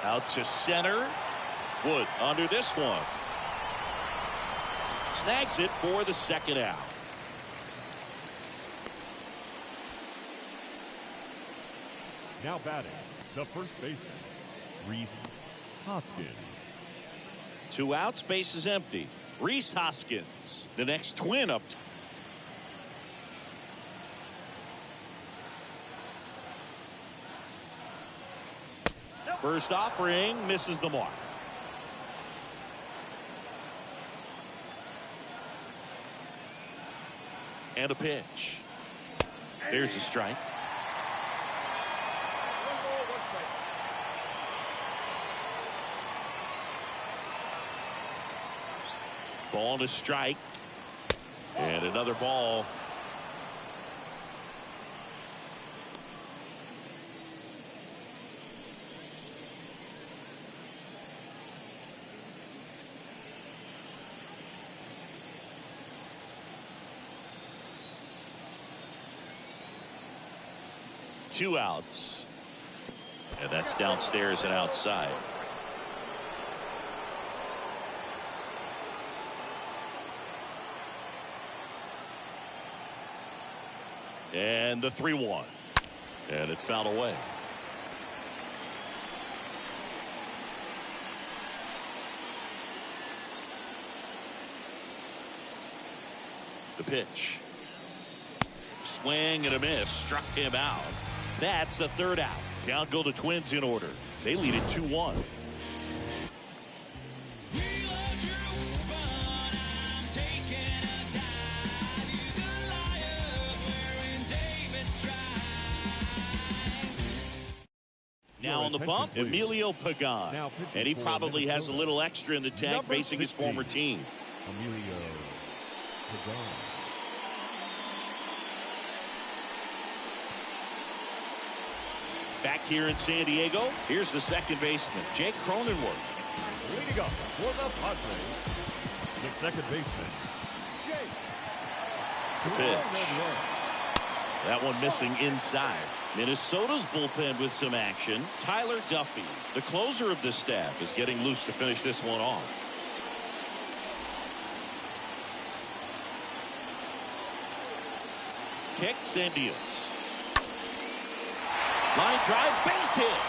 Out to center. Wood under this one. Snags it for the 2nd out. Now batting, the first baseman, Rhys Hoskins. 2 outs, base is empty. Rhys Hoskins, the next twin up. First offering misses the mark. And a pitch. There's a strike. 1 ball, 1 strike. Ball and a strike. And another ball. Two outs. And that's downstairs and outside. And the 3-1. And it's fouled away. The pitch. Swing and a miss. Struck him out. That's the 3rd out. Down go the Twins in order. They lead it 2-1. Now on the bump, Emilio Pagan. And he probably has a little extra in the tank facing his former team. Emilio Pagan. Back here in San Diego, here's the second baseman, Jake Cronenworth. Leading up for the Padres, the second baseman, Jake. The pitch. That one missing inside. Minnesota's bullpen with some action. Tyler Duffy, the closer of the staff, is getting loose to finish this one off. Kicks and deals. Line drive, base hit.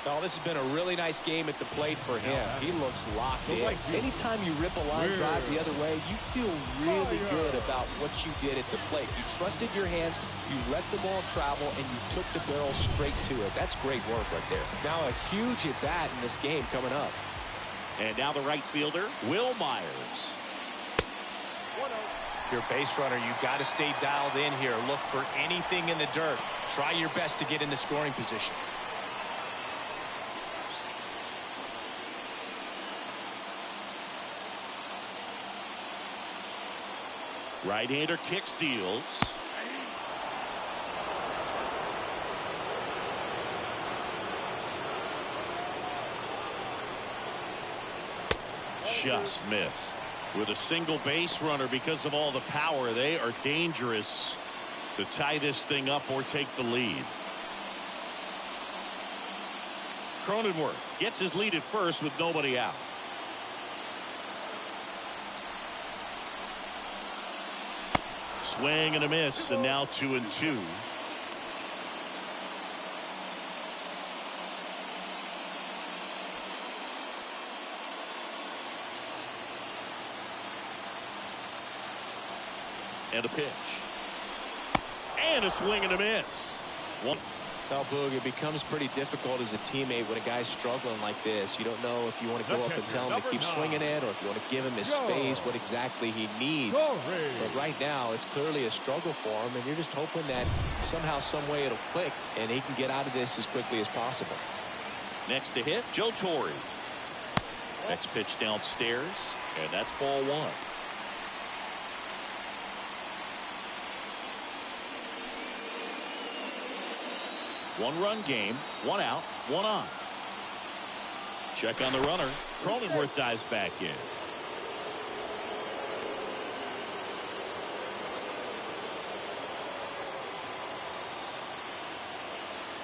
Well, this has been a really nice game at the plate for him. He looks locked in. Anytime you rip a line drive the other way, you feel really good about what you did at the plate. You trusted your hands, you let the ball travel, and you took the barrel straight to it. That's great work right there. Now a huge at-bat in this game coming up. And now the right fielder, Will Myers. Your base runner, you've got to stay dialed in here. Look for anything in the dirt. Try your best to get into scoring position. Right-hander kick steals. Just missed. With a single base runner, because of all the power, they are dangerous to tie this thing up or take the lead. Cronenworth gets his lead at first with nobody out. Swing and a miss, and now 2-2. And a pitch. And a swing and a miss. One. Now, Boog, it becomes pretty difficult as a teammate when a guy's struggling like this. You don't know if you want to go up and tell him to keep swinging it, or if you want to give him his space, what exactly he needs. But right now, it's clearly a struggle for him, and you're just hoping that somehow, some way it'll click, and he can get out of this as quickly as possible. Next to hit, Joe Torre. Next pitch downstairs, and that's ball one. One-run game, one out, one on. Check on the runner. Cronenworth dives back in.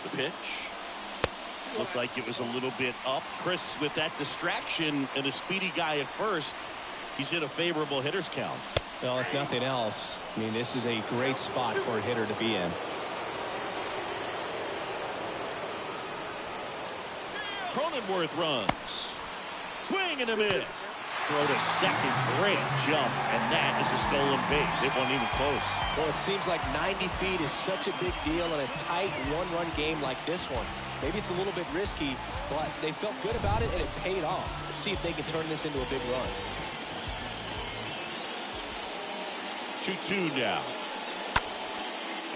The pitch. Looked like it was a little bit up. Chris, with that distraction and a speedy guy at first, he's in a favorable hitter's count. Well, if nothing else, I mean, this is a great spot for a hitter to be in. Cronenworth runs. Swing and a miss. Throw to second. Great jump. And that is a stolen base. It wasn't even close. Well, it seems like 90 feet is such a big deal in a tight one-run game like this one. Maybe it's a little bit risky, but they felt good about it, and it paid off. Let's see if they can turn this into a big run. 2-2 now.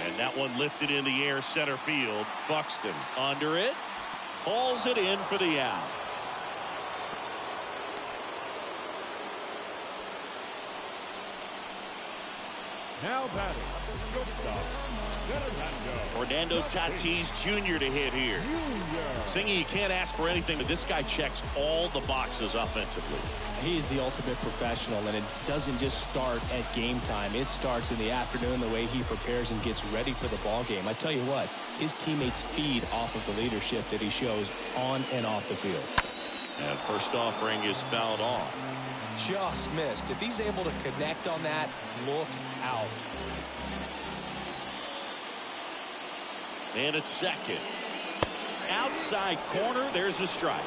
And that one lifted in the air center field. Buxton under it. Hauls it in for the out. Now batting, shortstop, Fernando Tatis Jr. to hit here. Singy, you can't ask for anything, but this guy checks all the boxes offensively. He's the ultimate professional, and it doesn't just start at game time. It starts in the afternoon, the way he prepares and gets ready for the ball game. I tell you what, his teammates feed off of the leadership that he shows on and off the field. And first offering is fouled off. Just missed. If he's able to connect on that, look out. And it's second. Outside corner, there's a strike.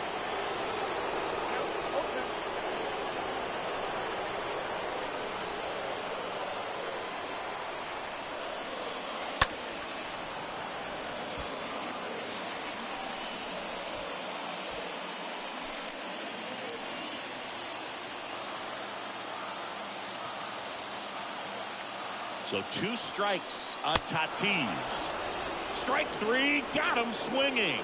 So 2 strikes on Tatis. Strike 3, got him swinging.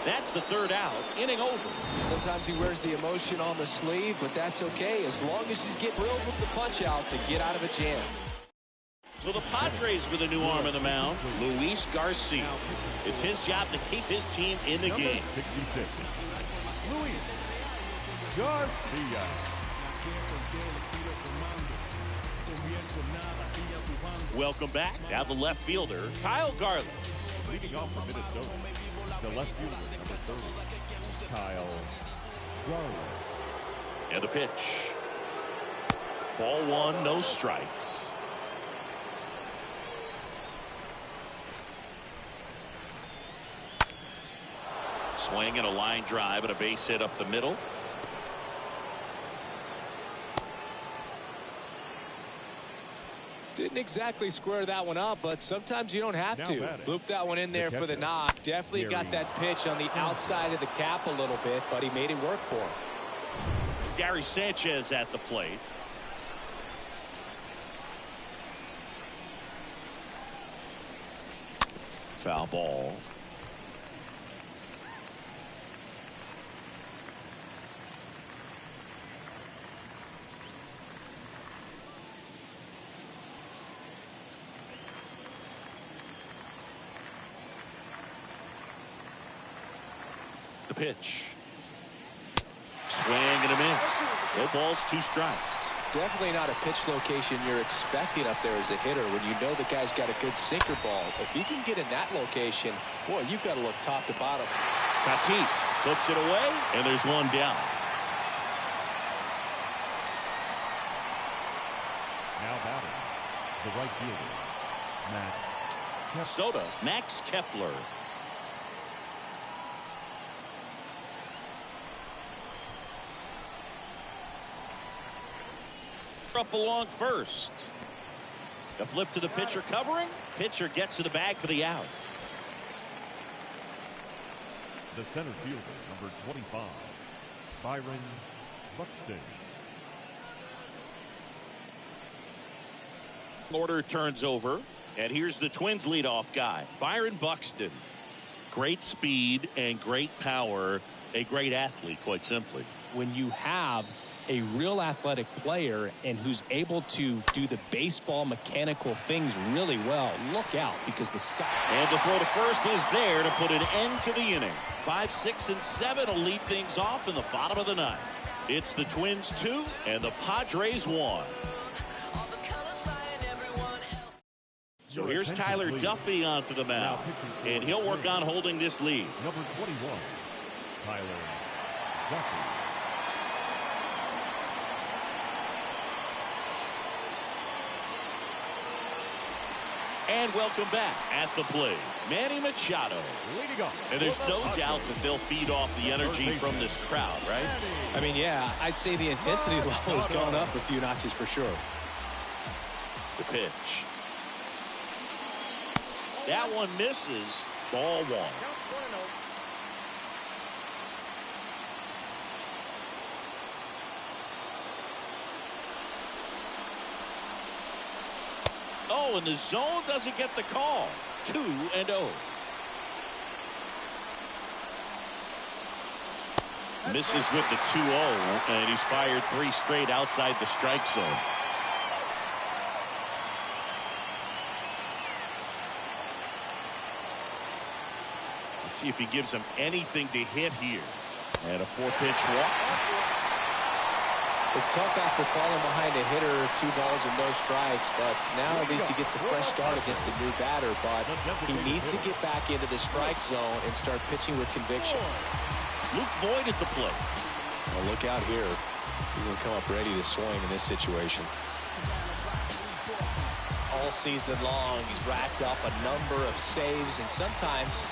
That's the third out, inning over. Sometimes he wears the emotion on the sleeve, but that's okay as long as he's getting drilled with the punch out to get out of a jam. So the Padres with a new arm in the mound, Luis Garcia. It's his job to keep his team in the game. 66, Luis Garcia. Welcome back. Now the left fielder, Kyle Garland. Leading off for Minnesota, the left fielder, number 30, Kyle Garland. And a pitch. Ball 1, no strikes. Swing and a line drive and a base hit up the middle. Didn't exactly square that one up, but sometimes you don't have to. Loop that one in there for the knock. Definitely got that pitch on the outside of the cap a little bit, but he made it work for him. Gary Sanchez at the plate. Foul ball. pitch. Swing and a miss. No balls, 2 strikes. Definitely not a pitch location you're expecting up there as a hitter when you know the guy's got a good sinker ball. If he can get in that location, boy, you've got to look top to bottom. Tatis puts it away, and there's 1 down. Now batting, the right fielder, Max Kepler. Up along first. A flip to the pitcher covering. Pitcher gets to the bag for the out. The center fielder, number 25, Byron Buxton. Order turns over, and here's the Twins leadoff guy, Byron Buxton. Great speed and great power, a great athlete, quite simply. When you have a real athletic player and who's able to do the baseball mechanical things really well, look out, because the sky. And the throw to first is there to put an end to the inning. 5, 6, and 7 will lead things off in the bottom of the 9th. It's the Twins 2 and the Padres 1. So here's Tyler Duffy onto the mound, and he'll work on holding this lead. Number 21, Tyler Duffy. And welcome back. At the plate, Manny Machado. Leading off. And there's no doubt that they'll feed off the energy from this crowd, right? I mean, yeah, I'd say the intensity level has gone up a few notches for sure. The pitch. That one misses. Ball 1. Oh, and the zone doesn't get the call. 2-0. Misses with the 2-0, and he's fired 3 straight outside the strike zone. Let's see if he gives him anything to hit here. And a 4-pitch walk. It's tough after falling behind a hitter, 2 balls and no strikes, but now at least he gets a fresh start against a new batter, but he needs to get back into the strike zone and start pitching with conviction. Luke Voigt at the plate. Well, look out here. He's going to come up ready to swing in this situation. All season long, he's racked up a number of saves, and sometimes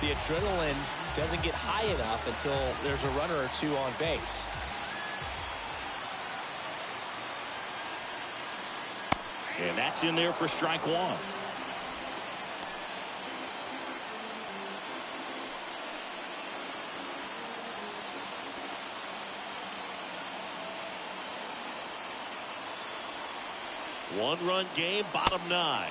the adrenaline doesn't get high enough until there's a runner or 2 on base. And that's in there for strike 1. One-run game, bottom 9.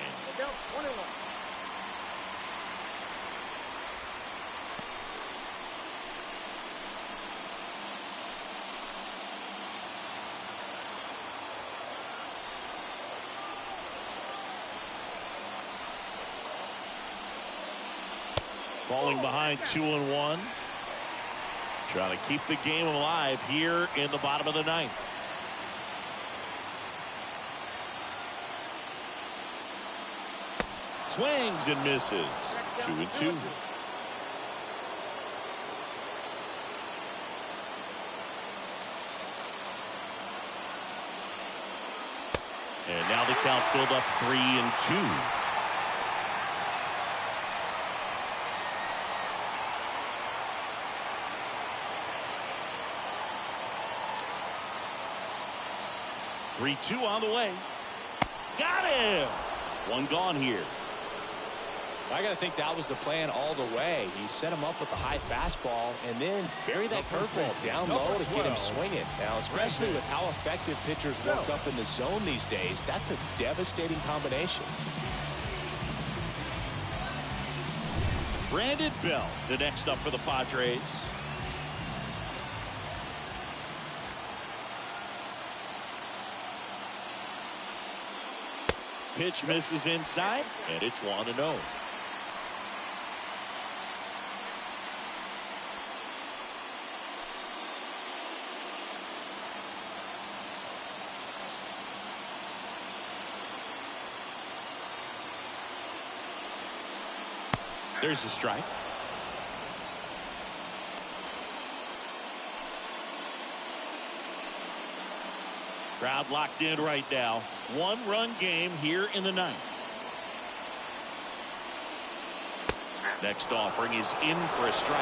Falling behind 2-1. Trying to keep the game alive here in the bottom of the 9th. Swings and misses. 2-2. And now the count filled up 3-2. Three-two on the way. Got him. 1 gone here. I got to think that was the plan all the way. He set him up with the high fastball and then bury that curveball down low to get him swinging. Now, especially with how effective pitchers work up in the zone these days, that's a devastating combination. Brandon Bell, the next up for the Padres. Pitch misses inside, and it's 1-0. There's a strike. Crowd locked in right now. One-run game here in the ninth. Next offering is in for a strike.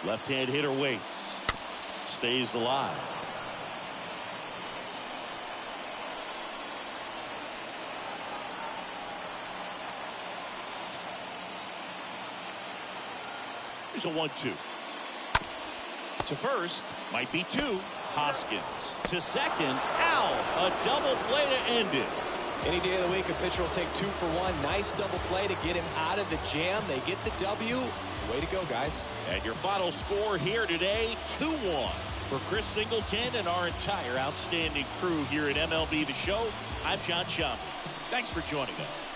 Left-hand hitter waits. Stays alive. Here's a 1-2. To first, might be two. Hoskins to second. Ow! A double play to end it. Any day of the week, a pitcher will take 2 for 1. Nice double play to get him out of the jam. They get the W. Way to go, guys. And your final score here today, 2-1. For Chris Singleton and our entire outstanding crew here at MLB The Show, I'm John Schaub. Thanks for joining us.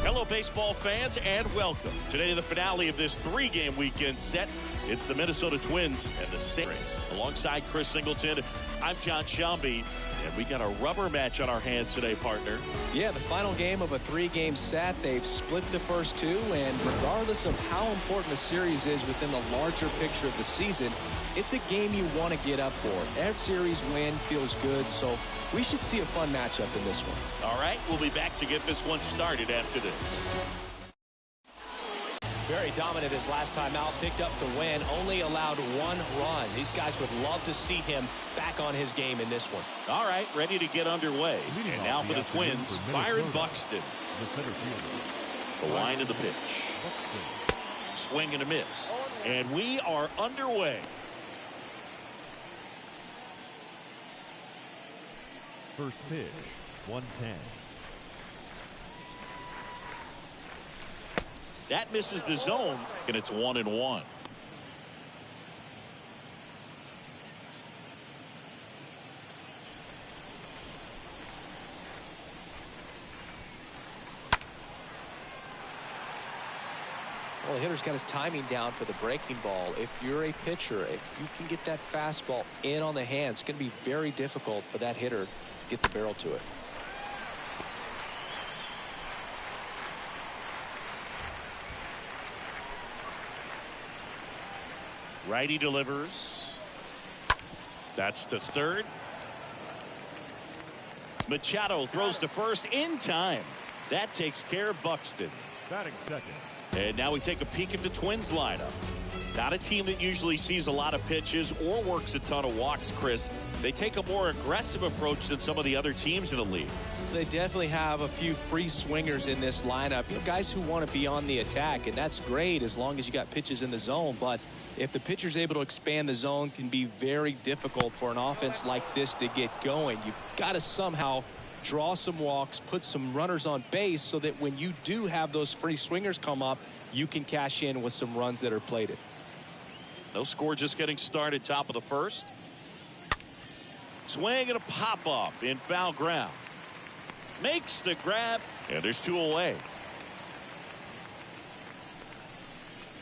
Hello, baseball fans, and welcome. Today, the finale of this 3-game weekend set. It's the Minnesota Twins and the Saints. Alongside Chris Singleton, I'm John Schaub, and we got a rubber match on our hands today, partner. Yeah, the final game of a 3-game set. They've split the first 2, and regardless of how important a series is within the larger picture of the season, it's a game you want to get up for. Every series win feels good, so we should see a fun matchup in this one. All right, we'll be back to get this one started after this. Very dominant his last time out, picked up the win, only allowed 1 run. These guys would love to see him back on his game in this one. All right, ready to get underway. And now for the Twins, Byron Buxton. The line of the pitch. Swing and a miss. And we are underway. First pitch, 110. That misses the zone, and it's 1-1. Well, the hitter's got his timing down for the breaking ball. If you're a pitcher, if you can get that fastball in on the hand, it's going to be very difficult for that hitter to get the barrel to it. Righty delivers. That's to third. Machado throws to first in time. That takes care of Buxton. Batting second. And now we take a peek at the Twins lineup. Not a team that usually sees a lot of pitches or works a ton of walks, Chris. They take a more aggressive approach than some of the other teams in the league. They definitely have a few free swingers in this lineup. You know, guys who want to be on the attack, and that's great as long as you got pitches in the zone. But if the pitcher's able to expand the zone, can be very difficult for an offense like this to get going. You've got to somehow draw some walks, put some runners on base so that when you do have those free swingers come up, you can cash in with some runs that are plated. No score, just getting started, top of the first. Swing and a pop-up in foul ground. Makes the grab, and there's 2 away.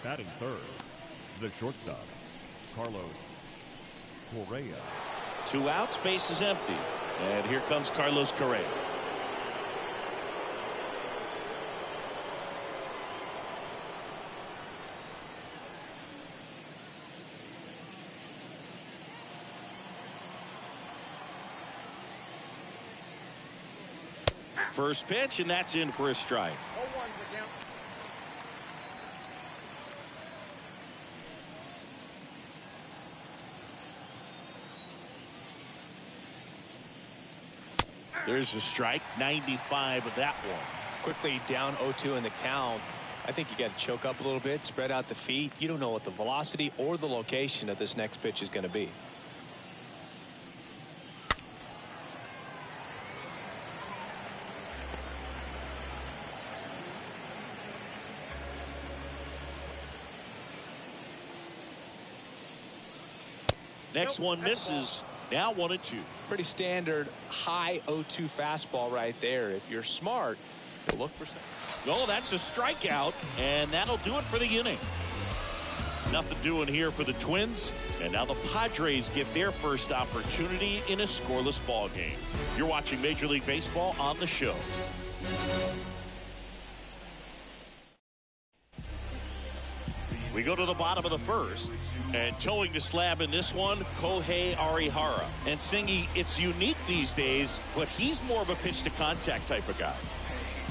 Batting third, the shortstop, Carlos Correa. 2 outs, base is empty. And here comes Carlos Correa. First pitch, and that's in for a strike. 0-1 the count. There's a strike, 95 of that one. Quickly down 0-2 in the count. I think you got to choke up a little bit, spread out the feet. You don't know what the velocity or the location of this next pitch is going to be. Next one misses. Now 1-2. Pretty standard high 0-2 fastball right there. If you're smart, you'll look for something. Oh, that's a strikeout, and that'll do it for the inning. Nothing doing here for the Twins, and now the Padres get their first opportunity in a scoreless ball game. You're watching Major League Baseball on the show. We go to the bottom of the first, and towing the slab in this one, Kohei Arihara. And Singy, it's unique these days, but he's more of a pitch-to-contact type of guy.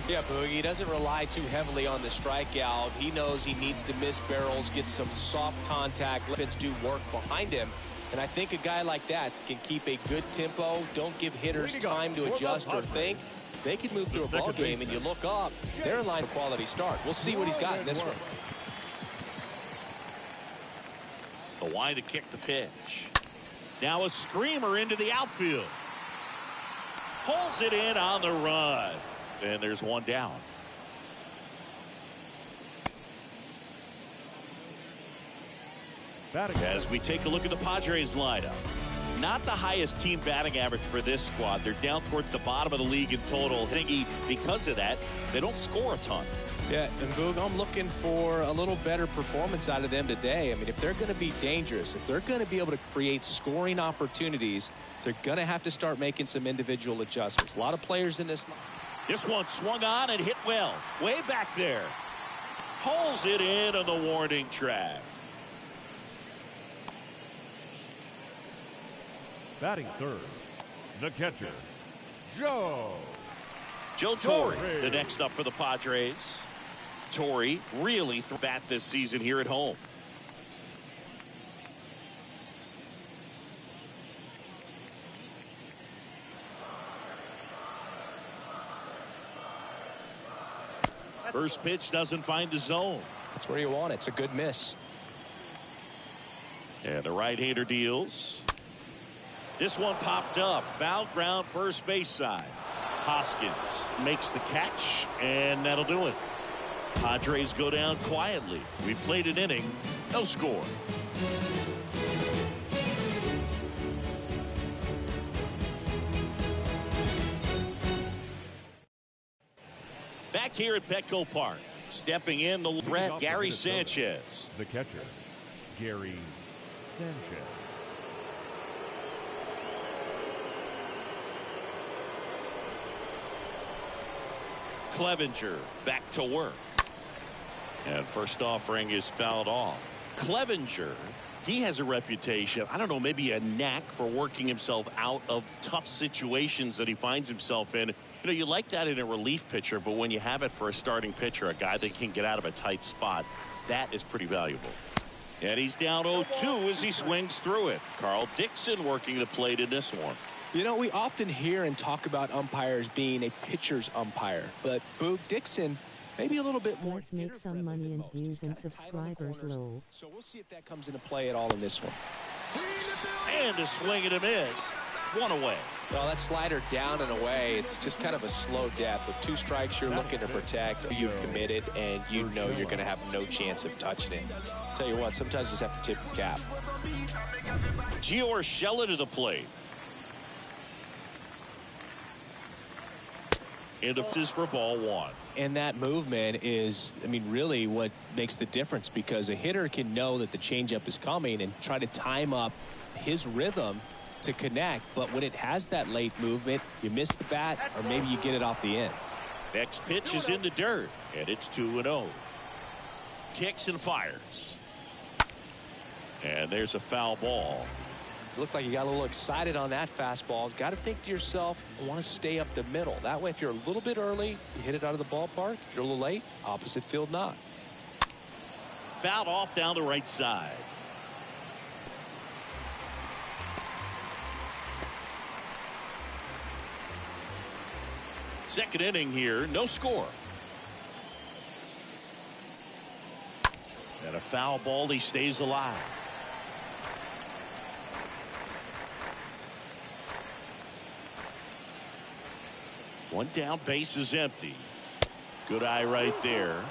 Yeah, Boogie, he doesn't rely too heavily on the strikeout. He knows he needs to miss barrels, get some soft contact, let it do work behind him. And I think a guy like that can keep a good tempo, don't give hitters time to adjust or think. They can move through a ball game, and you look up, they're in line for quality start. We'll see what he's got in this one. The wide to kick the pitch. Now a screamer into the outfield. Pulls it in on the run. And there's one down. As we take a look at the Padres lineup. Not the highest team batting average for this squad. They're down towards the bottom of the league in total. Thingy, because of that, they don't score a ton. Yeah, and Boog, I'm looking for a little better performance out of them today. I mean, if they're going to be dangerous, if they're going to be able to create scoring opportunities, they're going to have to start making some individual adjustments. A lot of players in this. This one swung on and hit well. Way back there. Pulls it in on the warning track. Batting third, the catcher, Joe Torre, the next up for the Padres. Torre really threw bat this season here at home. First pitch doesn't find the zone. That's where you want it. It's a good miss. And the right-hander deals. This one popped up. Foul ground first base side. Hoskins makes the catch, and that'll do it. Padres go down quietly. We played an inning, no score. Back here at Petco Park, stepping in the threat, Gary Sanchez. The catcher, Gary Sanchez. Clevenger back to work. And first offering is fouled off. Clevenger, he has a reputation, I don't know, maybe a knack for working himself out of tough situations that he finds himself in. You know, you like that in a relief pitcher, but when you have it for a starting pitcher, a guy that can get out of a tight spot, that is pretty valuable. And he's down 0-2 as he swings through it. Carl Dixon working the plate in this one. You know, we often hear and talk about umpires being a pitcher's umpire, but Boog Dixon maybe a little bit more. Let's make some money and views and subscribers low. So we'll see if that comes into play at all in this one. And a swing and a miss. One away. Well, that slider down and away, it's just kind of a slow death. With 2 strikes you're looking to protect, you've committed, and you know you're going to have no chance of touching it. Tell you what, sometimes you just have to tip your cap. Gio Urshela to the plate. And this is for ball one. And that movement is, I mean, really what makes the difference, because a hitter can know that the changeup is coming and try to time up his rhythm to connect. But when it has that late movement, you miss the bat or maybe you get it off the end. Next pitch is in the dirt, and it's 2-0. Kicks and fires. And there's a foul ball. Looked like you got a little excited on that fastball. Got to think to yourself, I want to stay up the middle. That way, if you're a little bit early, you hit it out of the ballpark. If you're a little late, opposite field not. Fouled off down the right side. Second inning here, no score. And a foul ball, he stays alive. One down, base is empty. Good eye right there.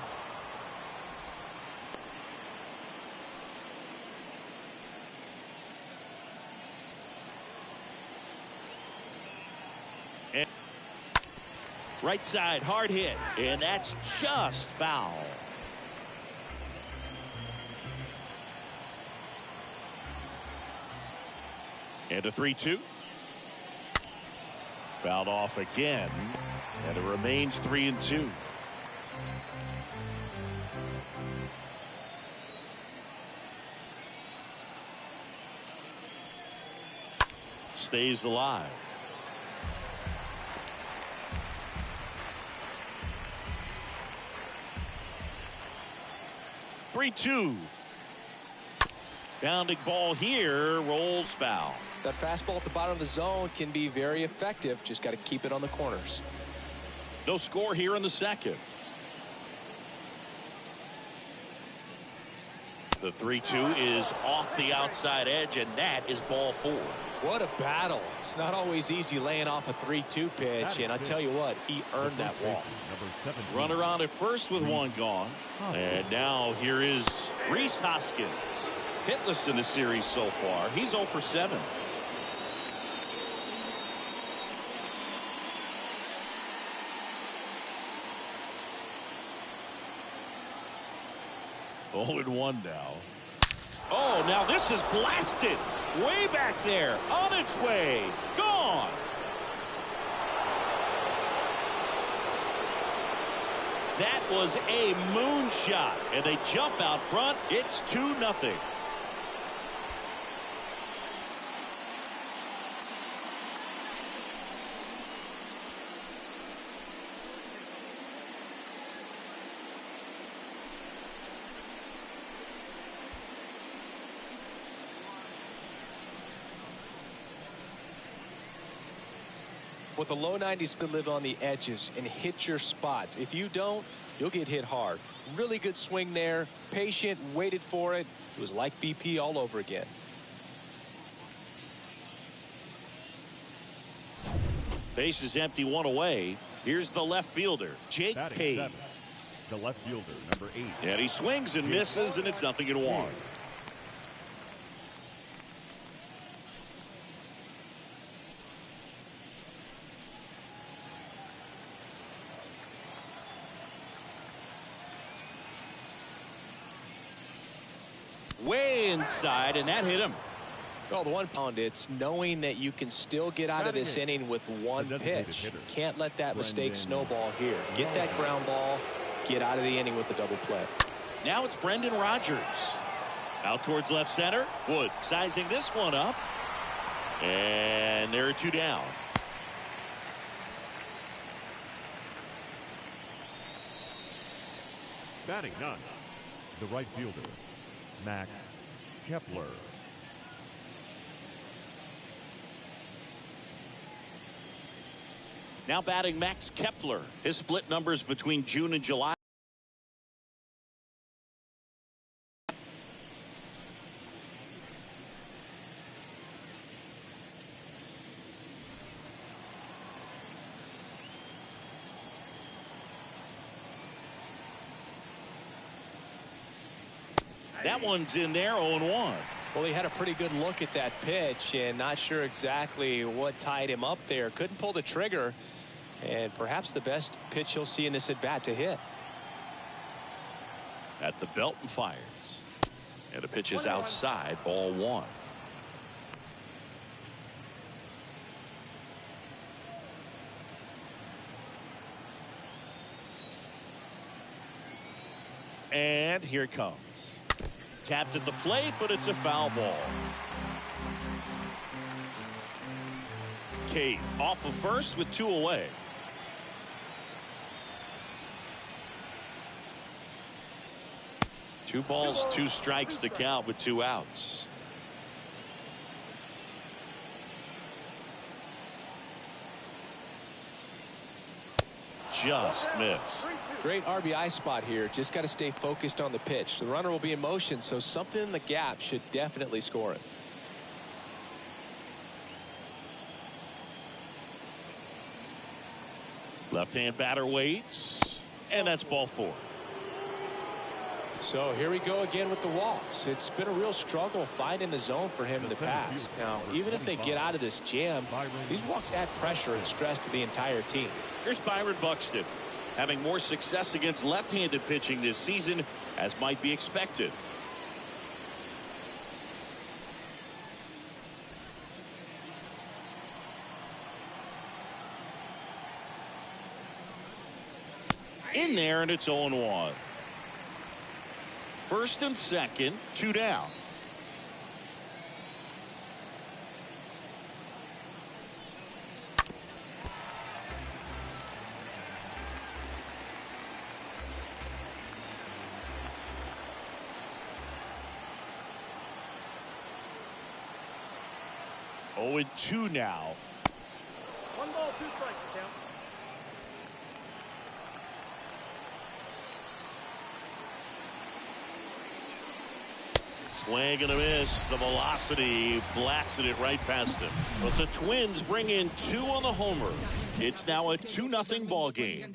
And right side, hard hit, and that's just foul. And a 3-2. Fouled off again, and it remains 3-2. Stays alive. Three-two. Bounding ball here, rolls foul. That fastball at the bottom of the zone can be very effective. Just got to keep it on the corners. No score here in the second. The 3-2 is off the outside edge, and that is ball four. What a battle. It's not always easy laying off a 3-2 pitch, and I tell you what, he earned that walk. Runner on at first with one gone. And now here is Rhys Hoskins. Hitless in the series so far. He's 0 for 7. Oh, and 1 now. Oh, now this is blasted. Way back there. On its way. Gone. That was a moonshot. And they jump out front. It's 2-0. With the low 90s, to live on the edges and hit your spots. If you don't, you'll get hit hard. Really good swing there. Patient, waited for it. It was like BP all over again. Base is empty, 1 away. Here's the left fielder, Jake Page. 7, the left fielder, number 8. And he swings and misses, and it's 0-1. Way inside, and that hit him. Well, the one pound, it's knowing that you can still get out of this inning with one pitch. Can't let that mistake snowball here. Get that ground ball, get out of the inning with a double play. Now it's Brendan Rodgers. Out towards left center. Wood sizing this one up. And there are 2 down. Batting 9, the right fielder, Max Kepler. Now batting Max Kepler. His split numbers between June and July. That one's in there, 0-1. Well, he had a pretty good look at that pitch and not sure exactly what tied him up there. Couldn't pull the trigger. And perhaps the best pitch you'll see in this at bat to hit. At the belt and fires. And the pitch is outside, ball one. And here it comes. Tapped at the plate, but it's a foul ball. Cade off of first with 2 away. Two balls, 2 strikes to count with 2 outs. Just missed. Great RBI spot here. Just got to stay focused on the pitch. The runner will be in motion, so something in the gap should definitely score it. Left-hand batter waits, and that's ball 4. So here we go again with the walks. It's been a real struggle finding the zone for him in the past. Now, even if they get out of this jam, these walks add pressure and stress to the entire team. Here's Byron Buxton, having more success against left-handed pitching this season, as might be expected. In there, and it's 0-1. First and second, 2 down. Oh, and 2 now. 1 ball, 2 strikes, count. Swing and a miss. The velocity blasted it right past him. But the Twins bring in 2 on the homer. It's now a 2-0 ball game.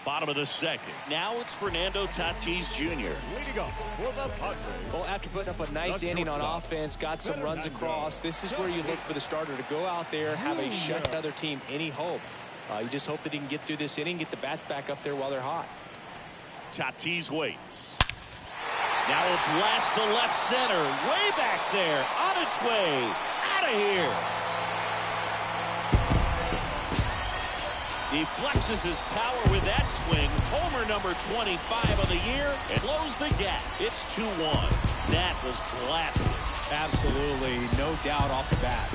Bottom of the second. Now it's Fernando Tatis Jr. Leading up for the Padres. Well, after putting up a nice inning on offense, got some runs across, this is where you look for the starter to go out there, have a shut the other team any hope. You just hope that he can get through this inning, get the bats back up there while they're hot. Tatis waits. Now a blast to left center. Way back there. On its way. Out of here. He flexes his power with that swing. Homer number 25 of the year and close the gap. It's 2-1. That was classic. Absolutely, no doubt off the bat.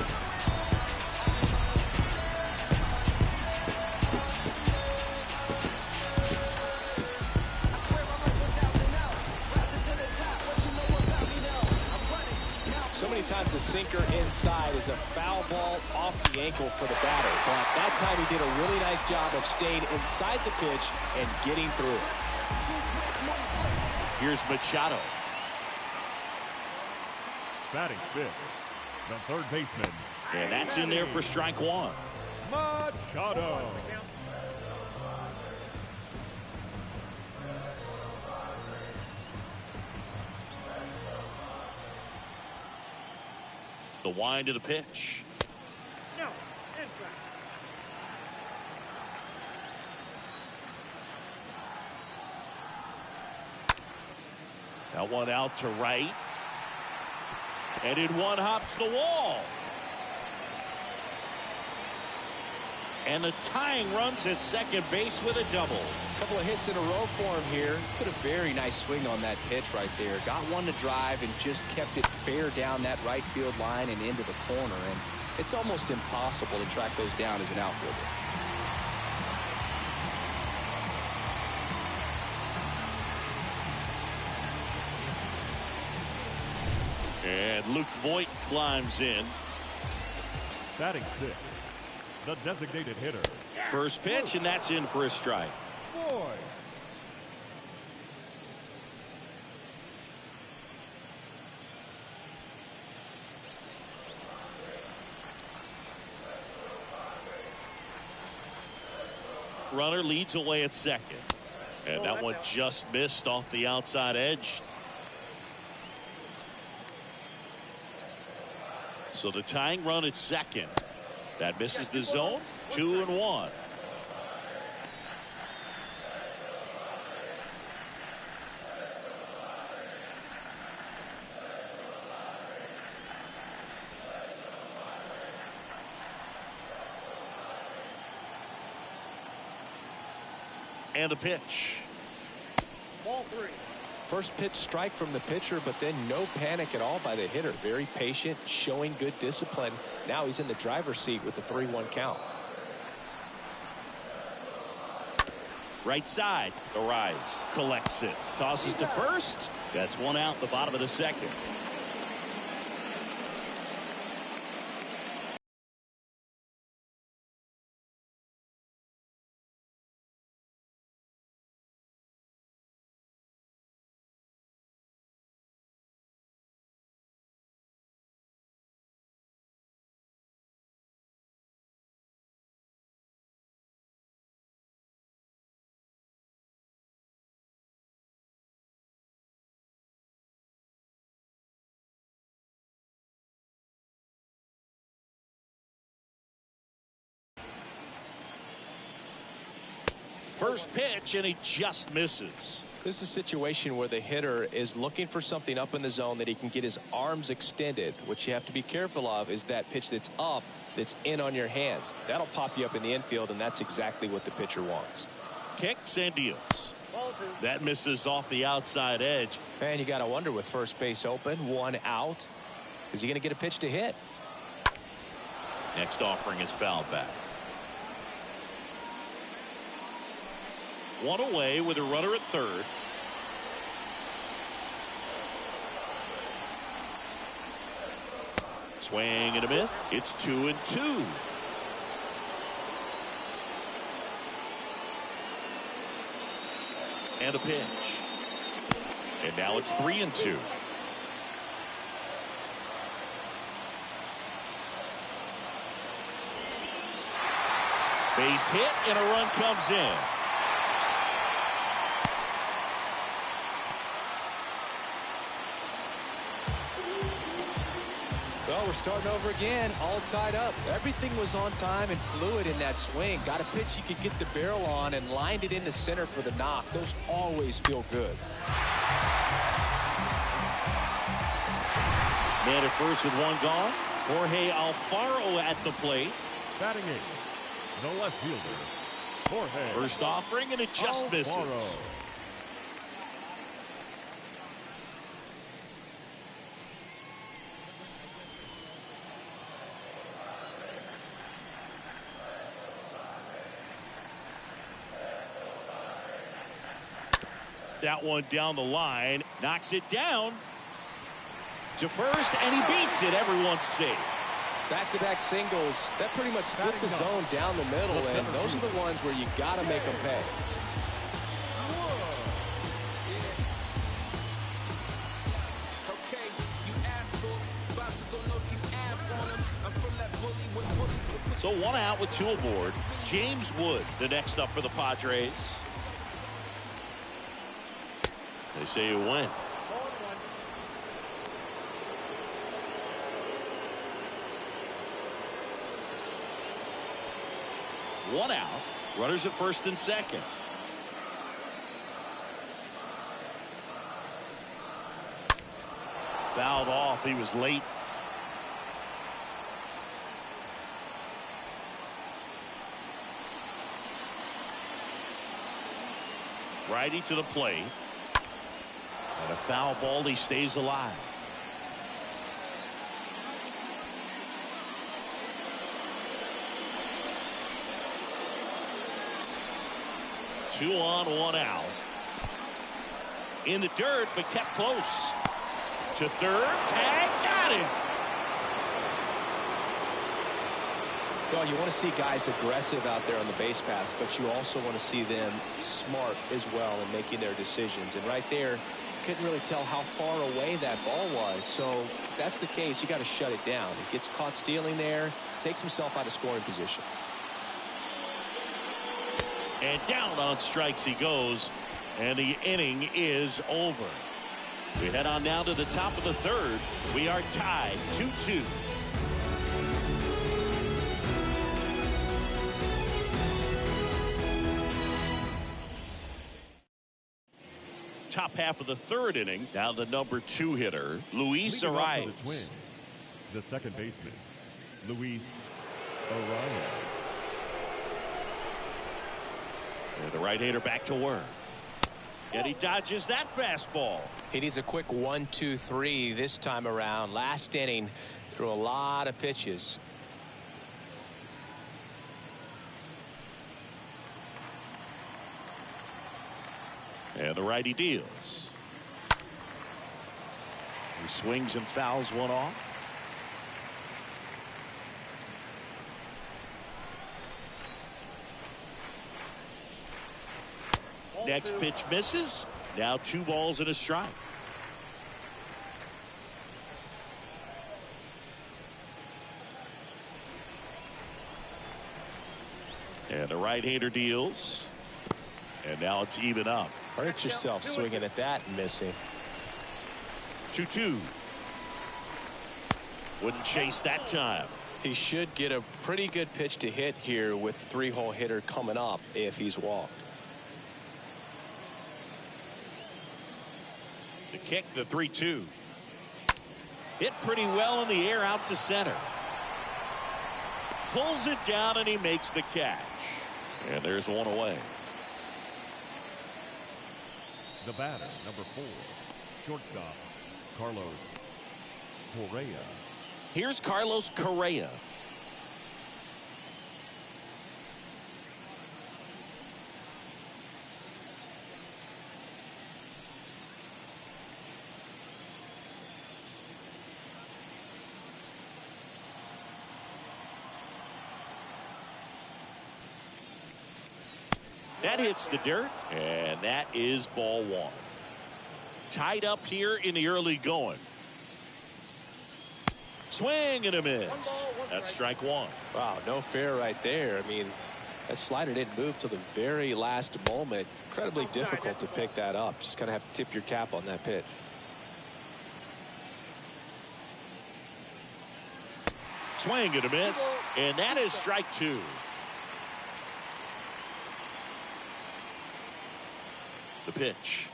So many times a sinker inside is a foul ball off the ankle for the batter. But that time he did a really nice job of staying inside the pitch and getting through it. Here's Machado. Batting fifth, the third baseman. And that's in there for strike 1. Machado. The wind of the pitch. No, incorrect. That one out to right. And in one hops the wall. And the tying runs at second base with a double. A couple of hits in a row for him here. Put a very nice swing on that pitch right there. Got one to drive and just kept it fair down that right field line and into the corner. And it's almost impossible to track those down as an outfielder. And Luke Voit climbs in. Batting sixth, the designated hitter. First pitch, and that's in for a strike. Boy. runner leads away at second. And that one just missed off the outside edge. So the tying run at second. That misses the zone. 2-1. And the pitch. Ball 3. First pitch strike from the pitcher, but then no panic at all by the hitter. Very patient, showing good discipline. Now he's in the driver's seat with the 3-1 count. Right side. Arrives. Collects it. Tosses to first. That's one out in the bottom of the second. First pitch, and he just misses. This is a situation where the hitter is looking for something up in the zone that he can get his arms extended. What you have to be careful of is that pitch that's up, that's in on your hands. That'll pop you up in the infield, and that's exactly what the pitcher wants. Kicks and deals. That misses off the outside edge. And you got to wonder, with first base open, one out, is he going to get a pitch to hit? Next offering is fouled back. One away with a runner at third. Swing and a miss. It's 2-2. And a pitch. And now it's 3-2. Base hit and a run comes in. Well, we're starting over again, all tied up. Everything was on time and fluid in that swing. Got a pitch you could get the barrel on and lined it into center for the knock. Those always feel good. Man at first with one gone. Jorge Alfaro at the plate. Batting eighth, the left fielder, Jorge. First offering, and it just misses. That one down the line, knocks it down to first, and he beats it. Everyone's safe. Back-to-back singles, that pretty much split the zone down the middle, and those are the ones where you got to make them pay. So one out with two aboard. James Wood, the next up for the Padres. They say you win. One out. Runners at first and second. Fouled off. He was late. Righty to the plate. And a foul ball. He stays alive. Two on, one out. In the dirt, but kept close. To third. Tag. Got it. Well, you want to see guys aggressive out there on the base paths, but you also want to see them smart as well in making their decisions. And right there, couldn't really tell how far away that ball was. So if that's the case, you got to shut it down. He gets caught stealing there, takes himself out of scoring position. And down on strikes he goes, and the inning is over. We head on now to the top of the third. We are tied 2-2. Top half of the third inning. Now the number 2 hitter, Luis Leading off for Arias. the Twins, the second baseman, Luis Arias. And the right-hander back to work. And he dodges that fastball. He needs a quick 1-2-3 this time around. Last inning, threw a lot of pitches. And the righty deals. He swings and fouls one off. Next pitch misses. Now 2 balls and a strike. And the right-hander deals. And now it's even up. Hurt yourself swinging at that and missing. 2-2. Wouldn't chase that time. He should get a pretty good pitch to hit here with 3-hole hitter coming up if he's walked. The kick, the 3-2. Hit pretty well in the air out to center. Pulls it down and he makes the catch. And there's one away. The batter, number 4, shortstop, Carlos Correa. Here's Carlos Correa. That hits the dirt, and that is ball 1. Tied up here in the early going. Swing and a miss. That's strike 1. Wow, no fair right there. I mean, that slider didn't move till the very last moment. Incredibly difficult to pick that up. Just kind of have to tip your cap on that pitch. Swing and a miss, and that is strike 2. The pitch.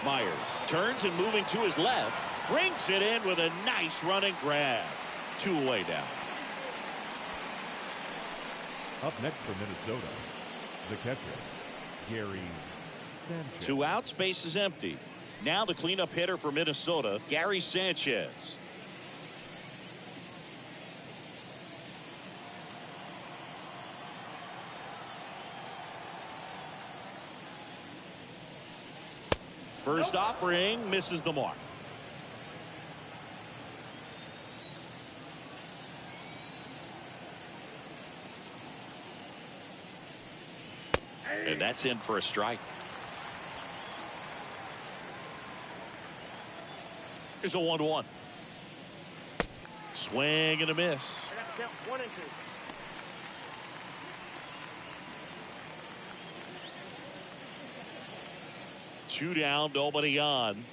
Myers turns and moving to his left, brings it in with a nice running grab. 2 away now. Up next for Minnesota, the catcher, Gary Sanchez. 2 outs, base is empty. Now the cleanup hitter for Minnesota, Gary Sanchez. First offering misses the mark. And that's in for a strike. Here's a 1-1. Swing and a miss. 1 and 2. Two down, nobody on.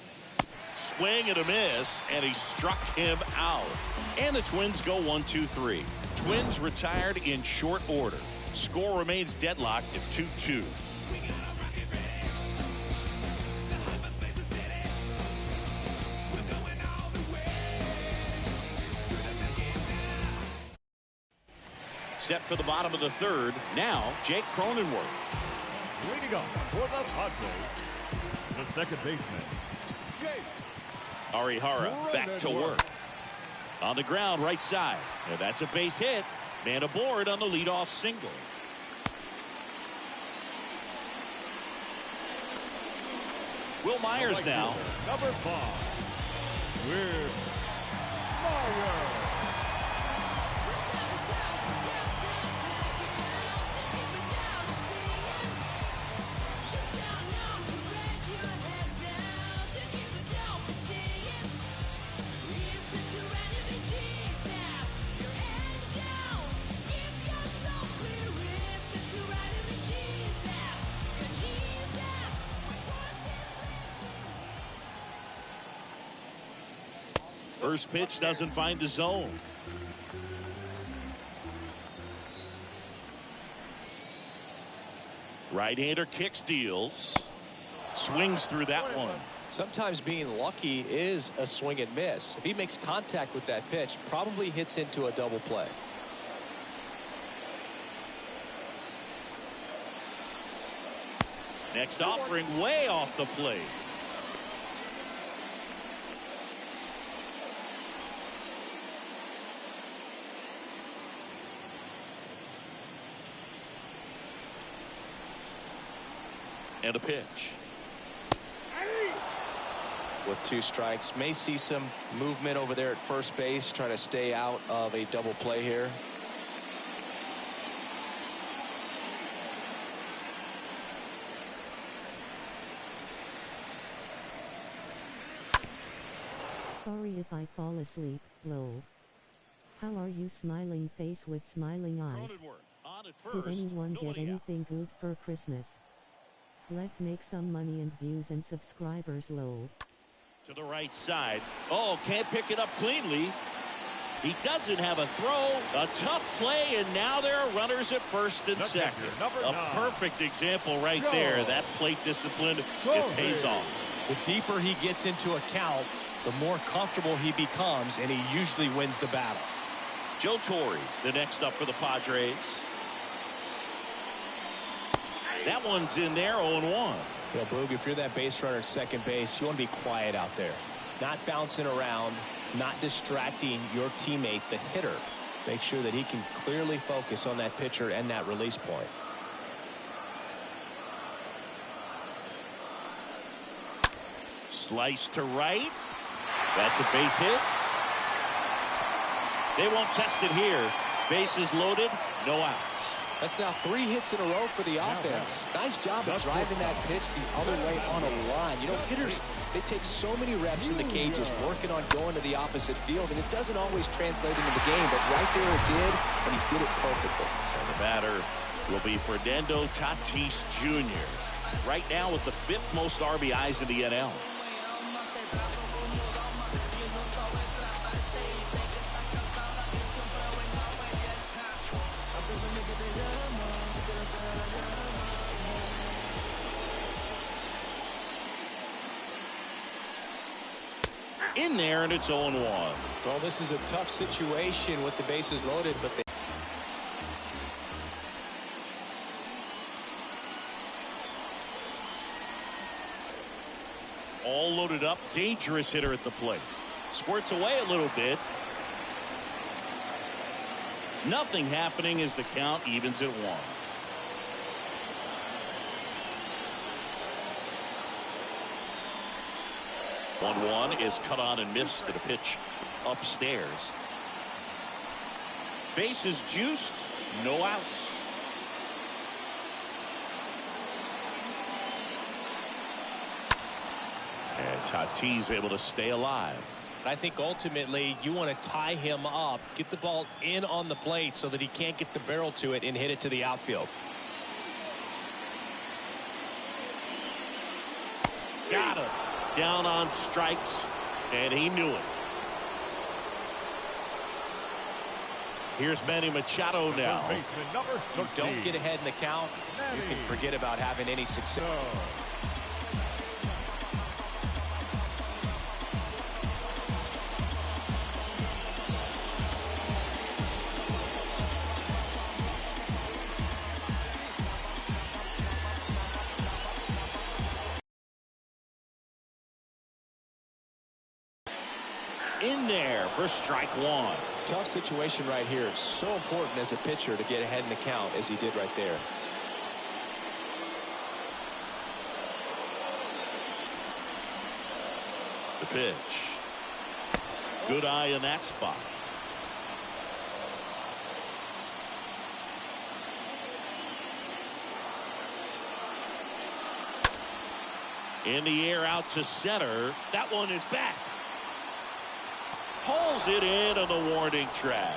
Swing and a miss, and he struck him out. And the Twins go 1-2-3. Twins retired in short order. Score remains deadlocked at 2-2. Set for the bottom of the third. Now, Jake Cronenworth. Leading up for the Padres, the second baseman, Jake Arihara back to work. On the ground, right side. And that's a base hit. Man aboard on the leadoff single. Will Myers now. Number 5, Will Myers. First pitch doesn't find the zone. Right-hander kicks, deals. Swings through that one. Sometimes being lucky is a swing and miss. If he makes contact with that pitch, probably hits into a double play. Next offering way off the plate. And a pitch. With 2 strikes, may see some movement over there at first base, trying to stay out of a double play here. Sorry if I fall asleep, lol. How are you, smiling face with smiling eyes? Did anyone get anything good for Christmas? Let's make some money and views and subscribers, lol. To the right side. Oh, can't pick it up cleanly. He doesn't have a throw. A tough play, and now there are runners at first and second. A perfect example right there. That plate discipline, it pays off. The deeper he gets into a count, the more comfortable he becomes, and he usually wins the battle. Joe Torre, the next up for the Padres. That one's in there, 0-1. Well, Boog, if you're that base runner at second base, you want to be quiet out there. Not bouncing around, not distracting your teammate, the hitter. Make sure that he can clearly focus on that pitcher and that release point. Slice to right. That's a base hit. They won't test it here. Bases loaded, no outs. That's now 3 hits in a row for the offense. Nice job of driving that pitch the other way on a line. You know, hitters, they take so many reps in the cages working on going to the opposite field, and it doesn't always translate into the game, but right there it did, and he did it perfectly. And the batter will be Fernando Tatis Jr. Right now with the 5th most RBIs in the NL. In there, and it's 0-1. Well, this is a tough situation with the bases loaded, but they... All loaded up, dangerous hitter at the plate. Squirts away a little bit. Nothing happening as the count evens at 1. 1-1 is cut on and missed at a pitch upstairs. Bases juiced, no outs. And Tatis able to stay alive. I think ultimately you want to tie him up, get the ball in on the plate so that he can't get the barrel to it and hit it to the outfield. Got him. Down on strikes, and he knew it. Here's Manny Machado now. You don't get ahead in the count, you can forget about having any success. In there for strike 1. Tough situation right here. It's so important as a pitcher to get ahead in the count as he did right there. The pitch. Good eye in that spot. In the air out to center. That one is back. Pulls it in on the warning track.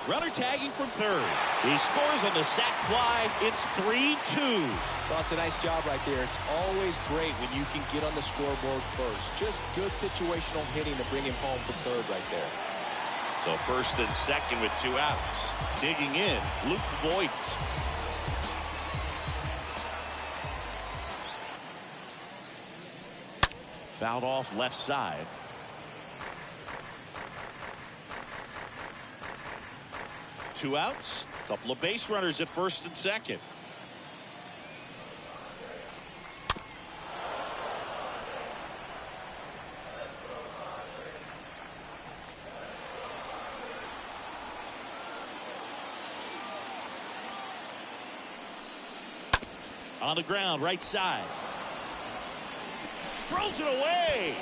Runner tagging from third. He scores on the sac fly. It's 3-2. Well, it's a nice job right there. It's always great when you can get on the scoreboard first. Just good situational hitting to bring him home from third right there. So first and second with 2 outs. Digging in, Luke Voigt. Fouled off left side. Two outs. A couple of base runners at first and second. On the ground, right side. Throws it away.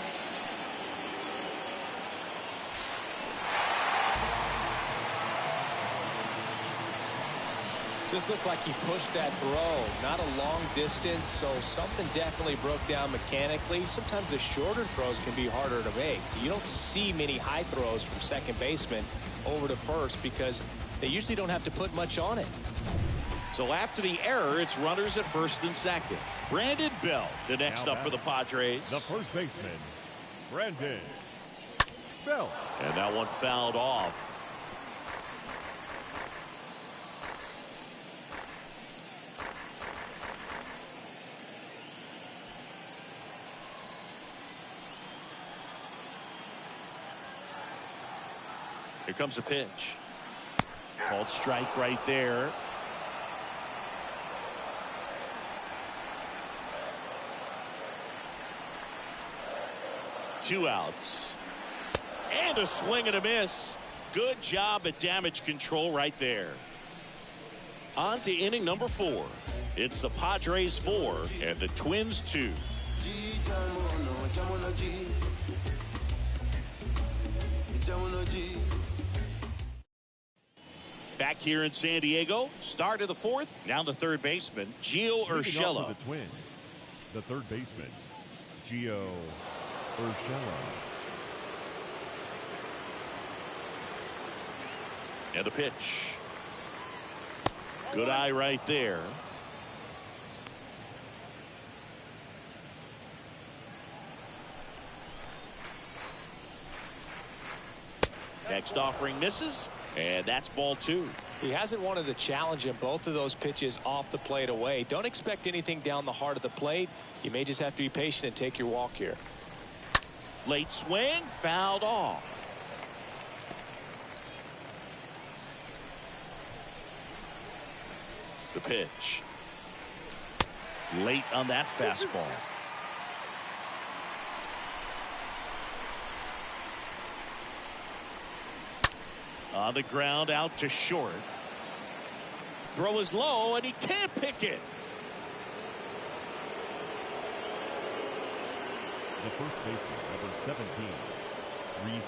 Just looked like he pushed that throw. Not a long distance, so something definitely broke down mechanically. Sometimes the shorter throws can be harder to make. You don't see many high throws from second baseman over to first because they usually don't have to put much on it. So after the error, it's runners at first and second. Brandon Belt, the next up for the Padres. The first baseman, Brandon Belt. And that one fouled off. Here comes a pitch. Called strike right there. Two outs. And a swing and a miss. Good job at damage control right there. On to inning number 4. It's the Padres 4 and the Twins 2. Back here in San Diego, start of the 4th. Now the third baseman, Gio Urshela. The Twins, the third baseman, Gio Urshela. And a pitch. Good eye right there. Next offering misses, and that's ball 2. He hasn't wanted to challenge him. Both of those pitches off the plate away. Don't expect anything down the heart of the plate. You may just have to be patient and take your walk here. Late swing, fouled off. The pitch. Late on that fastball. On the ground, out to short. Throw is low, and he can't pick it. The first baseman, number 17, Rhys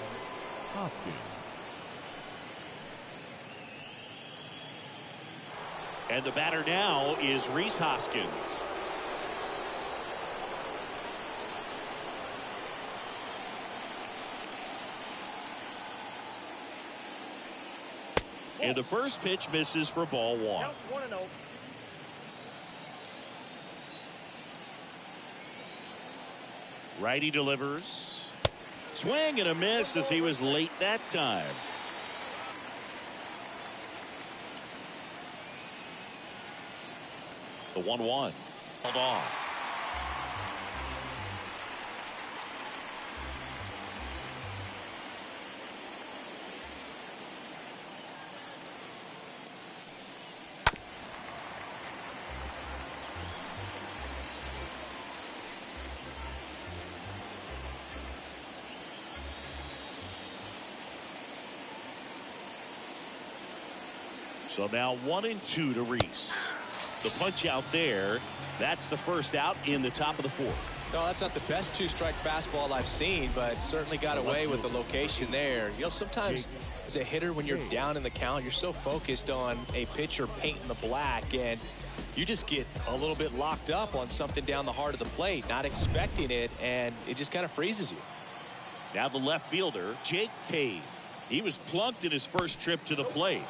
Hoskins. And the batter now is Rhys Hoskins. And the first pitch misses for ball 1. Count 1-0. Righty delivers. Swing and a miss as he was late that time. The 1-1. Held off. So now 1-2 to Rhys. The punch out there. That's the first out in the top of the 4th. No, that's not the best two-strike fastball I've seen, but certainly got away with the location there. You know, sometimes as a hitter, when you're down in the count, you're so focused on a pitcher painting the black, and you just get a little bit locked up on something down the heart of the plate, not expecting it, and it just kind of freezes you. Now the left fielder, Jake Cave. He was plunked in his first trip to the plate.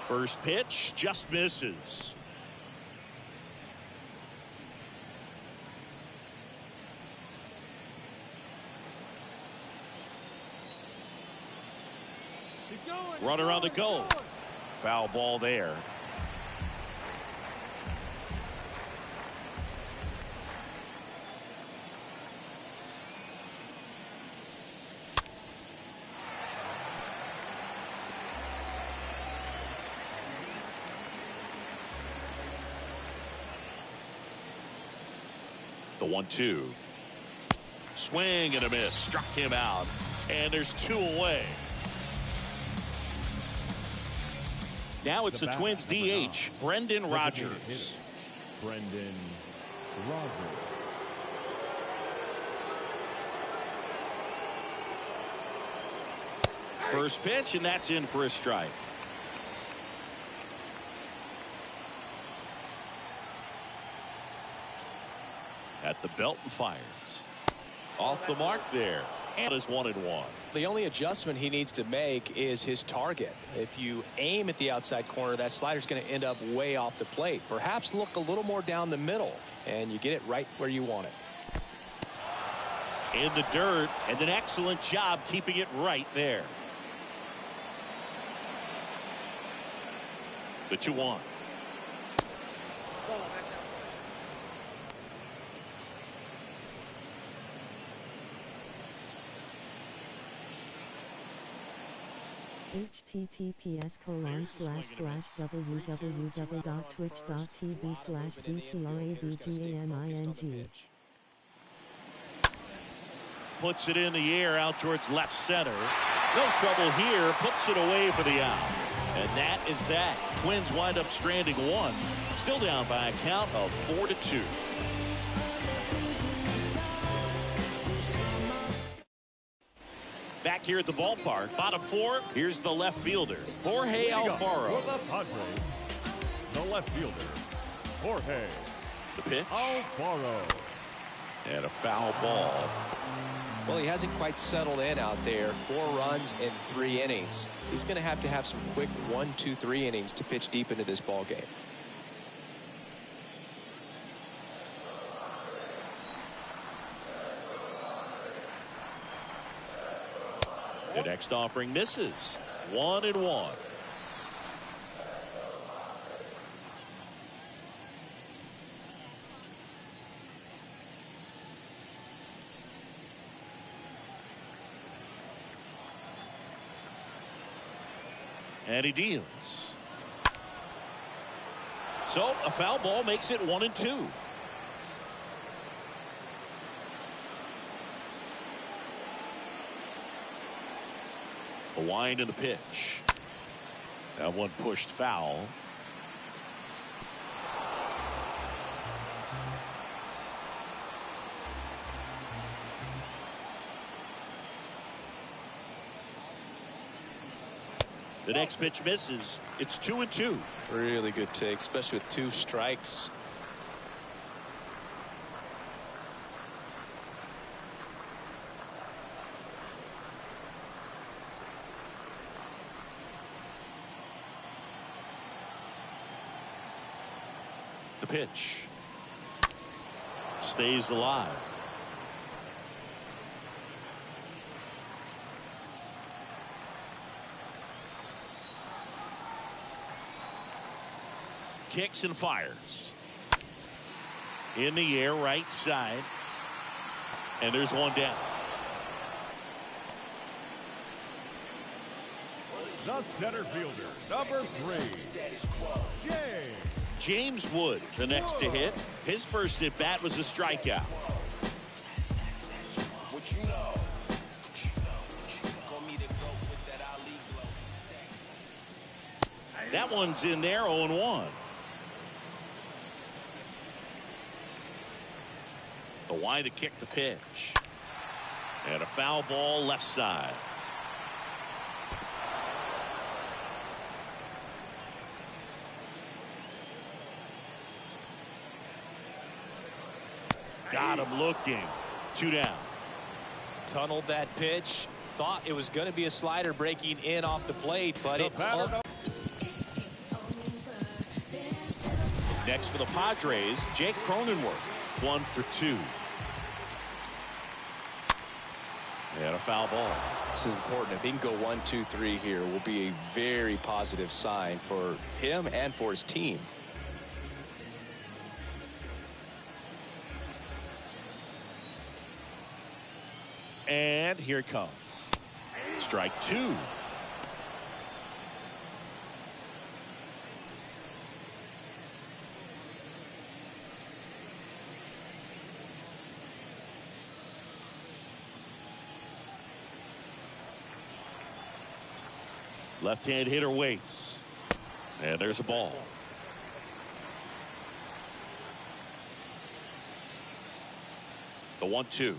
First pitch just misses. Runner on the go. Foul ball there. The 1-2. Swing and a miss. Struck him out. And there's 2 away. Now it's the Twins DH, Brendan Rodgers. Brendan Rodgers. First pitch, and that's in for a strike. At the belt and fires. Off the mark there. And is 1-1. The only adjustment he needs to make is his target. If you aim at the outside corner, that slider's going to end up way off the plate. Perhaps look a little more down the middle, and you get it right where you want it. In the dirt, and an excellent job keeping it right there. The 2-1. https://www.twitch.tv/ztrabgaming. Puts it in the air out towards left center. No trouble here. Puts it away for the out. And that is that. Twins wind up stranding 1. Still down by a count of 4-2. Back here at the ballpark, bottom 4, here's the left fielder, Jorge Alfaro. For the Padres, the left fielder, Jorge. The pitch. Alfaro. And a foul ball. Well, he hasn't quite settled in out there. 4 runs in 3 innings. He's going to have some quick 1, 2, 3 innings to pitch deep into this ball game. The next offering misses. 1-1. And he deals. So a foul ball makes it 1-2. A wind in the pitch. That one pushed foul. The next pitch misses. It's 2-2. Really good take, especially with 2 strikes. The pitch stays alive. Kicks and fires. In the air, right side. And there's one down. The center fielder, number 3, James Wood, the next to hit. His first at bat was a strikeout. That one's in there, 0-1. The wide to kick the pitch. And a foul ball left side. Got him looking. 2 down. Tunneled that pitch. thought it was going to be a slider breaking in off the plate, but Next for the Padres, Jake Cronenworth, 1 for 2. And a foul ball. This is important. If he can go 1, 2, 3 here, will be a very positive sign for him and for his team. And here it comes. Strike 2. Left-hand hitter waits. And there's a ball. The 1-2.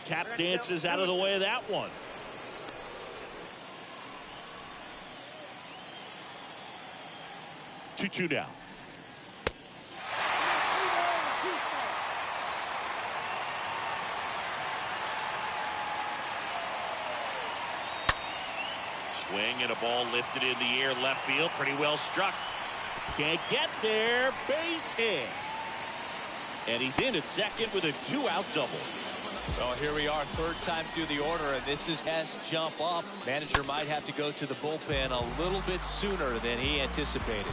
Tap dances out of the way of that one. Two down. Swing and a ball lifted in the air, left field, pretty well struck. Can't get there, base hit. And he's in at second with a 2-out double. Well, here we are, third time through the order, and this is jump up. Manager might have to go to the bullpen a little bit sooner than he anticipated.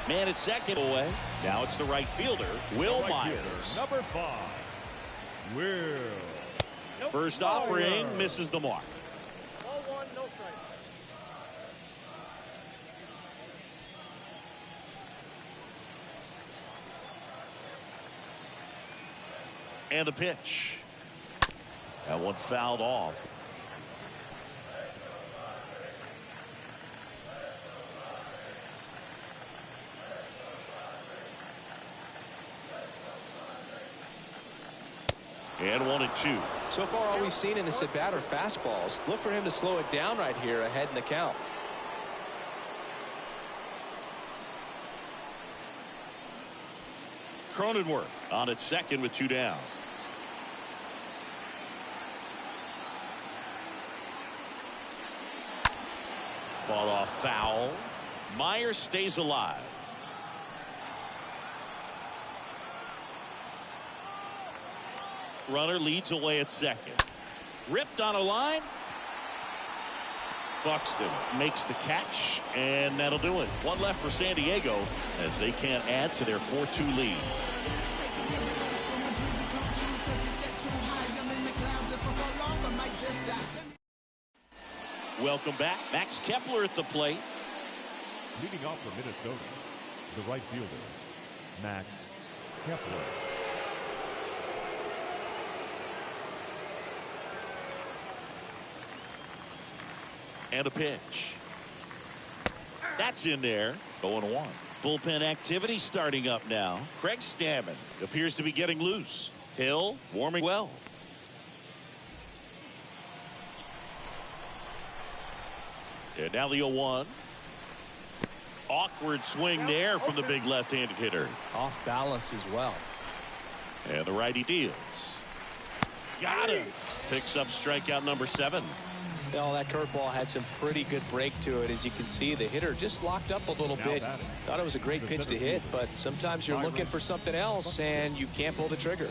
Man at second away. Now it's the right fielder, Will Myers. Number 5, Will. First offering misses the mark. Ball 1, no strike. And the pitch. That one fouled off. And 1-2. So far, all we've seen in this at-bat are fastballs. Look for him to slow it down right here ahead in the count. Cronenworth on at second with 2 down. Fought off foul. Myers stays alive. Runner leads away at second. Ripped on a line. Buxton makes the catch, and that'll do it. One left for San Diego as they can't add to their 4-2 lead. Welcome back. Max Kepler at the plate. Leading off for Minnesota, the right fielder, Max Kepler. And a pitch. That's in there. 0-1. Bullpen activity starting up now. Craig Stammen appears to be getting loose. Hill warming well. And now the 0-1. Awkward swing there from the big left-handed hitter. Off balance as well. And the righty deals. Got him. Picks up strikeout number 7. Well, that curveball had some pretty good break to it. As you can see, the hitter just locked up a little bit. Thought it was a great pitch to hit, but sometimes you're looking for something else and you can't pull the trigger.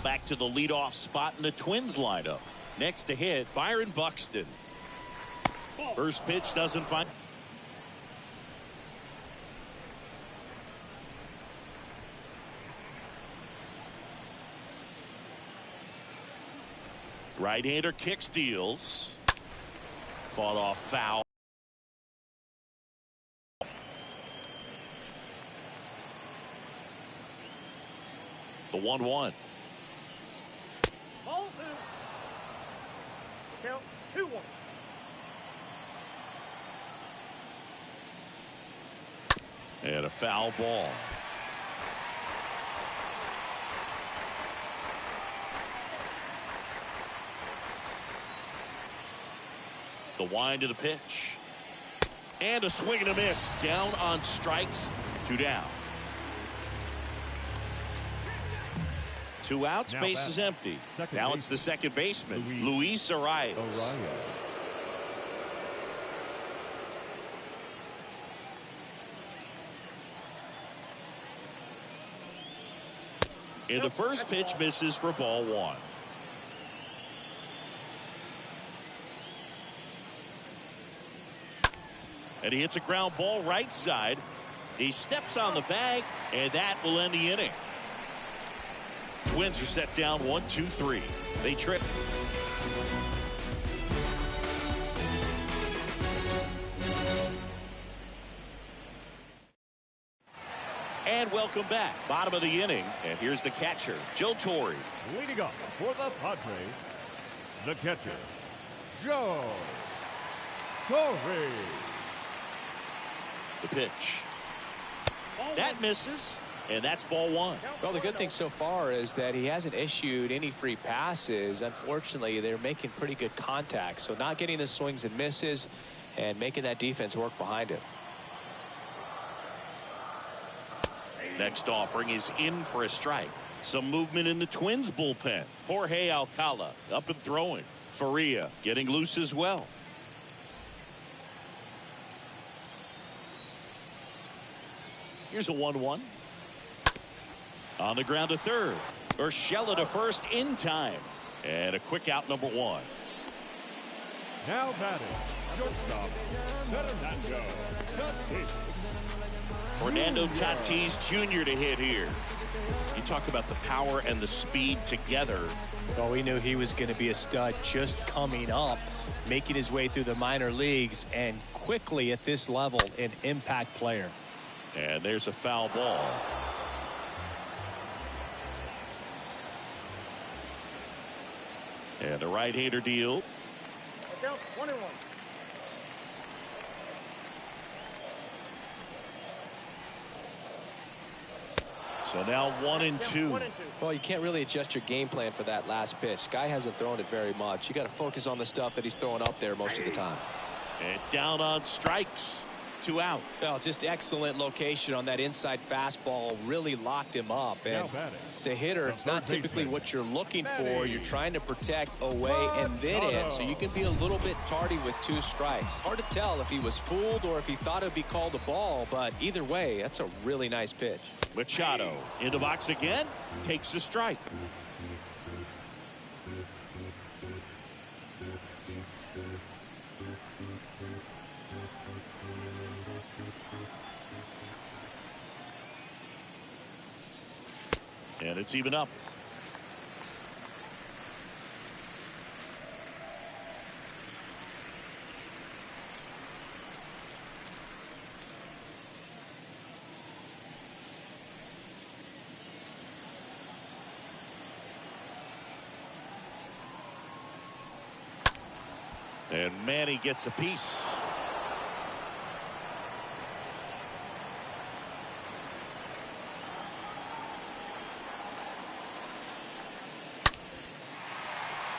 Back to the leadoff spot in the Twins lineup. Next to hit, Byron Buxton. First pitch doesn't find. Right-hander kick steals. Fought off foul. The 1-1. Ball 2. Count 2-1. And a foul ball. The wind of the pitch. And a swing and a miss. Down on strikes. 2 down. 2 outs. Base is empty. Now it's the second baseman, Luis Arias. And the first pitch misses for ball 1. And he hits a ground ball right side. He steps on the bag, and that will end the inning. Twins are set down 1-2-3. They trip. And welcome back. Bottom of the inning. And here's the catcher, Joe Torre. Leading up for the Padres, the catcher, Joe Torre. The pitch. That misses. And that's ball 1. Well, the good thing so far is that he hasn't issued any free passes. Unfortunately, they're making pretty good contact. So not getting the swings and misses and making that defense work behind him. Next offering is in for a strike. Some movement in the Twins bullpen. Jorge Alcala up and throwing. Faria getting loose as well. Here's a 1-1. On the ground to third. Urshela to first in time. And a quick out, number 1. Now batting, shortstop, Fernando Tatis Jr. to hit here. You talk about the power and the speed together. Well, we knew he was going to be a stud just coming up, making his way through the minor leagues, and quickly at this level, an impact player. And there's a foul ball. And the right-hander deal. 1-1. So now 1-2. Well, you can't really adjust your game plan for that last pitch. Guy hasn't thrown it very much. You got to focus on the stuff that he's throwing up there most of the time. And down on strikes. 2 out. Well, just excellent location on that inside fastball. Really locked him up. And as a hitter, it's not typically what you're looking for. You're trying to protect away and then in, so you can be a little bit tardy with 2 strikes. Hard to tell if he was fooled or if he thought it would be called a ball, but either way, that's a really nice pitch. Machado in the box again, takes a strike. And it's even up. And Manny gets a piece.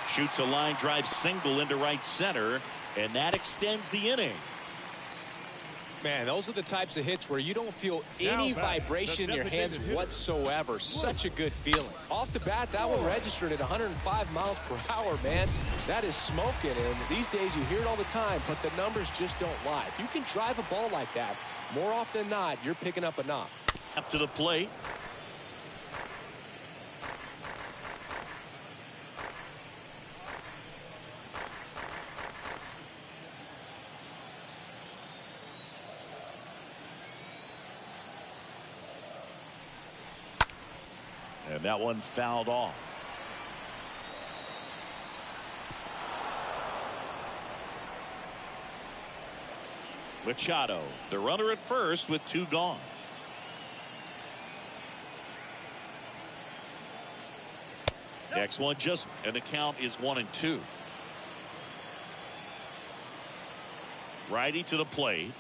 Shoots a line drive single into right center, and that extends the inning. Man, those are the types of hits where you don't feel any vibration in your hands whatsoever. Such a good feeling. Off the bat, that one registered at 105 miles per hour, man. That is smoking, and these days you hear it all the time, but the numbers just don't lie. If you can drive a ball like that, more often than not, you're picking up a knock. Up to the plate. And that one fouled off. Machado, the runner at first with 2 gone. Next one just, and the count is 1-2. Righty to the plate.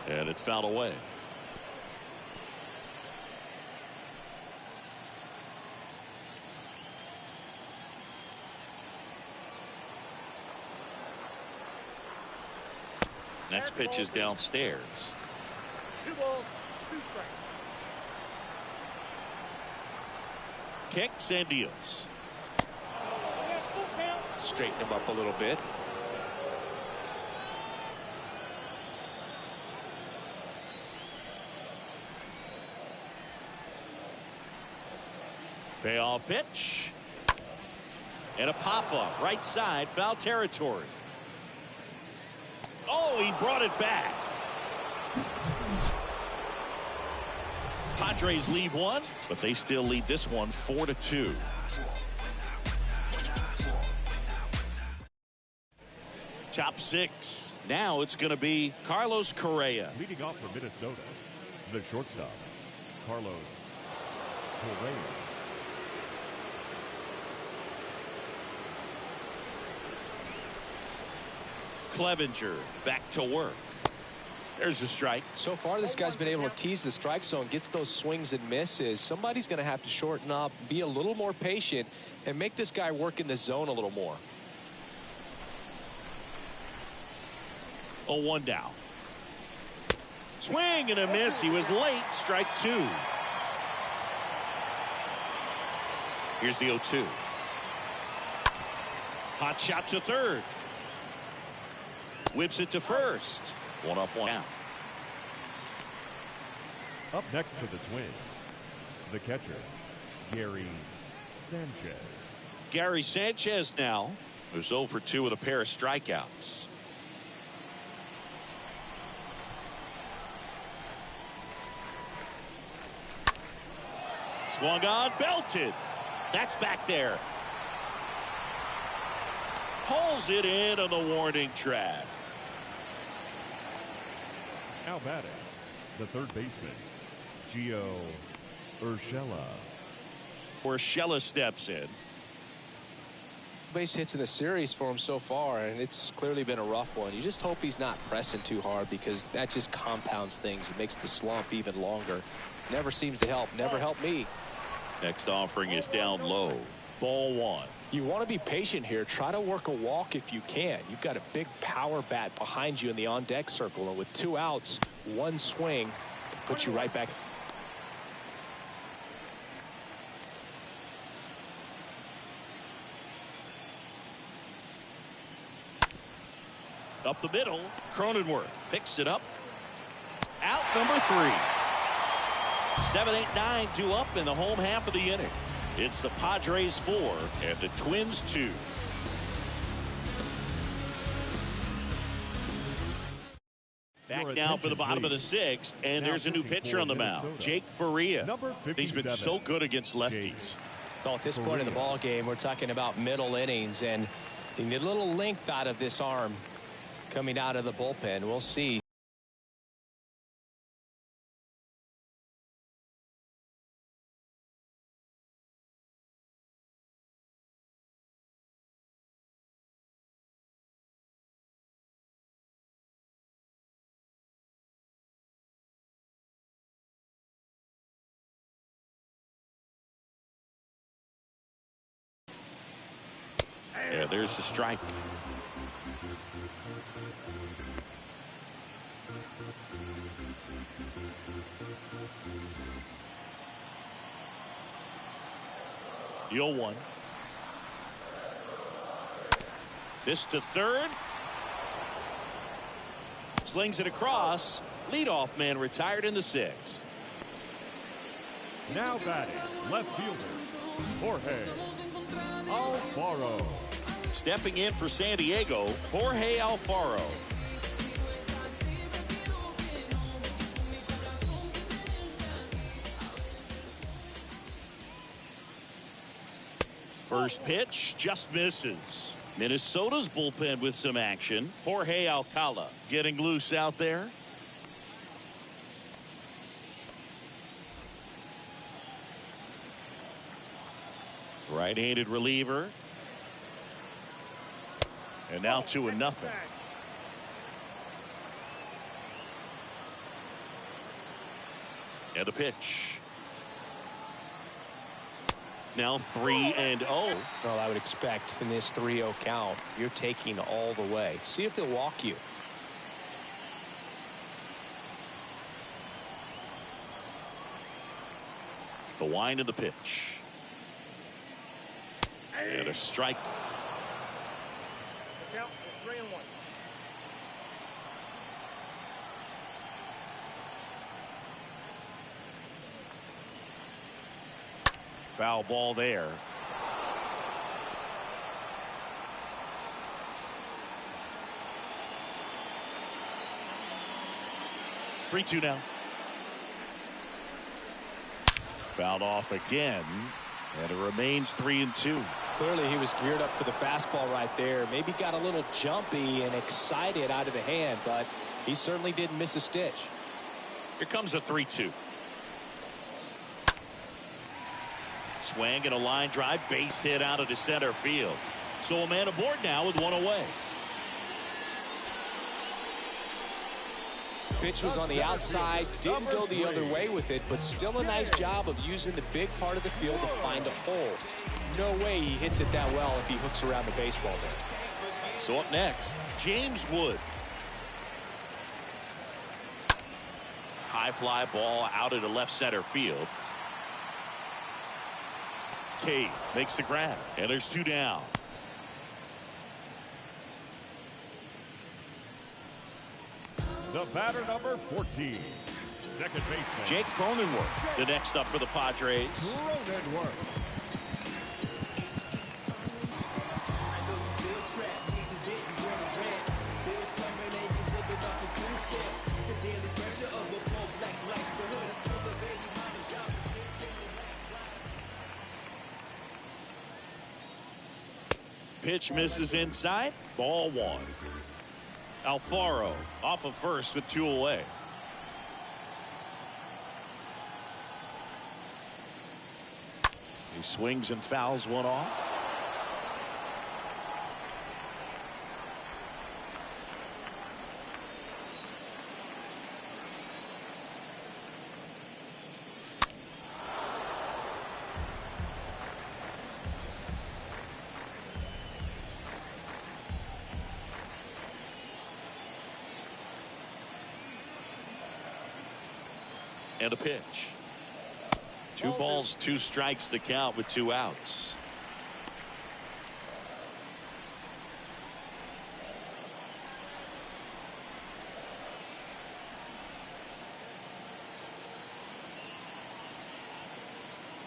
And it's fouled away. Next pitch is downstairs. 2 balls, 2 strikes. Kicks and deals. Straighten him up a little bit. Payoff pitch. And a pop-up. Right side. Foul territory. Oh, he brought it back. Padres leave one, but they still lead this one 4-2. Top 6. Now it's going to be Carlos Correa. Leading off for Minnesota, the shortstop, Carlos Correa. Clevenger back to work. There's a strike. So far, this guy's been able to tease the strike zone, gets those swings and misses. Somebody's going to have to shorten up, be a little more patient, and make this guy work in the zone a little more. 0-1 down. Swing and a miss. He was late. Strike 2. Here's the 0-2. Hot shot to third. Whips it to first. 1 up, 1 out. Up next for the Twins, the catcher, Gary Sanchez. Gary Sanchez now was 0 for 2 with a pair of strikeouts. Swung on, belted. That's back there. Pulls it in on the warning track. Now batting, the third baseman, Gio Urshela. Urshela steps in. Base hits in the series for him so far, and it's clearly been a rough one. You just hope he's not pressing too hard, because that just compounds things. It makes the slump even longer. Never seems to help. Never helped me. Next offering is down low. Ball 1. You want to be patient here. Try to work a walk if you can. You've got a big power bat behind you in the on-deck circle, and with 2 outs, 1 swing puts you right back. Up the middle. Cronenworth picks it up. Out number 3. 7, 8, 9 due up in the home half of the inning. It's the Padres 4 and the Twins 2. Back now for the bottom of the 6th, and there's a new pitcher on the mound, Jake Faria. He's been so good against lefties. Well, at this point in the ball game, we're talking about middle innings, and you need a little length out of this arm coming out of the bullpen. We'll see. Yeah, there's the strike. The 0-1. This to third. Slings it across. Leadoff man retired in the 6th. Now batting, left fielder, Jorge Alfaro. Stepping in for San Diego, Jorge Alfaro. First pitch just misses. Minnesota's bullpen with some action. Jorge Alcala getting loose out there. Right-handed reliever. And now 2-0. And the pitch. Now 3-0. Well, I would expect in this 3-0 count, you're taking all the way. See if they'll walk you. The wind of the pitch. And a strike. Count is 3-1. Foul ball there. Three-two now. Fouled off again, and it remains 3-2. Clearly he was geared up for the fastball right there. Maybe got a little jumpy and excited out of the hand, but he certainly didn't miss a stitch. Here comes a 3-2. Swing and a line drive, base hit out of the center field. So a man aboard now with one away. Pitch was on the outside, didn't go the other way with it, but still a nice job of using the big part of the field to find a hole. No way he hits it that well if he hooks around the baseball there. So up next, James Wood. High fly ball out into left center field. Cave makes the grab, and there's two down. The batter number 14. Second baseman. Jake Cronenworth, the next up for the Padres. Cronenworth. Pitch misses inside. Ball one. Alfaro off of first with two away. He swings and fouls one off. And a pitch. 2 balls, 2 strikes to count with 2 outs.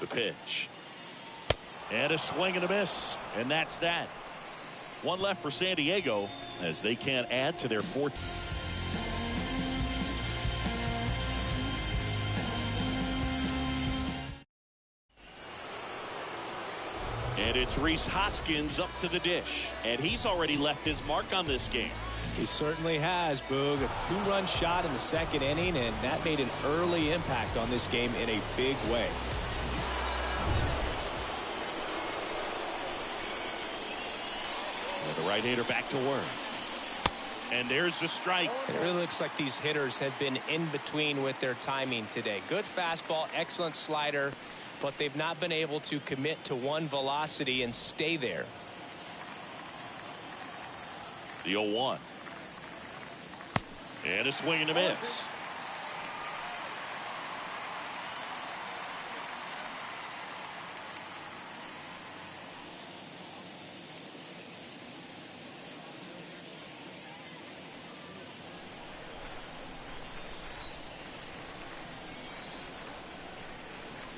The pitch. And a swing and a miss. And that's that. One left for San Diego as they can't add to their fourth. And it's Rhys Hoskins up to the dish. And he's already left his mark on this game. He certainly has, Boog. A 2-run shot in the second inning, and that made an early impact on this game in a big way. And the right-hander back to work. And there's the strike. It really looks like these hitters have been in between with their timing today. Good fastball, excellent slider, but they've not been able to commit to one velocity and stay there. The 0-1. And a swing and a miss.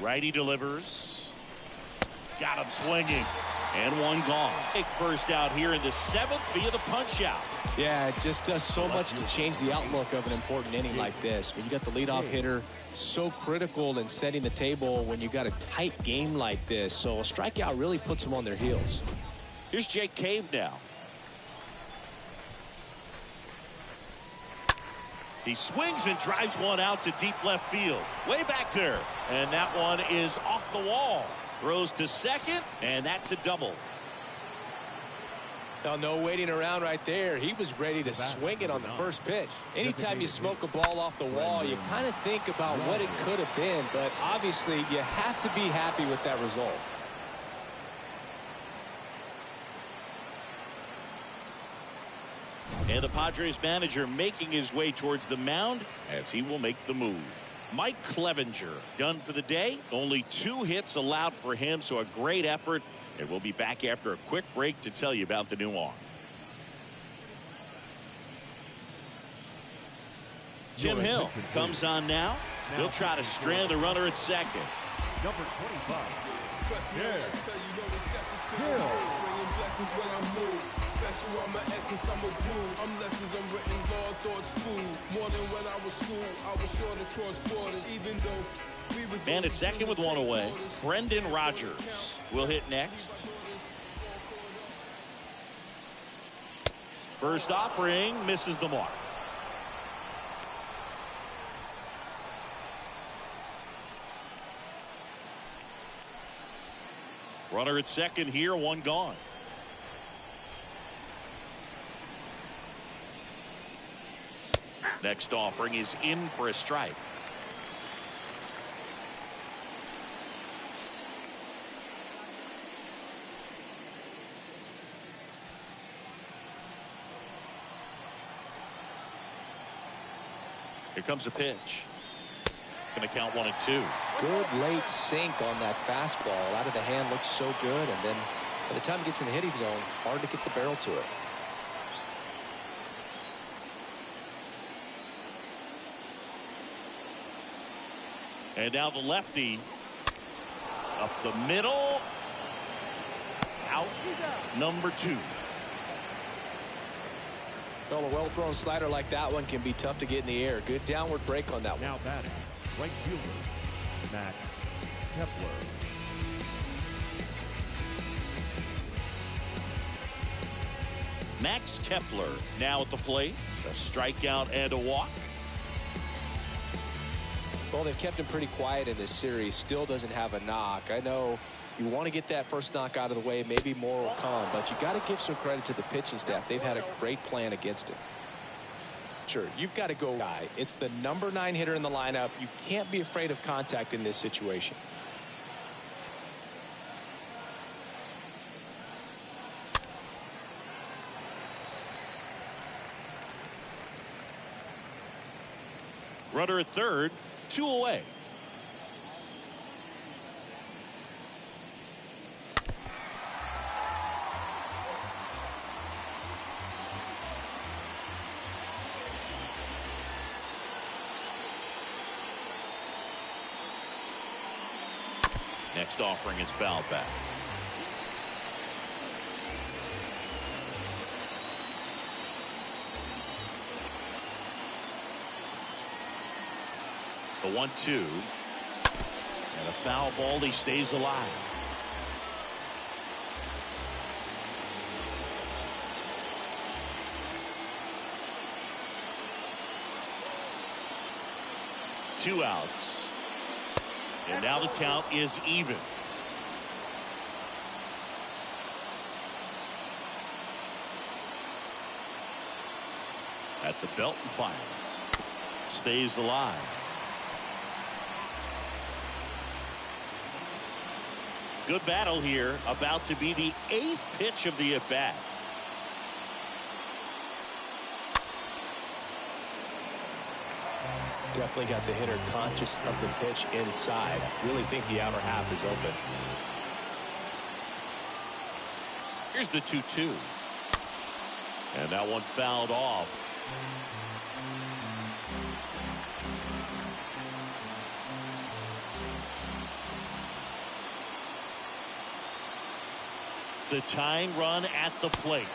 Righty delivers. Got him swinging. And one gone. Big first out here in the 7th via the punch out. Yeah, it just does so much to change the outlook of an important inning like this. When you got the leadoff hitter, so critical in setting the table when you got a tight game like this. So a strikeout really puts them on their heels. Here's Jake Cave now. He swings and drives one out to deep left field. Way back there. And that one is off the wall. Throws to second, and that's a double. Now, no waiting around right there. He was ready to swing it on the first pitch. Anytime you smoke a ball off the wall, you kind of think about what it could have been, but obviously you have to be happy with that result. And the Padres manager making his way towards the mound as he will make the move. Mike Clevenger done for the day. Only 2 hits allowed for him, so a great effort. And we'll be back after a quick break to tell you about the new arm. Tim Hill comes on now. He'll try to strand the runner at second. Number 25. Trust me, I tell you no exceptions to the rule. Bringing blessings when I move. Special on my essence, I'm a groove. I'm lessons, I'm written, law, thoughts, food. More than when I was school, I was sure to cross borders. Even though we was man at second with 1 away. Brendan Rodgers will hit next. First offering misses the mark. Runner at second here, 1 gone. Next offering is in for a strike. Here comes a pitch. Going to count 1 and 2. Good late sink on that fastball. Out of the hand, looks so good, and then by the time it gets in the hitting zone, hard to get the barrel to it. And now the lefty up the middle. Out. Number 2. Well, a well-thrown slider like that one can be tough to get in the air. Good downward break on that one. Now batting, right fielder, Max Kepler. Max Kepler now at the plate. A strikeout and a walk. Well, they've kept him pretty quiet in this series. Still doesn't have a knock. I know you want to get that first knock out of the way. Maybe more will come, but you got to give some credit to the pitching staff. They've had a great plan against him. Sure, you've got to go guy. It's the number 9 hitter in the lineup. You can't be afraid of contact in this situation. Runner at third, 2 away. Next offering is fouled back. The 1-2 and a foul ball. He stays alive. Two outs. And now the count is even. At the belt and fires. Stays alive. Good battle here. About to be the 8th pitch of the at-bat. Definitely got the hitter conscious of the pitch inside. Really think the outer half is open. Here's the 2-2. And that one fouled off. The tying run at the plate.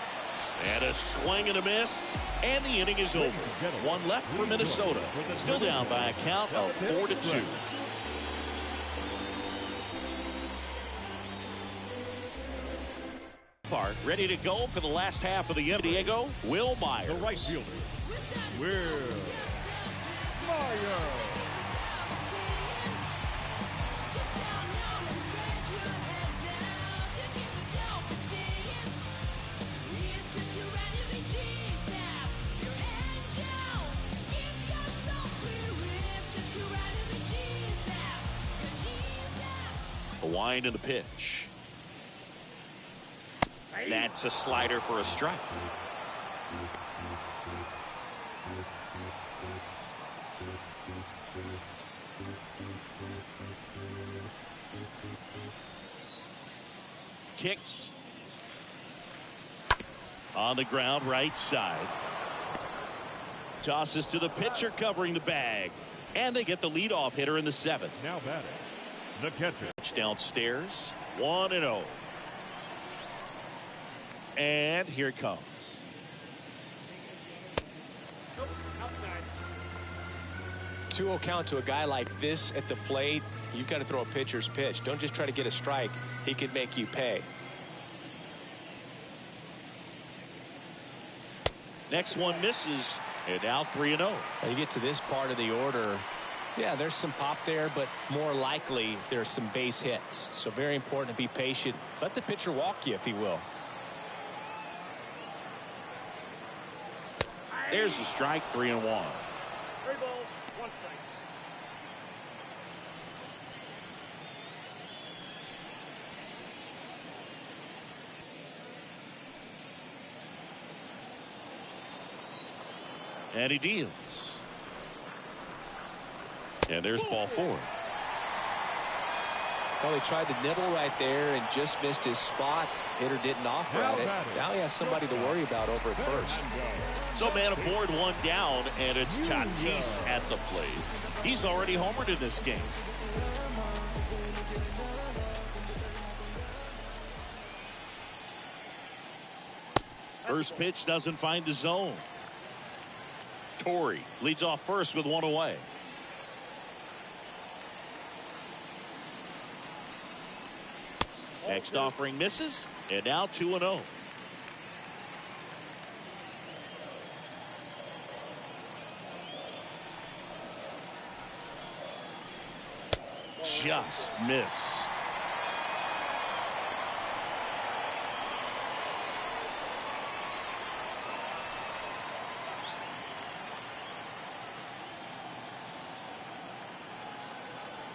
And a swing and a miss. And the inning is over. 1 left for Minnesota. Still down by a count of 4-2. Ready to go for the last half of the inning. Diego, Will Myers. The right fielder, Will Myers. The wind and the pitch. That's a slider for a strike. kicks. On the ground, right side. Tosses to the pitcher covering the bag. And they get the leadoff hitter in the 7th. Now batting, the catcher. Downstairs, 1-0. And here it comes. 2-0 count to a guy like this at the plate. You've got to throw a pitcher's pitch. Don't just try to get a strike. He could make you pay. Next one misses, and now 3-0. Now you get to this part of the order. Yeah, there's some pop there, but more likely there's some base hits. So very important to be patient. Let the pitcher walk you if he will. There's the strike, 3-1. 3 balls, 1 strike. And he deals. And there's ball 4. Well, he tried to nibble right there and just missed his spot. Hitter didn't offer at it. Now he has somebody to worry about over at first. So man aboard, 1 down, and it's Tatis at the plate. He's already homered in this game. First pitch doesn't find the zone. Torrey leads off first with 1 away. Next offering misses, and now 2-0. Just missed.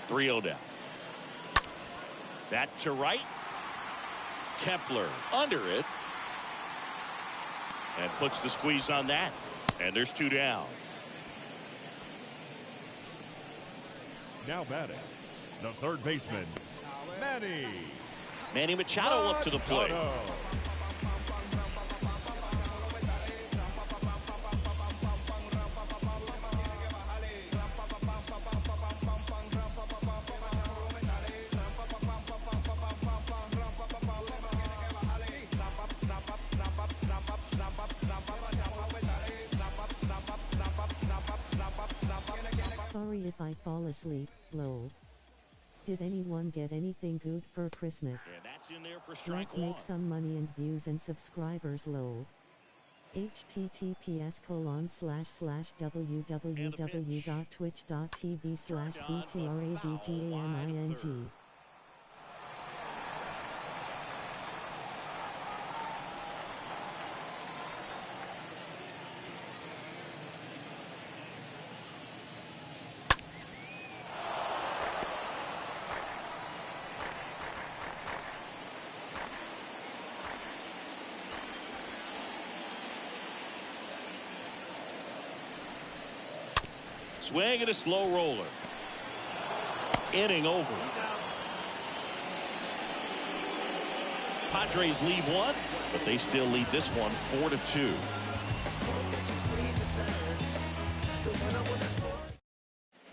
Three-0 down. That to right. Kepler under it. And puts the squeeze on that. And there's 2 down. Now batting, the third baseman, Manny Machado up to the plate. Sorry if I fall asleep, lol. Did anyone get anything good for Christmas? And that's in there for strike Let's make some money and views and subscribers, lol. https://www.twitch.tv/ZTRAVGAMING. Swing and a slow roller. Inning over. Padres lead 1, but they still lead this one 4-2.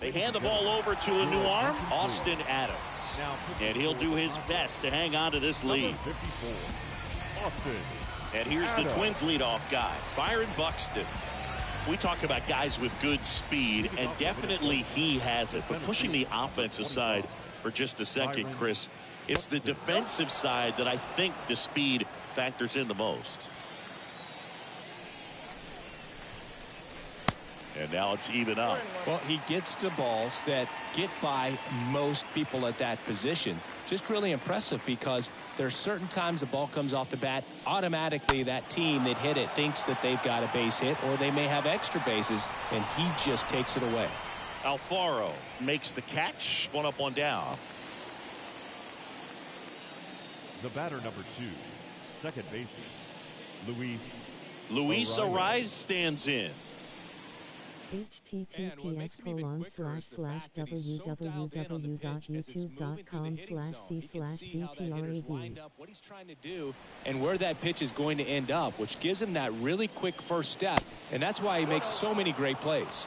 They hand the ball over to a new arm, Austin Adams. And he'll do his best to hang on to this lead. And here's the Twins leadoff guy, Byron Buxton. We talk about guys with good speed, and definitely he has it. But pushing the offense aside for just a second, Chris, it's the defensive side that I think the speed factors in the most. And now it's even up. Well, he gets to balls that get by most people at that position. Just really impressive because there's certain times the ball comes off the bat, automatically that team that hit it thinks that they've got a base hit, or they may have extra bases, and he just takes it away. Alfaro makes the catch. 1 up, 1 down. The batter number 2, second baseman, Luis Arise stands in. https://www.youtube.com/c/ztrav. What he's trying to do and where that pitch is going to end up, which gives him that really quick first step, and that's why he makes so many great plays.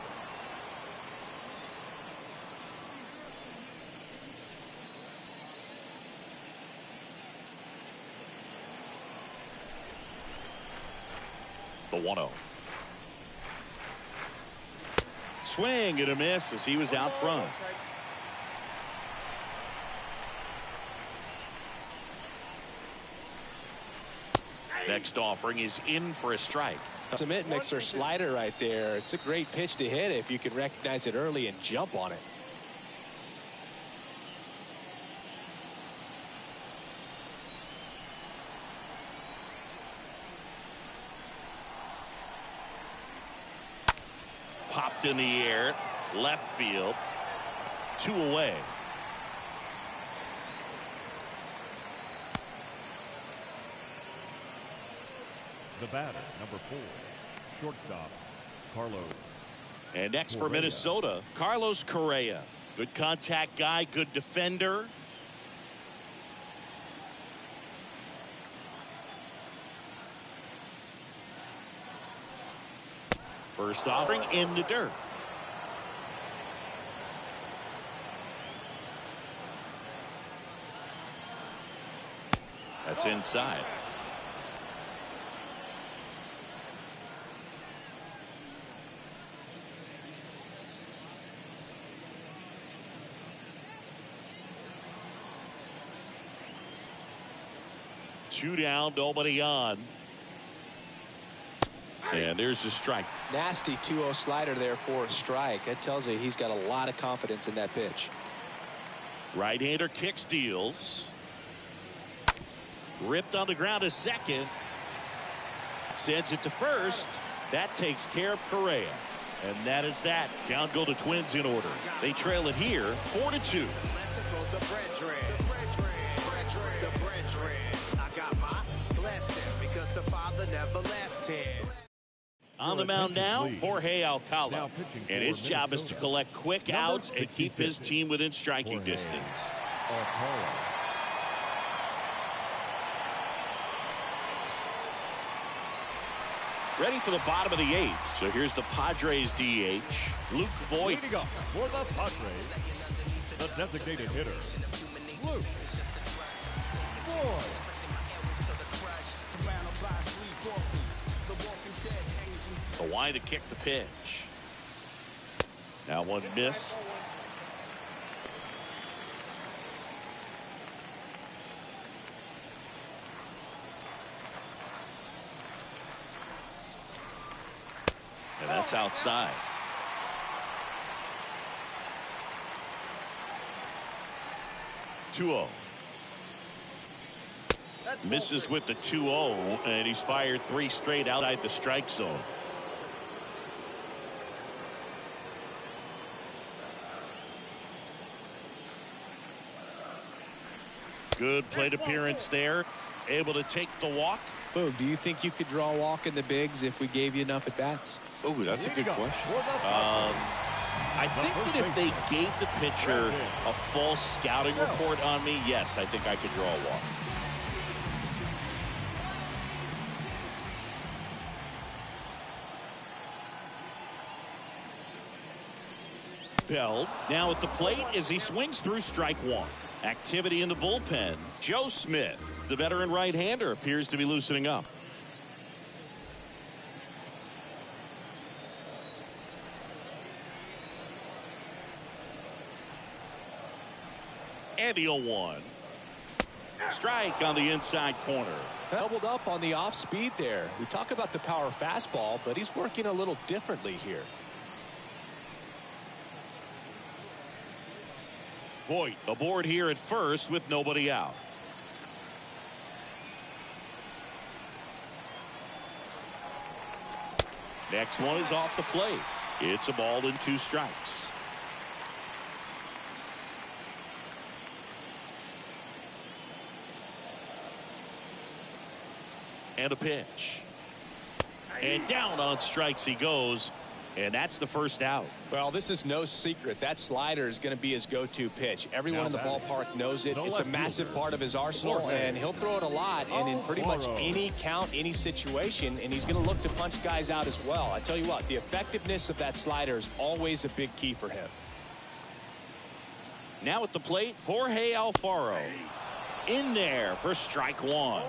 The 1-0. Swing and a miss as he was out front. Next offering is in for a strike. Cement mixer slider right there. It's a great pitch to hit if you can recognize it early and jump on it. Popped in the air, left field, 2 away. The batter, number 4, shortstop, Carlos. And next for Correa. Minnesota, Carlos Correa. Good contact guy, good defender. First offering in the dirt. That's inside. Two down, nobody on. And there's the strike. Nasty 2-0 slider there for a strike. That tells you he's got a lot of confidence in that pitch. Right-hander kicks, deals. Ripped on the ground to second. Sends it to first. That takes care of Correa. And that is that. Down go the Twins in order. They trail it here 4-2. On the mound now, Jorge Alcala. And his job is to collect quick outs and keep his team within striking distance. Ready for the bottom of the 8th. So here's the Padres DH, Luke Voigt. Leading up for the Padres, the designated hitter, Luke Voigt. Hawaii to kick the pitch. Now one missed. And that's outside. Two-0. Misses with the 2-0, and he's fired 3 straight outside the strike zone. Good plate appearance there. Able to take the walk. Boog, do you think you could draw a walk in the bigs if we gave you enough at bats? Oh, that's a good question. I think that if they gave the pitcher a full scouting report on me, yes, I think I could draw a walk. Bell now at the plate as he swings through strike 1. Activity in the bullpen. Joe Smith, the veteran right-hander, appears to be loosening up. And the 0-1. Strike on the inside corner. Doubled up on the off speed there. We talk about the power fastball, but he's working a little differently here. Voigt aboard here at first with nobody out. Next one is off the plate. It's a ball and 2 strikes. And a pitch. And down on strikes he goes. And that's the first out. Well, this is no secret. That slider is going to be his go-to pitch. Everyone in the ballpark knows it. It's a massive part of his arsenal, and he'll throw it a lot and in pretty much any count, any situation, and he's going to look to punch guys out as well. I tell you what, the effectiveness of that slider is always a big key for him. Now at the plate, Jorge Alfaro. In there for strike one.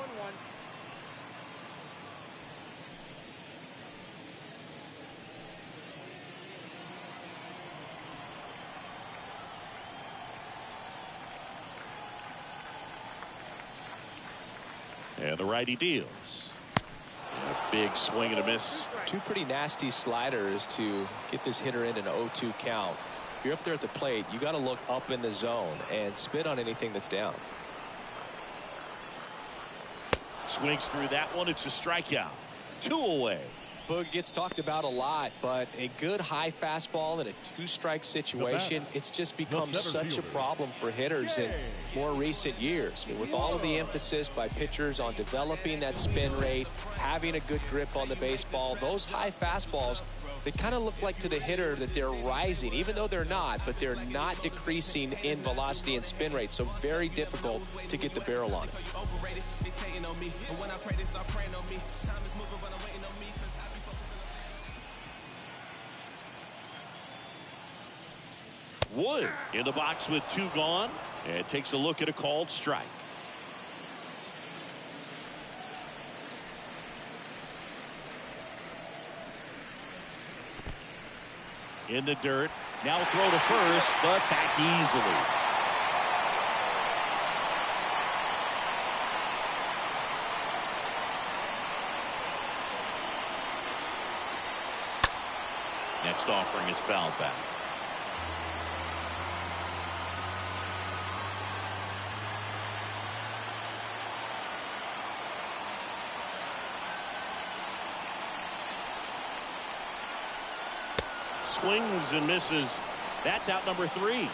And the righty deals. A big swing and a miss. Two pretty nasty sliders to get this hitter in an 0-2 count. If you're up there at the plate, you got to look up in the zone and spit on anything that's down. Swings through that one. It's a strikeout. 2 away. Boog gets talked about a lot, but a good high fastball in a 2-strike situation, it's just become such a problem for hitters in more recent years. With all of the emphasis by pitchers on developing that spin rate, having a good grip on the baseball, those high fastballs, they kind of look like to the hitter that they're rising, even though they're not, but they're not decreasing in velocity and spin rate, so very difficult to get the barrel on it. Wood in the box with 2 gone, and takes a look at a called strike. In the dirt. Now throw to first, but back easily. Next offering is fouled back. Swings and misses. That's out number 3.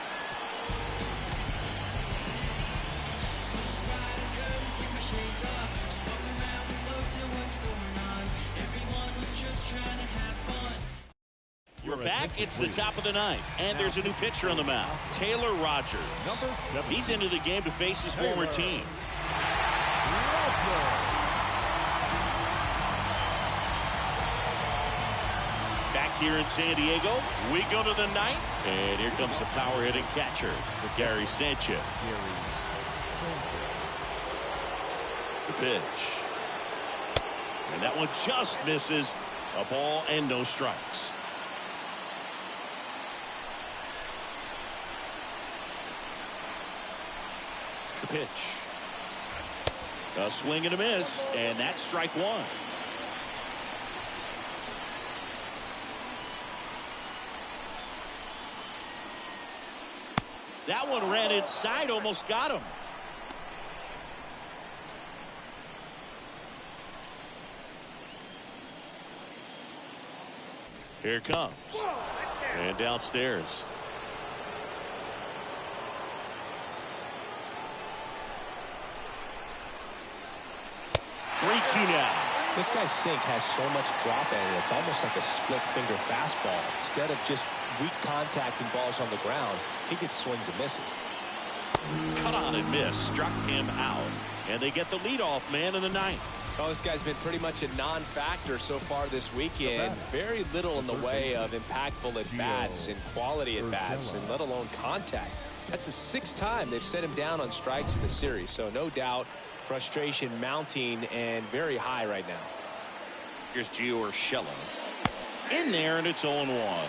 We're back. It's the top of the 9th, and there's a new pitcher on the mound, Taylor Rogers. He's into the game to face his former team. Back here in San Diego, we go to the 9th, and here comes the power hitting catcher for Gary Sanchez. The pitch, and that one just misses. A ball and no strikes. The pitch, a swing and a miss, and that's strike 1. That one ran inside, almost got him. Here it comes. And downstairs. 3-2 now. This guy's sink has so much drop in it. It's almost like a split finger fastball. Instead of just weak contact and balls on the ground, he gets swings and misses. Cut on and miss. Struck him out. And they get the leadoff man in the 9th. Oh, this guy's been pretty much a non-factor so far this weekend. Very little in the way of impactful at-bats and quality at-bats, and let alone contact. That's the 6th time they've set him down on strikes in the series. So no doubt frustration mounting and very high right now. Here's Gio Urshela. In there, and it's 0-1.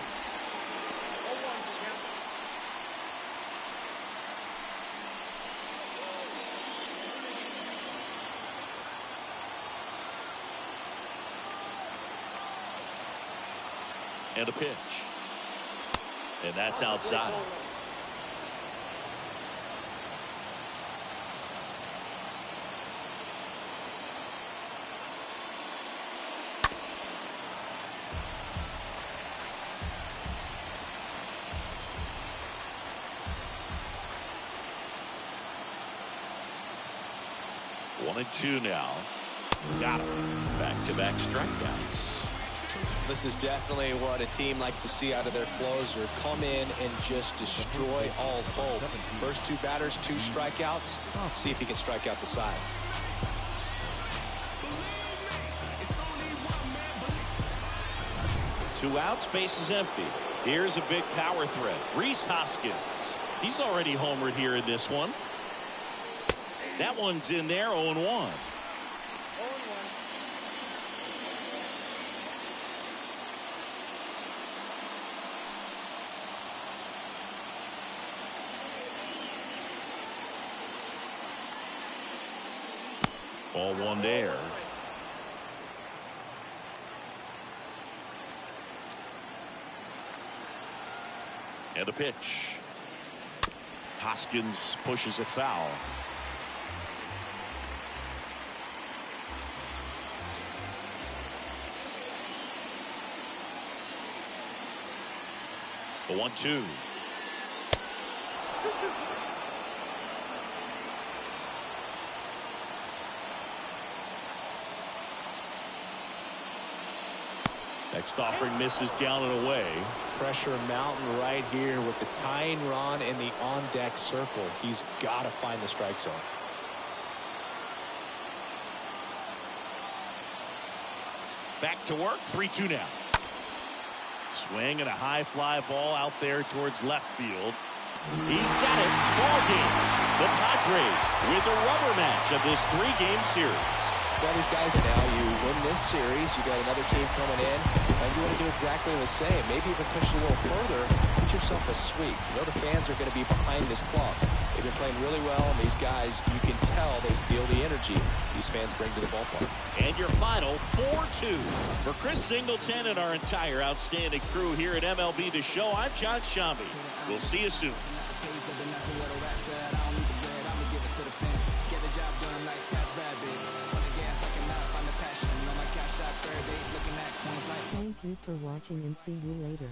And a pitch. And that's outside. One and two now. Got him. Back-to-back strikeouts. This is definitely what a team likes to see out of their closer. Come in and just destroy all hope. First 2 batters, 2 strikeouts. See if he can strike out the side. 2 outs, base is empty. Here's a big power threat. Rhys Hoskins. He's already homered here in this one. That one's in there, 0-1. 0-1 there. And a pitch. Hoskins pushes it foul. The 1-2. Next offering misses down and away. Pressure mountain right here with the tying run in the on-deck circle. He's got to find the strike zone. Back to work, 3-2 now. Swing and a high fly ball out there towards left field. He's got it. Ball game. The Padres with a rubber match of this 3-game series. Well, these guys are now, you win this series, you got another team coming in, and you want to do exactly the same. Maybe even push a little further, get yourself a sweep. You know the fans are going to be behind this club. They've been playing really well, and these guys, you can tell they feel the energy these fans bring to the ballpark. And your final 4-2. For Chris Singleton and our entire outstanding crew here at MLB The Show, I'm John Shambi. We'll see you soon. Thank you for watching and see you later.